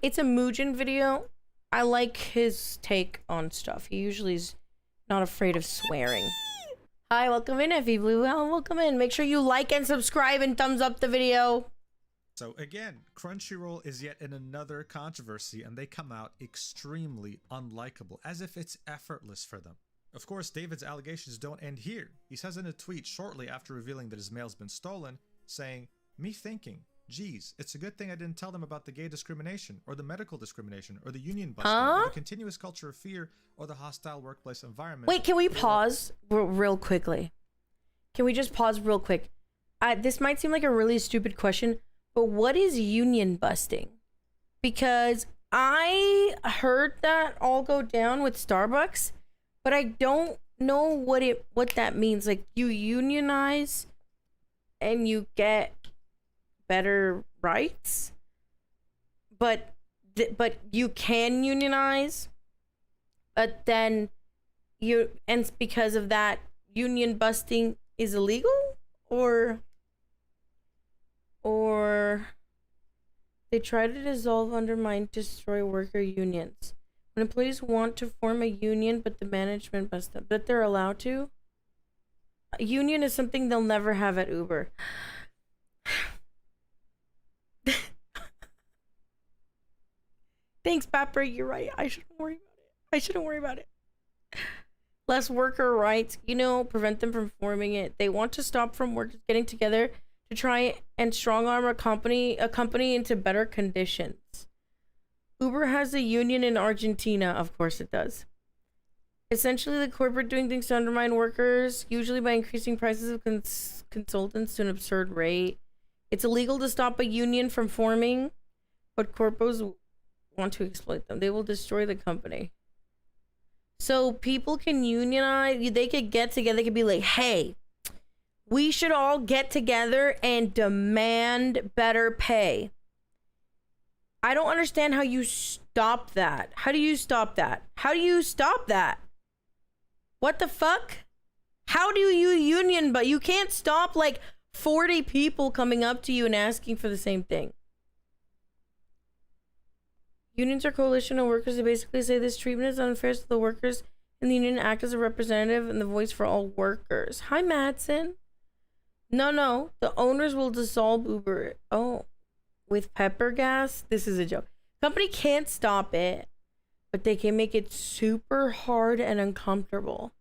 It's a Mugen video. I like his take on stuff. He usually is not afraid of swearing. Hi, welcome in, Effie Blue. Welcome in. Make sure you like and subscribe and thumbs up the video. So again, Crunchyroll is yet in another controversy, and they come out extremely unlikable, as if it's effortless for them. Of course, David's allegations don't end here. He says in a tweet shortly after revealing that his mail's been stolen, saying, me thinking, geez, it's a good thing I didn't tell them about the gay discrimination, or the medical discrimination, or the union busting, or the continuous culture of fear, or the hostile workplace environment. Wait, can we pause real quickly? Can we just pause real quick? This might seem like a really stupid question, but what is union busting? Because I heard that all go down with Starbucks, but I don't know what that means. Like, you unionize and you get better rights, but you can unionize, but then and because of that, union busting is illegal, or they try to dissolve, undermine, destroy worker unions. When employees want to form a union, but the management busts them, but they're allowed to. A union is something they'll never have at Uber. Thanks, Bapper. You're right. I shouldn't worry about it. Less worker rights, prevent them from forming it. They want to stop from workers getting together to try and strong arm a company into better conditions. Uber has a union in Argentina. Of course it does. Essentially, the corporate doing things to undermine workers, usually by increasing prices of consultants to an absurd rate. It's illegal to stop a union from forming, but corpos want to exploit them. They will destroy the company. So people can unionize. They could get together. They could be like, hey, we should all get together and demand better pay. I don't understand how you stop that. How do you stop that? How do you stop that? What the fuck? How do you union? But you can't stop like 40 people coming up to you and asking for the same thing. Unions are coalition of workers that basically say this treatment is unfair to the workers, and the union act as a representative and the voice for all workers. Hi, Madsen. No. The owners will dissolve Uber. Oh, with pepper gas? This is a joke. Company can't stop it, but they can make it super hard and uncomfortable.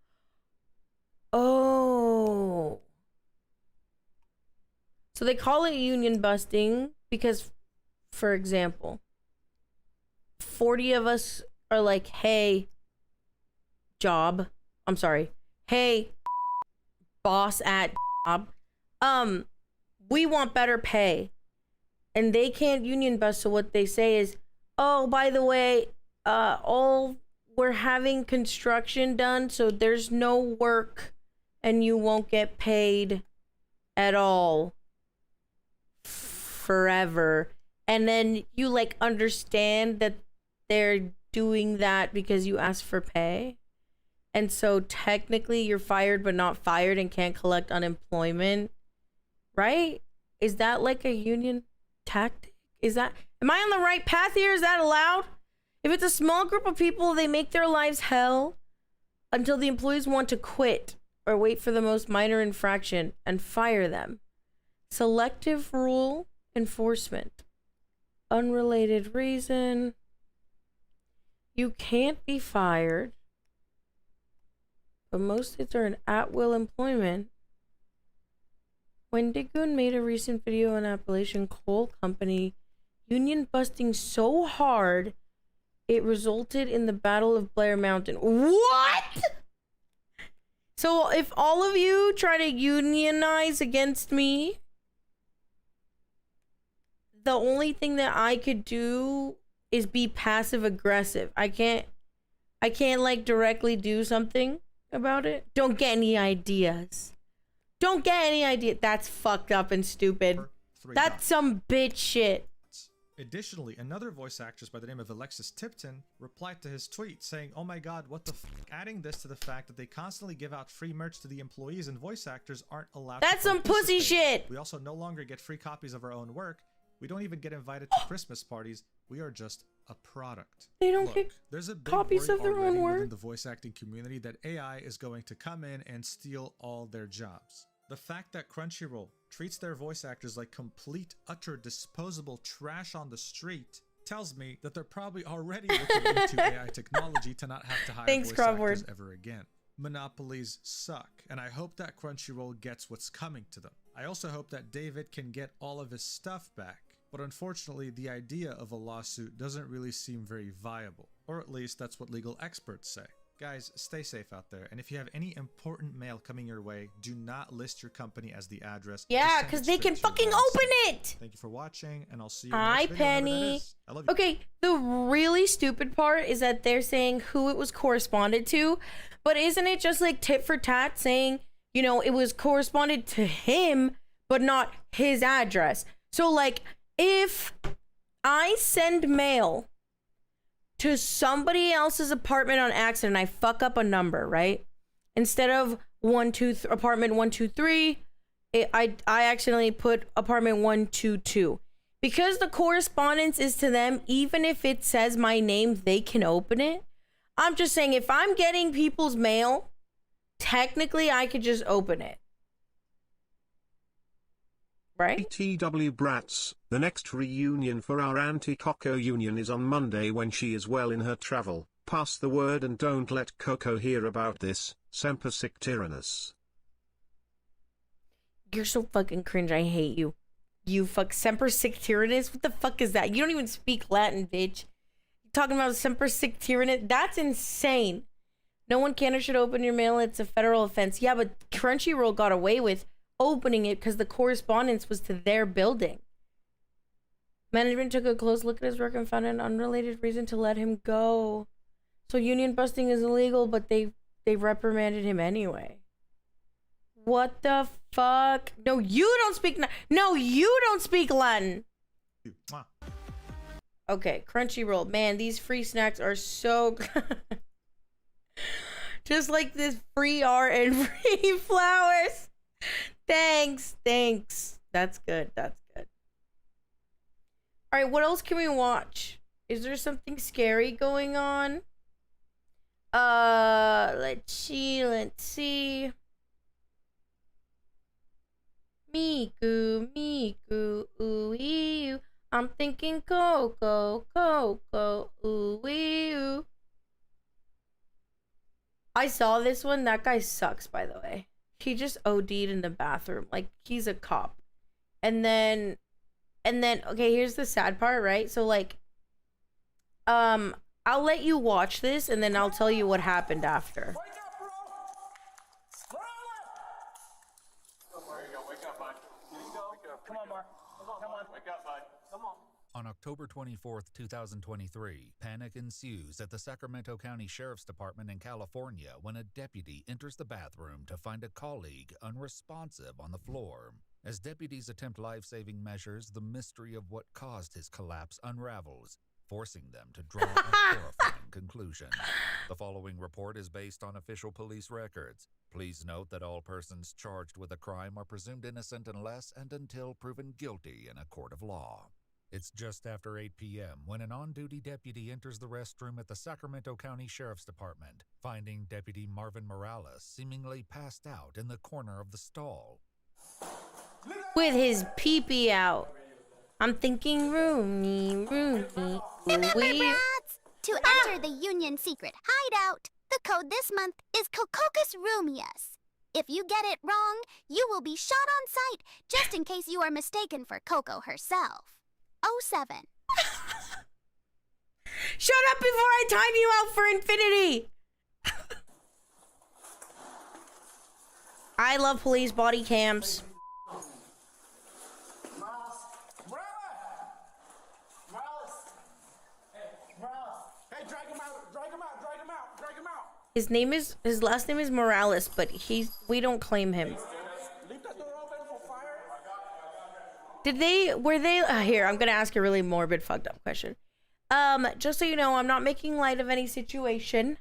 Oh. So they call it union busting because, for example, 40 of us are like, hey, job. I'm sorry. Hey, boss at job. We want better pay. And they can't union bust, so what they say is, oh, by the way, we're having construction done, so there's no work and you won't get paid at all forever. And then you like understand that they're doing that because you asked for pay. And so technically you're fired but not fired and can't collect unemployment. Right? Is that like a union tactic? Am I on the right path here? Is that allowed? If it's a small group of people, they make their lives hell until the employees want to quit or wait for the most minor infraction and fire them. Selective rule enforcement. Unrelated reason. You can't be fired, but most states are in at-will employment. When Digun made a recent video on Appalachian Coal Company union busting so hard, it resulted in the Battle of Blair Mountain. What? So if all of you try to unionize against me, the only thing that I could do is be passive aggressive. I can't like directly do something about it. Don't get any ideas. Don't get any idea. That's fucked up and stupid. That's some bitch shit. Additionally, another voice actress by the name of Alexis Tipton replied to his tweet saying, oh my god, what the f***, adding this to the fact that they constantly give out free merch to the employees and voice actors aren't allowed That's to some pussy participate. shit. We also no longer get free copies of our own work. We don't even get invited to Christmas parties. We are just a product. They don't get there's a big copies worry of their own already work within the voice acting community that AI is going to come in and steal all their jobs. The fact that Crunchyroll treats their voice actors like complete, utter, disposable trash on the street tells me that they're probably already looking into AI technology to not have to hire voice actors ever again. Monopolies suck, and I hope that Crunchyroll gets what's coming to them. I also hope that David can get all of his stuff back, but unfortunately the idea of a lawsuit doesn't really seem very viable, or at least that's what legal experts say. Guys, stay safe out there, and if you have any important mail coming your way, do not list your company as the address. Yeah, because they can fucking open it! Thank you for watching, and I'll see you in the Hi, next video. Penny. I love you. Okay, the really stupid part is that they're saying who it was corresponded to, but isn't it just like tit for tat saying, you know, it was corresponded to him, but not his address? So, like, if I send mail to somebody else's apartment on accident, I fuck up a number, right? Instead of apartment 123, I accidentally put apartment 122. Because the correspondence is to them, even if it says my name, they can open it. I'm just saying, if I'm getting people's mail, technically I could just open it. Right? VTUBER brats, the next reunion for our anti-KoKo union is on Monday when she is well in her travel. Pass the word and don't let KoKo hear about this. Semper sic Tyrannus. You're so fucking cringe. I hate you. You fuck Semper sic Tyrannus? What the fuck is that? You don't even speak Latin, bitch. You're talking about Semper sic Tyrannus? That's insane. No one can or should open your mail. It's a federal offense. Yeah, but Crunchyroll got away with opening it because the correspondence was to their building. Management took a close look at his work and found an unrelated reason to let him go. So union busting is illegal, but they reprimanded him anyway. What the fuck? No, you don't speak. No, you don't speak Latin. Okay, Crunchyroll. Man, these free snacks are so good. Just like this free art and free flowers. Thanks. That's good. All right, what else can we watch? Is there something scary going on? Let's see. Miku, ooh-ee-oo. I'm thinking Coco, ooh-ee-oo. I saw this one. That guy sucks, by the way. He just OD'd in the bathroom. Like, he's a cop. And then, okay, here's the sad part, right? So, like, I'll let you watch this, and then I'll tell you what happened after. On October 24th, 2023, panic ensues at the Sacramento County Sheriff's Department in California when a deputy enters the bathroom to find a colleague unresponsive on the floor. As deputies attempt life-saving measures, the mystery of what caused his collapse unravels, forcing them to draw a horrifying conclusion. The following report is based on official police records. Please note that all persons charged with a crime are presumed innocent unless and until proven guilty in a court of law. It's just after 8 p.m. when an on-duty deputy enters the restroom at the Sacramento County Sheriff's Department, finding Deputy Marvin Morales seemingly passed out in the corner of the stall. With his pee-pee out. I'm thinking roomy. Remember, brats? To enter the Union Secret Hideout, the code this month is KOKOKURUMI. If you get it wrong, you will be shot on sight, just in case you are mistaken for Coco herself. 07. Shut up before I time you out for infinity! I love police body cams. His last name is Morales, but we don't claim him. Here, I'm gonna ask a really morbid, fucked up question. Just so you know, I'm not making light of any situation.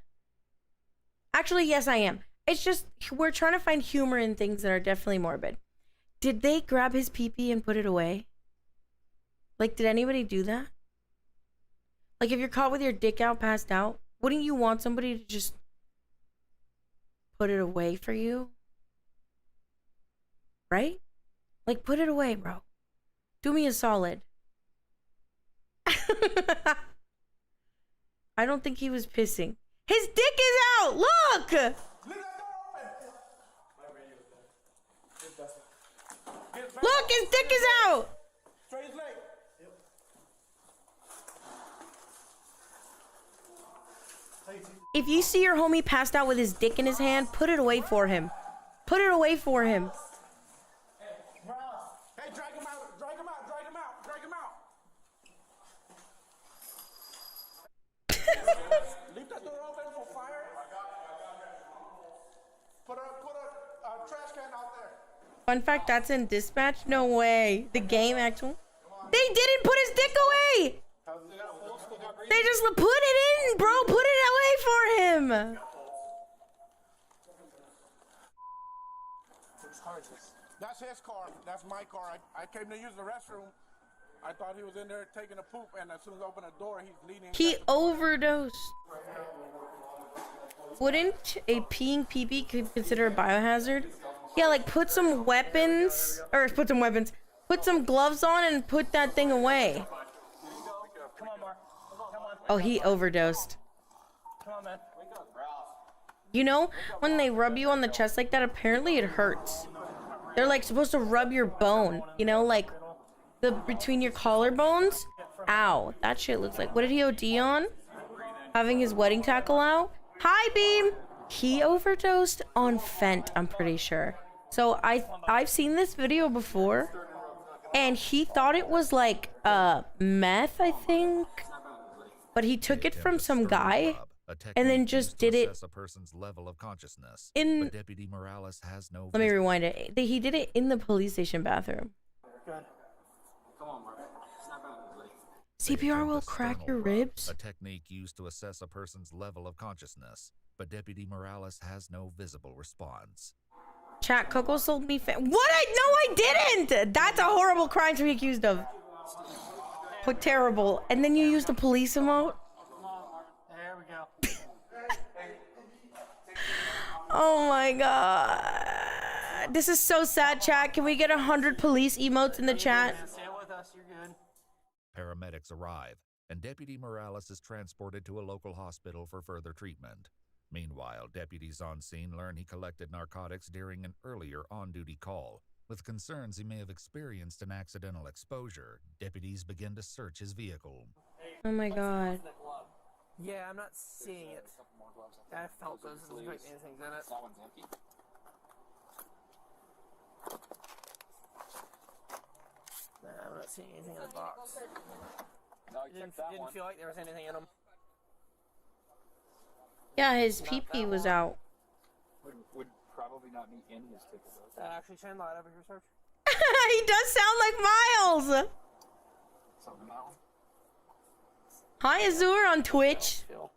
Actually, yes, I am. It's just, we're trying to find humor in things that are definitely morbid. Did they grab his pee-pee and put it away? Like, did anybody do that? Like, if you're caught with your dick out, passed out, wouldn't you want somebody to just put it away for you? Right? Like, put it away, bro. Do me a solid. I don't think he was pissing. His dick is out! Look! Look, his dick is out! If you see your homie passed out with his dick in his hand, put it away for him. Put it away for him. Hey, drag him out. Leave that door open for fire. Put a trash can out there. Fun fact, that's in dispatch? No way. The game actual. They didn't put his dick away! They just put it in, bro! Put it away for him! That's his car. That's my car. I came to use the restroom. I thought he was in there taking a poop, and as soon as I opened the door, he's leaning. He overdosed. Wouldn't a peeing pee-pee could consider a biohazard? Yeah, like put some gloves on and put that thing away. Oh, he overdosed. You know, when they rub you on the chest like that, apparently it hurts. They're like supposed to rub your bone, you know, like the between your collarbones. Ow, that shit looks like. What did he OD on? Having his wedding tackle out? Hi, Beam! He overdosed on Fent, I'm pretty sure. So I've seen this video before, and he thought it was like meth, I think, but he took it from some guy and then just did it a person's level of consciousness. in. But Deputy Morales has no. Let me rewind it. He did it in the police station bathroom. CPR will crack your ribs. A technique used to assess a person's level of consciousness, but Deputy Morales has no visible response. Chat, Coco sold me what? No, I didn't! That's a horrible crime to be accused of. But terrible. And then you use the police emote? There we go. Oh my god. This is so sad, chat. Can we get 100 police emotes in the chat? Stay with us, you're good. Paramedics arrive, and Deputy Morales is transported to a local hospital for further treatment. Meanwhile, deputies on scene learn he collected narcotics during an earlier on-duty call. With concerns he may have experienced an accidental exposure, deputies begin to search his vehicle. Oh my god. Yeah, I'm not seeing it. I felt those. Doesn't look like anything's in it. That one's empty. Nah, I'm not seeing anything in the box. No, It didn't feel like there was anything in them. Yeah, his pee-pee was out. Would probably not be in his ticket though. Actually, shine light over here, sir. He does sound like Miles. Something that one. Hi, Azur on Twitch. Feel.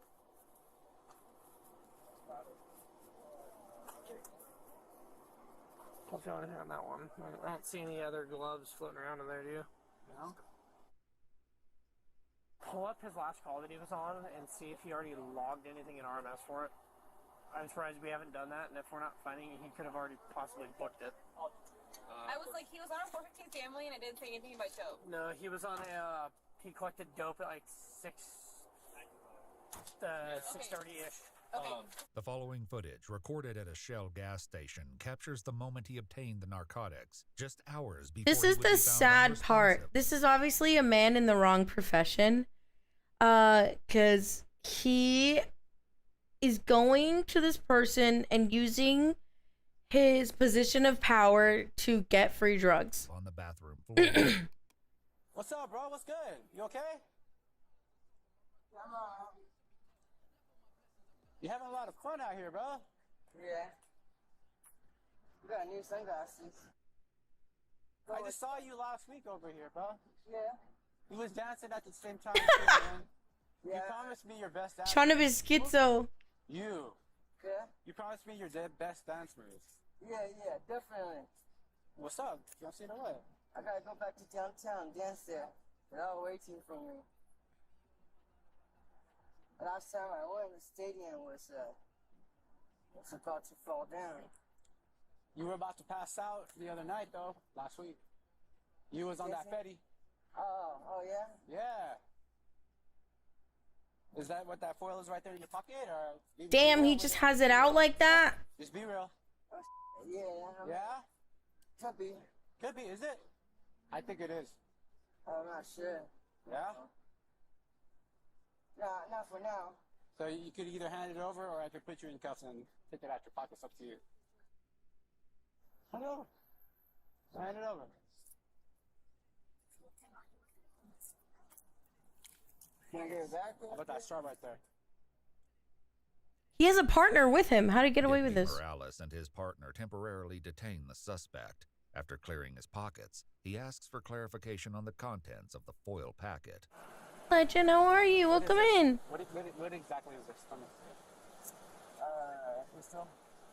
Don't feel anything on that one. I don't see any other gloves floating around in there, do you? No. Pull up his last call that he was on and see if he already logged anything in RMS for it. I'm surprised we haven't done that, and if we're not finding it, he could have already possibly booked it. I was like, he was on a 415 family, and I didn't say anything about dope. No, he was on a, he collected dope at like 6:30-ish. Okay. The following footage, recorded at a Shell gas station, captures the moment he obtained the narcotics, just hours before This he is would the be found sad part. unresponsive. This is obviously a man in the wrong profession. Cause he is going to this person and using his position of power to get free drugs. On the bathroom floor. What's up, bro? What's good? You okay? You having a lot of fun out here, bro? Yeah. You got new sunglasses. I just saw you last week over here, bro. Yeah. You was dancing at the same time, too, man. Yeah. You promised me your best dance. Trying to be schizo. You. Yeah. You promised me your best dance moves. Yeah, definitely. What's up? You want to see the way? I gotta go back to downtown, dance there. They're all waiting for me. Last time I went, the stadium was about to fall down. You were about to pass out the other night, though, last week. You was on that Fetty. Oh yeah? Yeah. Is that what that foil is right there in your pocket? Or Damn, he just has it out like that. Just be real. Yeah. Yeah? Could be. Could be, is it? I think it is. I'm not sure. Yeah? Nah, not for now. So you could either hand it over or I could put you in cuffs and take it out your pockets. Up to you. Hand it over. Hand it over. Can I get it back? How about that straw right there? He has a partner with him. How did he get away with Deputy this? Morales and his partner temporarily detain the suspect. After clearing his pockets, he asks for clarification on the contents of the foil packet. Legend, how are you? Welcome in. What exactly is this? Crystal?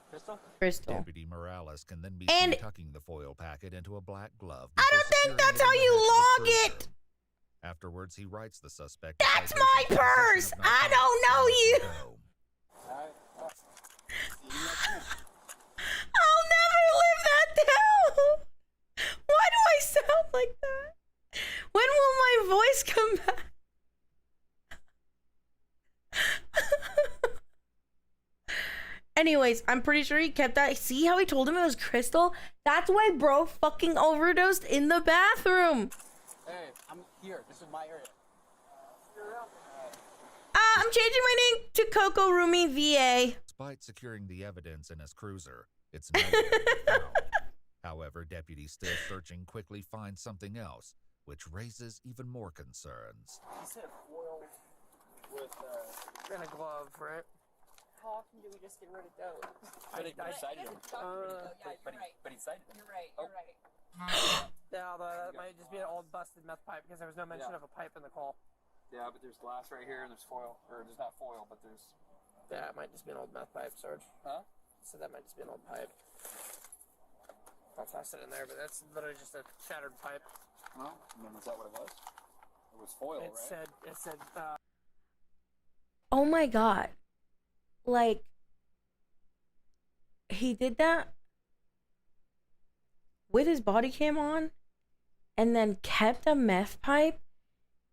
Crystal? Crystal. Deputy Morales can then be And- seen tucking the foil packet into a black glove. I don't before think that's securing how you it in the log cruiser. it. Afterwards, he writes the suspect. a That's citation my for possession purse. of I narcotics don't know and you. lets him go. I'll never live that down. Why do I sound like that? When will my voice come back? Anyways, I'm pretty sure he kept that. See how he told him it was Crystal? That's why bro fucking overdosed in the bathroom. Hey, I'm here. This is my area. I'm changing my name to KOKORUMI VA. Despite securing the evidence in his cruiser, it's nowhere to be found. However, deputies still searching quickly find something else, which raises even more concerns. He said foil with And a glove, right? How often do we just get rid of goat? But I cited him. But he cited him. You're right. Oh. You're right. Yeah, although that might just be an old busted meth pipe because there was no mention of a pipe in the call. Yeah, but there's glass right here and there's foil. Or there's not foil, but there's... Yeah, it might just be an old meth pipe, Sarge. Huh? So that might just be an old pipe. I'll toss it in there, but that's literally just a shattered pipe. Well, I mean, is that what it was? It was foil, It right? said, Oh my god. Like, he did that with his body cam on and then kept a meth pipe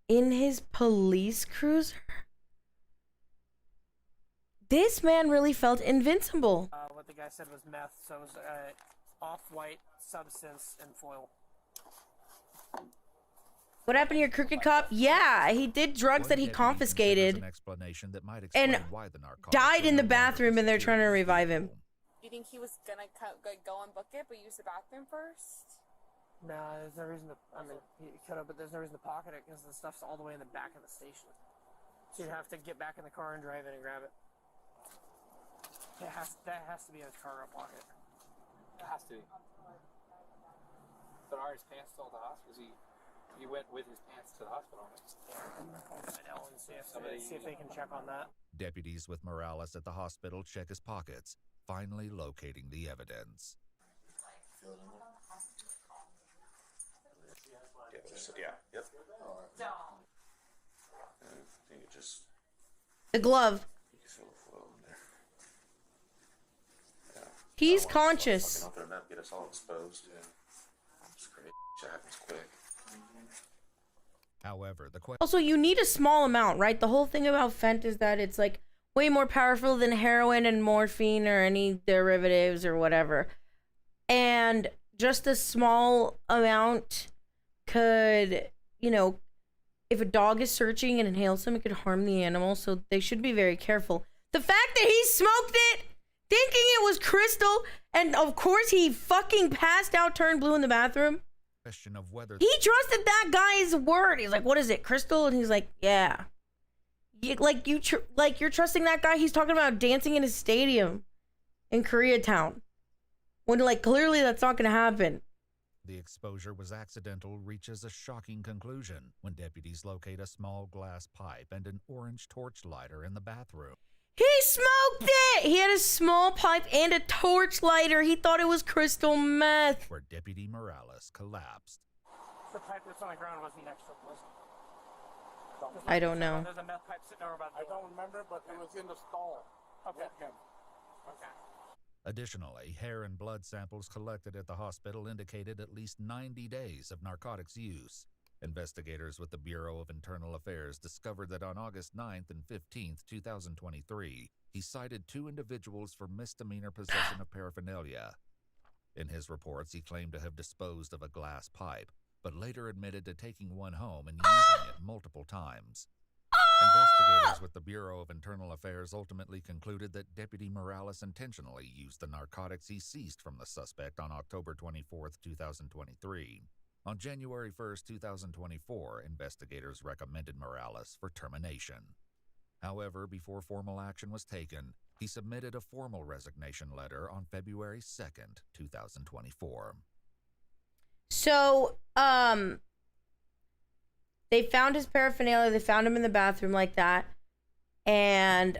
in his police cruiser. This man really felt invincible. what the guy said was meth, so it was off-white substance and foil. What happened to your crooked cop? Yeah, he did drugs that he confiscated An explanation that might explain and why the narcotics died are in the no longer bathroom, and they're trying to security revive him. Do you think he was gonna go and book it, but use the bathroom first? No, there's no reason to. I mean, he could have, but there's no reason to pocket it because the stuff's all the way in the back of the station. So you'd have to get back in the car and drive in and grab it. That has to be in his cargo pocket. It has to be. But are his pants still at the hospital? He went with his pants to the hospital. I know, and see if they can check on that. Deputies with Morales at the hospital check his pockets, finally locating the evidence. Yeah. Yep. I think it just. The glove. You can feel the flow in there. Yeah. He's I don't want conscious. to fucking open it up, get us all exposed. Yeah. It's crazy. Shit happens quick. However, the question Also, you need a small amount, right? The whole thing about Fent is that it's like way more powerful than heroin and morphine or any derivatives or whatever. And just a small amount could, you know, if a dog is searching and inhales them, it could harm the animal. So they should be very careful. The fact that he smoked it, thinking it was crystal, and of course he fucking passed out, turned blue in the bathroom. of whether He trusted that guy's word. He's like, "What is it, crystal?" And he's like, "Yeah." You're trusting that guy. He's talking about dancing in a stadium in Koreatown, when like clearly that's not gonna happen. the exposure was accidental reaches a shocking conclusion when deputies locate a small glass pipe and an orange torch lighter in the bathroom. He smoked it! He had a small pipe and a torch lighter. He thought it was crystal meth. Where Deputy Morales collapsed. The pipe that's on the ground wasn't next to him. I don't know. There's a meth pipe sitting over by the I don't remember, but it was in the stall. Okay. With him. Okay. Additionally, hair and blood samples collected at the hospital indicated at least 90 days of narcotics use. Investigators with the Bureau of Internal Affairs discovered that on August 9th and 15th, 2023, he cited 2 individuals for misdemeanor possession of paraphernalia. In his reports, he claimed to have disposed of a glass pipe, but later admitted to taking one home and using it multiple times. Investigators with the Bureau of Internal Affairs ultimately concluded that Deputy Morales intentionally used the narcotics he seized from the suspect on October 24th, 2023. On January 1st, 2024, investigators recommended Morales for termination. However, before formal action was taken, he submitted a formal resignation letter on February 2nd, 2024. So, they found his paraphernalia. They found him in the bathroom like that. And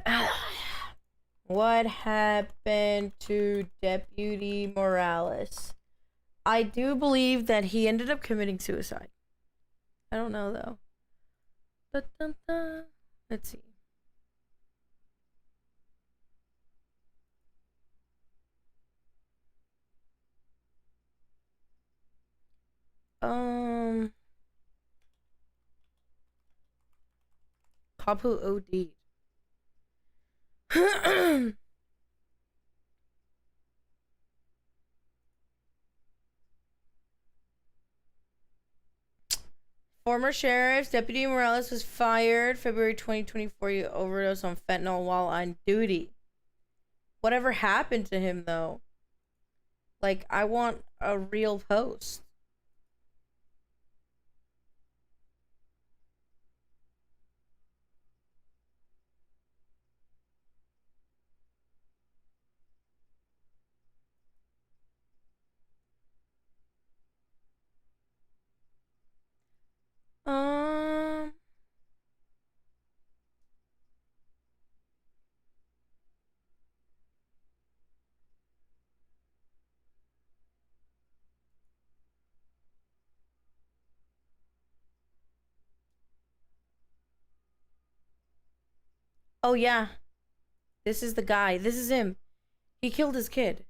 what happened to Deputy Morales? I do believe that he ended up committing suicide. I don't know, though. Dun-dun-dun. Let's see. Cop who OD'd. Former sheriff Deputy Morales was fired February 2024. He overdosed on fentanyl while on duty. Whatever happened to him, though? Like, I want a real post. Um. Oh yeah, this is the guy. This is him. He killed his kid.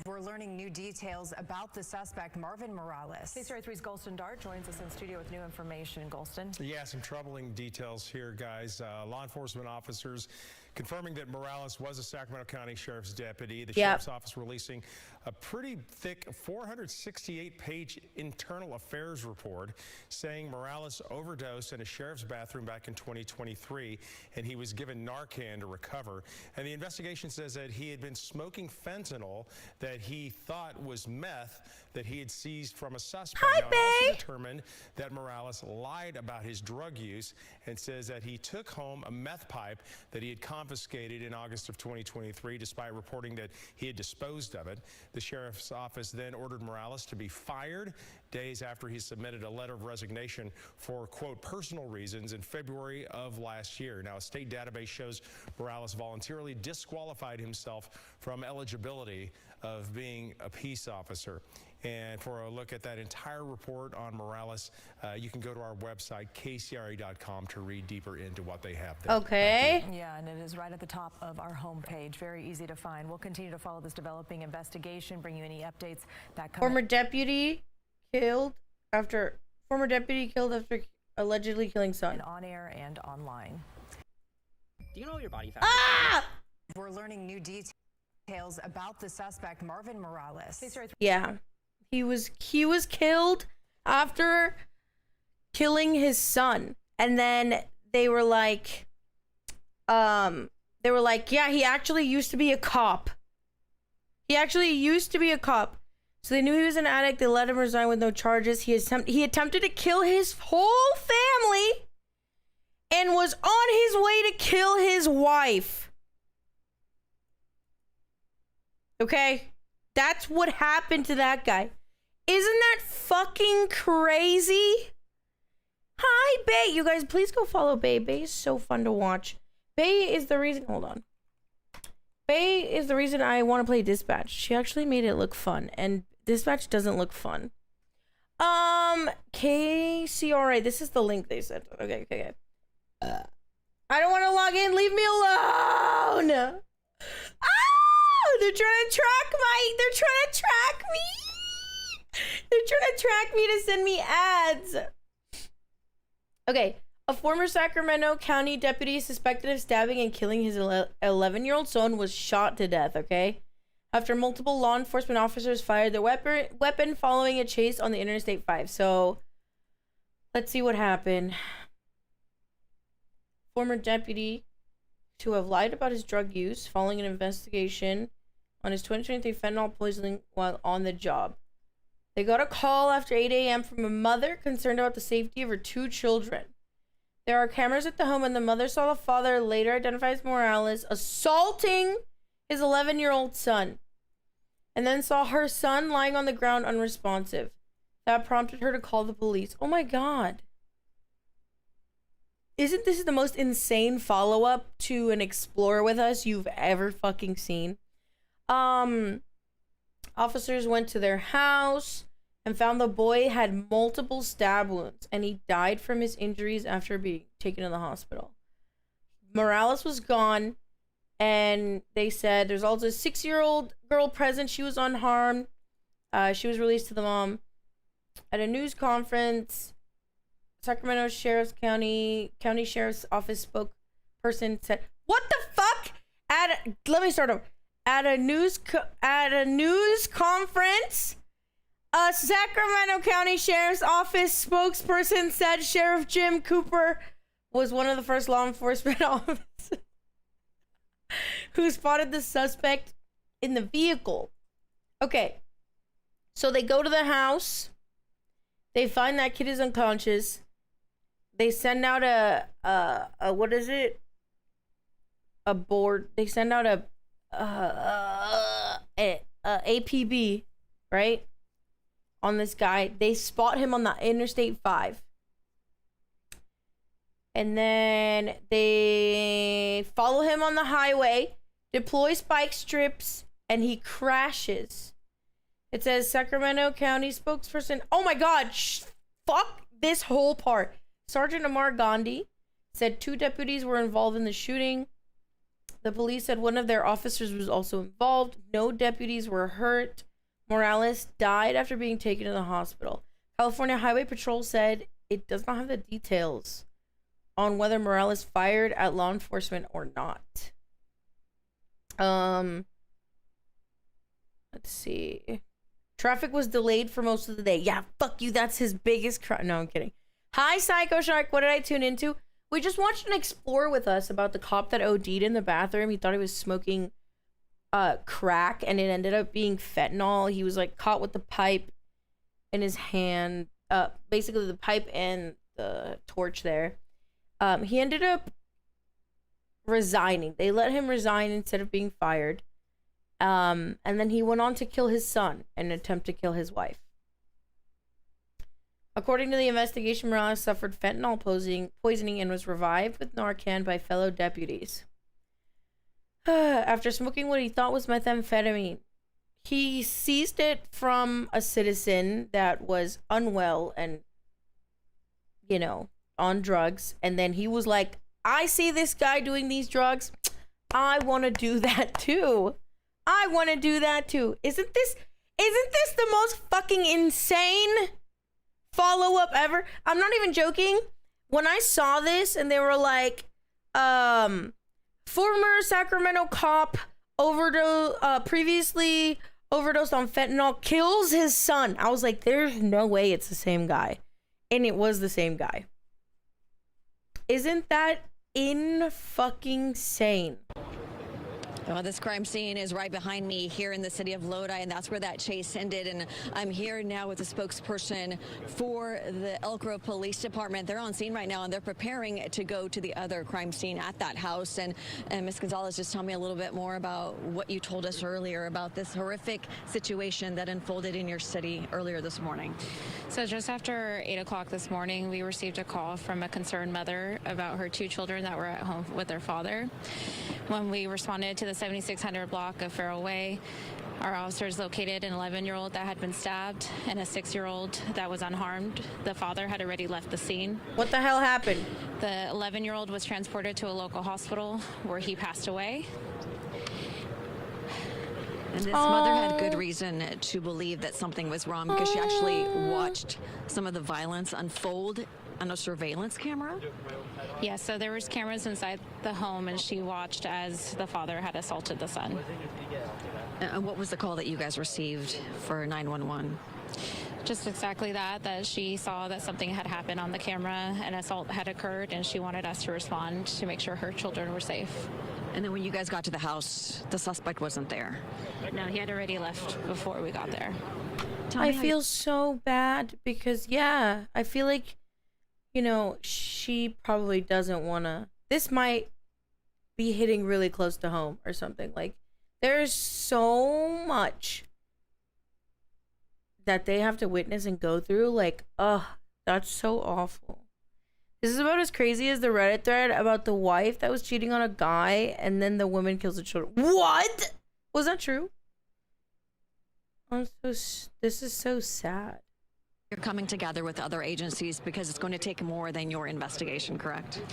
We're learning new details about the suspect, Marvin Morales. KCRA3's Golston Dart joins us in studio with new information. Golston. Yeah, some troubling details here, guys. Law enforcement officers confirming that Morales was a Sacramento County Sheriff's deputy. The Sheriff's Office releasing a pretty thick 468-page internal affairs report saying Morales overdosed in a sheriff's bathroom back in 2023, and he was given Narcan to recover. And the investigation says that he had been smoking fentanyl that he thought was meth that he had seized from a suspect. Hi, now, babe. it also determined that Morales lied about his drug use and says that he took home a meth pipe that he had confiscated in August of 2023, despite reporting that he had disposed of it. The sheriff's office then ordered Morales to be fired days after he submitted a letter of resignation for, quote, personal reasons in February of last year. Now, a state database shows Morales voluntarily disqualified himself from eligibility of being a peace officer. And for a look at that entire report on Morales, you can go to our website, kcra.com, to read deeper into what they have there. Okay. Yeah, and it is right at the top of our homepage. Very easy to find. We'll continue to follow this developing investigation, bring you any updates that come. Former deputy killed after allegedly killing son. On air and online. Do you know your body fat? Ah! We're learning new details about the suspect, Marvin Morales. Yeah. He was killed after killing his son. And then they were like, yeah, he actually used to be a cop. So they knew he was an addict. They let him resign with no charges. He attempted to kill his whole family and was on his way to kill his wife. Okay? That's what happened to that guy. Isn't that fucking crazy? Hi, Bay. You guys, please go follow Bay. Bay is so fun to watch. Bay is the reason... Hold on. Bay is the reason I want to play Dispatch. She actually made it look fun. And Dispatch doesn't look fun. KCRA. This is the link they sent. Okay. I don't want to log in. Leave me alone. They're trying to track me. They're trying to track me to send me ads. Okay. A former Sacramento County deputy suspected of stabbing and killing his 11-year-old son was shot to death, okay? After multiple law enforcement officers fired their weapon following a chase on the Interstate 5. So, let's see what happened. Former deputy to have lied about his drug use following an investigation on his 2023 fentanyl poisoning while on the job. They got a call after 8 a.m. from a mother concerned about the safety of her 2 children. There are cameras at the home, and the mother saw the father, later identified as Morales, assaulting his 11-year-old son, and then saw her son lying on the ground unresponsive. That prompted her to call the police. Oh my god. Isn't this the most insane follow-up to an Explore With Us you've ever fucking seen? Officers went to their house and found the boy had multiple stab wounds, and he died from his injuries after being taken to the hospital. Morales was gone, and they said there's also a 6-year-old girl present. She was unharmed. She was released to the mom. At a news conference, Sacramento County Sheriff's Office spokesperson said, "What the fuck?" Let me start over. At a news conference, a Sacramento County Sheriff's Office spokesperson said Sheriff Jim Cooper was one of the first law enforcement officers who spotted the suspect in the vehicle. Okay. So they go to the house. They find that kid is unconscious. They send out a what is it? A board. They send out a APB, right? On this guy. They spot him on the Interstate 5. And then they follow him on the highway, deploy spike strips, and he crashes. It says Sacramento County spokesperson. Oh my God, fuck this whole part. Sergeant Amar Gandhi said 2 deputies were involved in the shooting. The police said one of their officers was also involved. No deputies were hurt. Morales died after being taken to the hospital. California Highway Patrol said it does not have the details on whether Morales fired at law enforcement or not. Let's see. Traffic was delayed for most of the day. Yeah, fuck you. That's his biggest crime. No, I'm kidding. Hi, Psycho Shark. What did I tune into? We just watched an Explore with us about the cop that OD'd in the bathroom. He thought he was smoking crack, and it ended up being fentanyl. He was like caught with the pipe in his hand. Basically the pipe and the torch there. He ended up resigning. They let him resign instead of being fired. And then he went on to kill his son and attempt to kill his wife. According to the investigation, Morales suffered fentanyl poisoning and was revived with Narcan by fellow deputies. After smoking what he thought was methamphetamine, he seized it from a citizen that was unwell and, you know, on drugs. And then he was like, I see this guy doing these drugs. I want to do that too. I want to do that too. Isn't this the most fucking insane follow-up ever? I'm not even joking. When I saw this and they were like, former Sacramento cop previously overdosed on fentanyl, kills his son. I was like, there's no way it's the same guy. And it was the same guy. Isn't that in-fucking-sane? Well, this crime scene is right behind me here in the city of Lodi, and that's where that chase ended. And I'm here now with the spokesperson for the Elk Grove Police Department. They're on scene right now, and they're preparing to go to the other crime scene at that house. And Ms. Gonzalez, just tell me a little bit more about what you told us earlier about this horrific situation that unfolded in your city earlier this morning. So just after 8 o'clock this morning, we received a call from a concerned mother about her 2 children that were at home with their father. When we responded to the 7600 block of Farrell Way, our officers located an 11-year-old that had been stabbed and a 6-year-old that was unharmed. The father had already left the scene. What the hell happened? The 11-year-old was transported to a local hospital where he passed away. And this mother had good reason to believe that something was wrong because she actually watched some of the violence unfold on a surveillance camera. Yeah, so there was cameras inside the home, and she watched as the father had assaulted the son. And what was the call that you guys received for 911? Just exactly that she saw that something had happened on the camera, an assault had occurred, and she wanted us to respond to make sure her children were safe. And then when you guys got to the house, the suspect wasn't there? No, he had already left before we got there. I feel so bad because, yeah, I feel like, you know, she probably doesn't want to. This might be hitting really close to home or something. Like, there's so much that they have to witness and go through. Like, that's so awful. This is about as crazy as the Reddit thread about the wife that was cheating on a guy and then the woman kills the children. What? Was that true? This is so sad. You're coming together with other agencies because it's going to take more than your investigation, correct?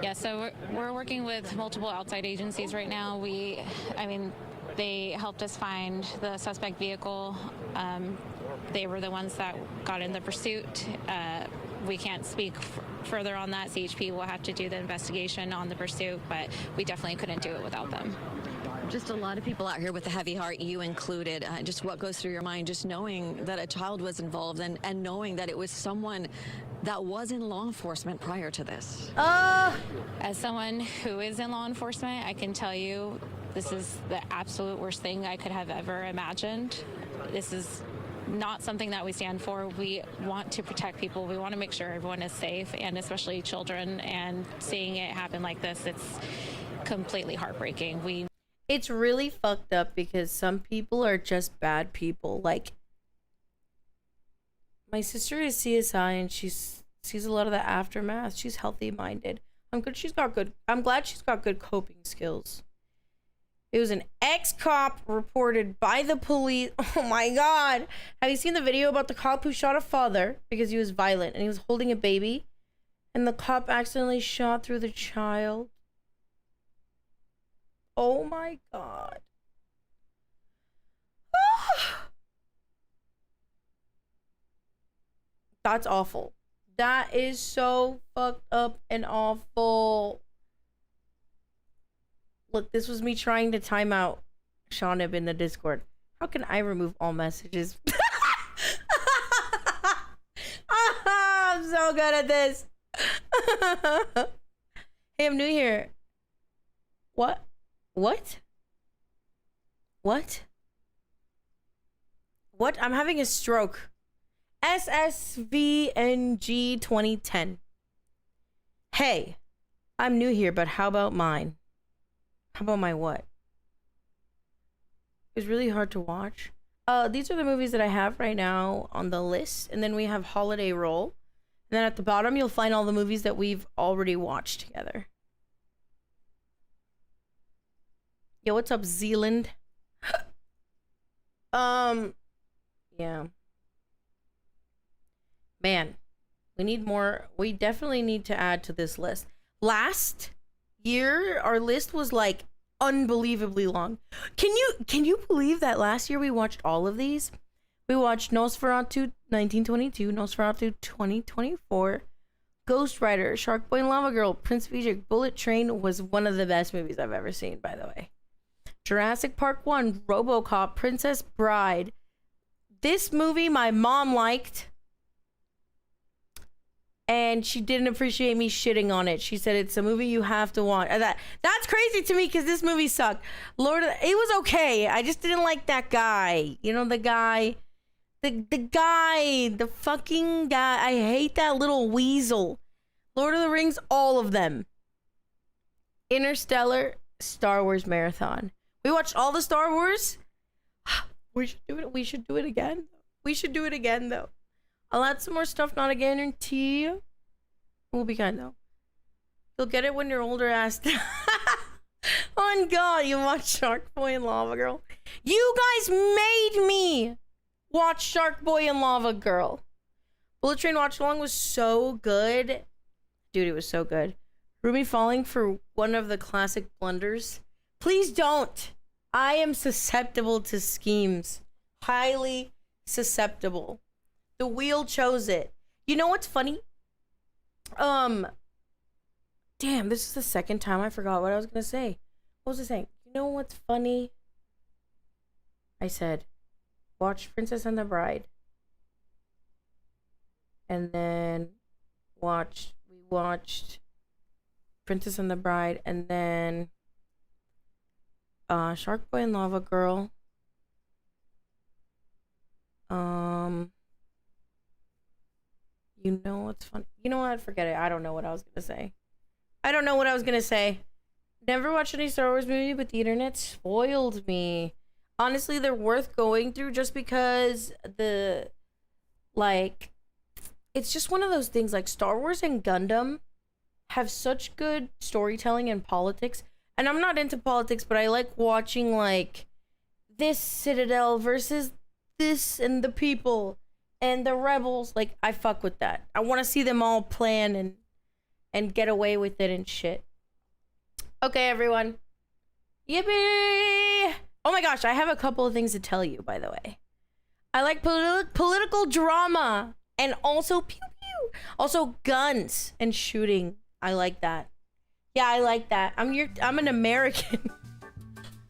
Yeah, so we're working with multiple outside agencies right now. They helped us find the suspect vehicle. They were the ones that got in the pursuit. We can't speak further on that. CHP will have to do the investigation on the pursuit, but we definitely couldn't do it without them. Just a lot of people out here with a heavy heart, you included. Just what goes through your mind, just knowing that a child was involved and knowing that it was someone that was in law enforcement prior to this? As someone who is in law enforcement, I can tell you This is the absolute worst thing I could have ever imagined. This is not something that we stand for. We want to protect people. We want to make sure everyone is safe, and especially children. And seeing it happen like this, it's completely heartbreaking. It's really fucked up because some people are just bad people. Like, my sister is CSI and she sees a lot of the aftermath. She's healthy minded. I'm glad she's got good coping skills. It was an ex-cop reported by the police. Oh my God. Have you seen the video about the cop who shot a father because he was violent and he was holding a baby? And the cop accidentally shot through the child. Oh my God. That's awful. That is so fucked up and awful. Look, this was me trying to time out Shawnib in the Discord. How can I remove all messages? I'm so good at this. Hey, I'm new here. What? What? What? What? I'm having a stroke. SSVNG 2010. Hey, I'm new here, but how about mine? How about my what? It's really hard to watch. These are the movies that I have right now on the list. And then we have Holiday Roll. And then at the bottom, you'll find all the movies that we've already watched together. Yo, what's up, Zealand? Yeah. Man, we need more. We definitely need to add to this list. Last year, our list was like unbelievably long. Can you believe that last year we watched all of these? We watched Nosferatu 1922, Nosferatu 2024, Ghost Rider, Shark Boy and Lava Girl, Prince of Egypt, Bullet Train was one of the best movies I've ever seen, by the way. Jurassic Park 1, RoboCop, Princess Bride. This movie my mom liked, and she didn't appreciate me shitting on it. She said it's a movie you have to watch. That's crazy to me because this movie sucked. It was okay. I just didn't like that guy. You know, the guy, the fucking guy. I hate that little weasel. Lord of the Rings, all of them. Interstellar, Star Wars marathon. We watched all the Star Wars. We should do it. We should do it again. We should do it again, though. I'll add some more stuff, not a guarantee. We'll be kind, though. You'll get it when you're older, ass. Oh, God, you watch Shark Boy and Lava Girl. You guys made me watch Shark Boy and Lava Girl. Bullet Train Watch Along was so good. Dude, it was so good. Ruby falling for one of the classic blunders. Please don't. I am susceptible to schemes. Highly susceptible. The wheel chose it. You know what's funny? Damn, this is the second time I forgot what I was gonna say. What was I saying? You know what's funny? I said, watch Princess and the Bride. And then we watched Princess and the Bride, and then Shark Boy and Lava Girl. You know what's fun? You know what? Forget it. I don't know what I was gonna say. Never watched any Star Wars movie, but the internet spoiled me. Honestly, they're worth going through just because it's just one of those things. Like, Star Wars and Gundam have such good storytelling and politics. And I'm not into politics, but I like watching, like, this Citadel versus this and the people and the rebels. Like, I fuck with that. I want to see them all plan and get away with it and shit. Okay, everyone. Yippee! Oh my gosh, I have a couple of things to tell you, by the way. I like political drama and also pew pew. Also guns and shooting. I like that. Yeah, I like that. I'm an American.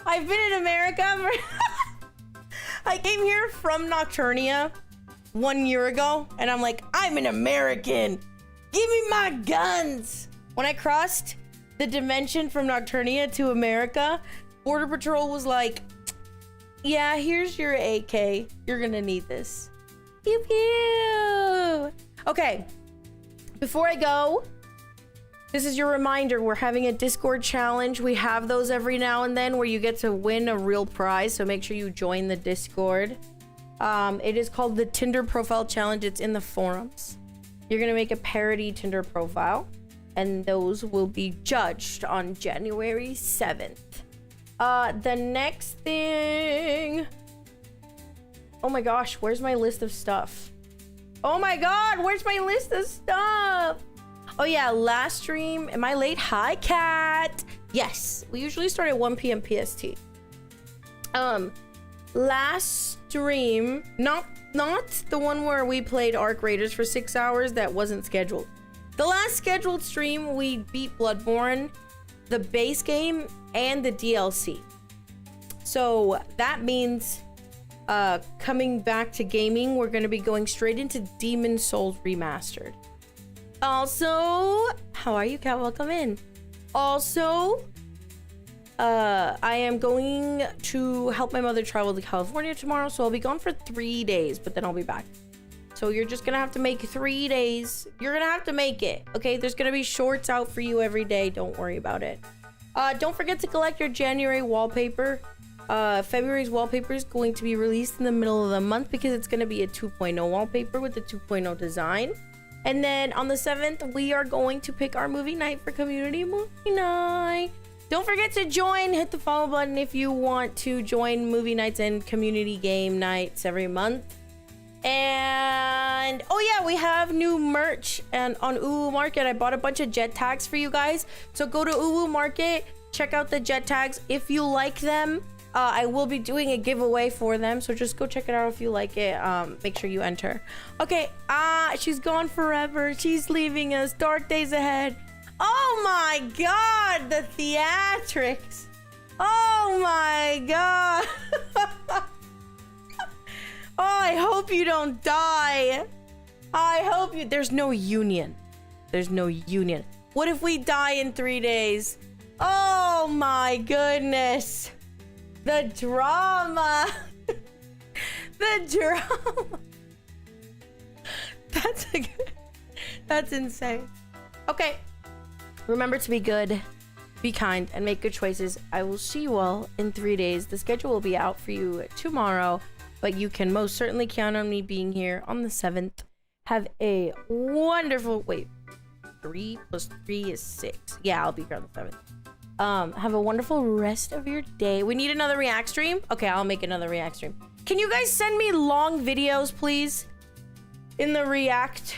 I've been in America I came here from Nocturnia 1 year ago, and I'm like, I'm an American. Give me my guns. When I crossed the dimension from Nocturnia to America, Border Patrol was like, yeah, here's your AK. You're gonna need this. Pew pew. Okay, before I go, this is your reminder. We're having a Discord challenge. We have those every now and then where you get to win a real prize. So make sure you join the Discord. It is called the Tinder Profile Challenge. It's in the forums. You're gonna make a parody Tinder profile, and those will be judged on January 7th. The next thing. Oh my gosh, where's my list of stuff? Oh my god, where's my list of stuff? Oh yeah, last stream. Am I late? Hi, Cat. Yes, we usually start at 1 p.m. PST. Last stream, not the one where we played Arc Raiders for 6 hours. That wasn't scheduled. The last scheduled stream, we beat Bloodborne, the base game, and the DLC. So that means coming back to gaming, we're going to be going straight into Demon Souls Remastered. Also, how are you, Kat? Welcome in. Also, I am going to help my mother travel to California tomorrow, so I'll be gone for 3 days, but then I'll be back. So you're just gonna have to make 3 days. You're gonna have to make it, okay? There's gonna be shorts out for you every day. Don't worry about it. Don't forget to collect your January wallpaper. February's wallpaper is going to be released in the middle of the month because it's gonna be a 2.0 wallpaper with the 2.0 design. And then on the 7th, we are going to pick our movie night for community movie night. Don't forget to join. Hit the follow button if you want to join movie nights and community game nights every month. And oh yeah, we have new merch and on Uwu Market. I bought a bunch of jet tags for you guys. So go to Uwu Market, check out the jet tags. If you like them, I will be doing a giveaway for them. So just go check it out if you like it. Make sure you enter. Okay, she's gone forever. She's leaving us. Dark days ahead. Oh my god, the theatrics. Oh my god. Oh, I hope you don't die. I hope you... There's no union. There's no union. What if we die in 3 days? Oh my goodness. The drama. The drama. That's insane. Okay. Remember to be good, be kind, and make good choices. I will see you all in 3 days. The schedule will be out for you tomorrow, but you can most certainly count on me being here on the 7th. Have a wonderful... Wait. 3 plus 3 is 6. Yeah, I'll be here on the 7th. Have a wonderful rest of your day. We need another react stream? Okay, I'll make another react stream. Can you guys send me long videos, please? In the React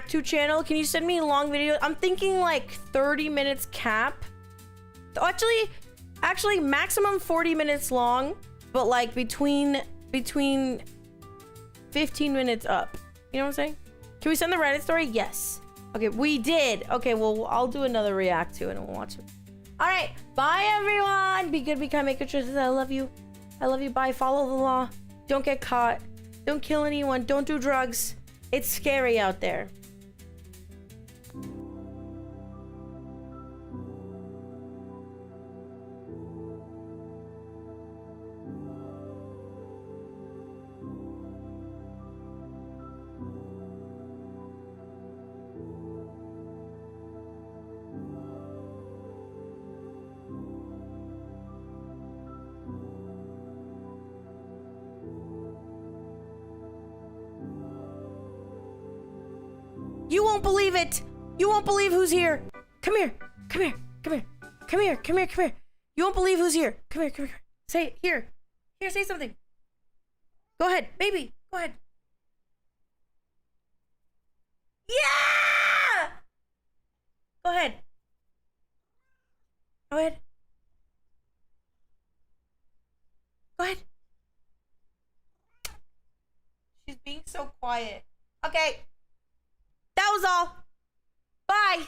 2 channel, can you send me long videos? I'm thinking like 30 minutes cap. Actually maximum 40 minutes long, but like between 15 minutes up. You know what I'm saying? Can we send the Reddit story? Yes. Okay, we did. Okay, well, I'll do another react to it and we'll watch it. All right, bye everyone. Be good, be kind, make good choices. I love you. I love you. Bye. Follow the law. Don't get caught. Don't kill anyone. Don't do drugs. It's scary out there. You won't believe it. You won't believe who's here. Come here. Come here. Come here. Come here. Come here. Come here. You won't believe who's here. Come here. Come here. Say it. Here. Here, say something. Go ahead, baby. Go ahead. Yeah! Go ahead. Go ahead. Go ahead. She's being so quiet. Okay. That was all. Bye.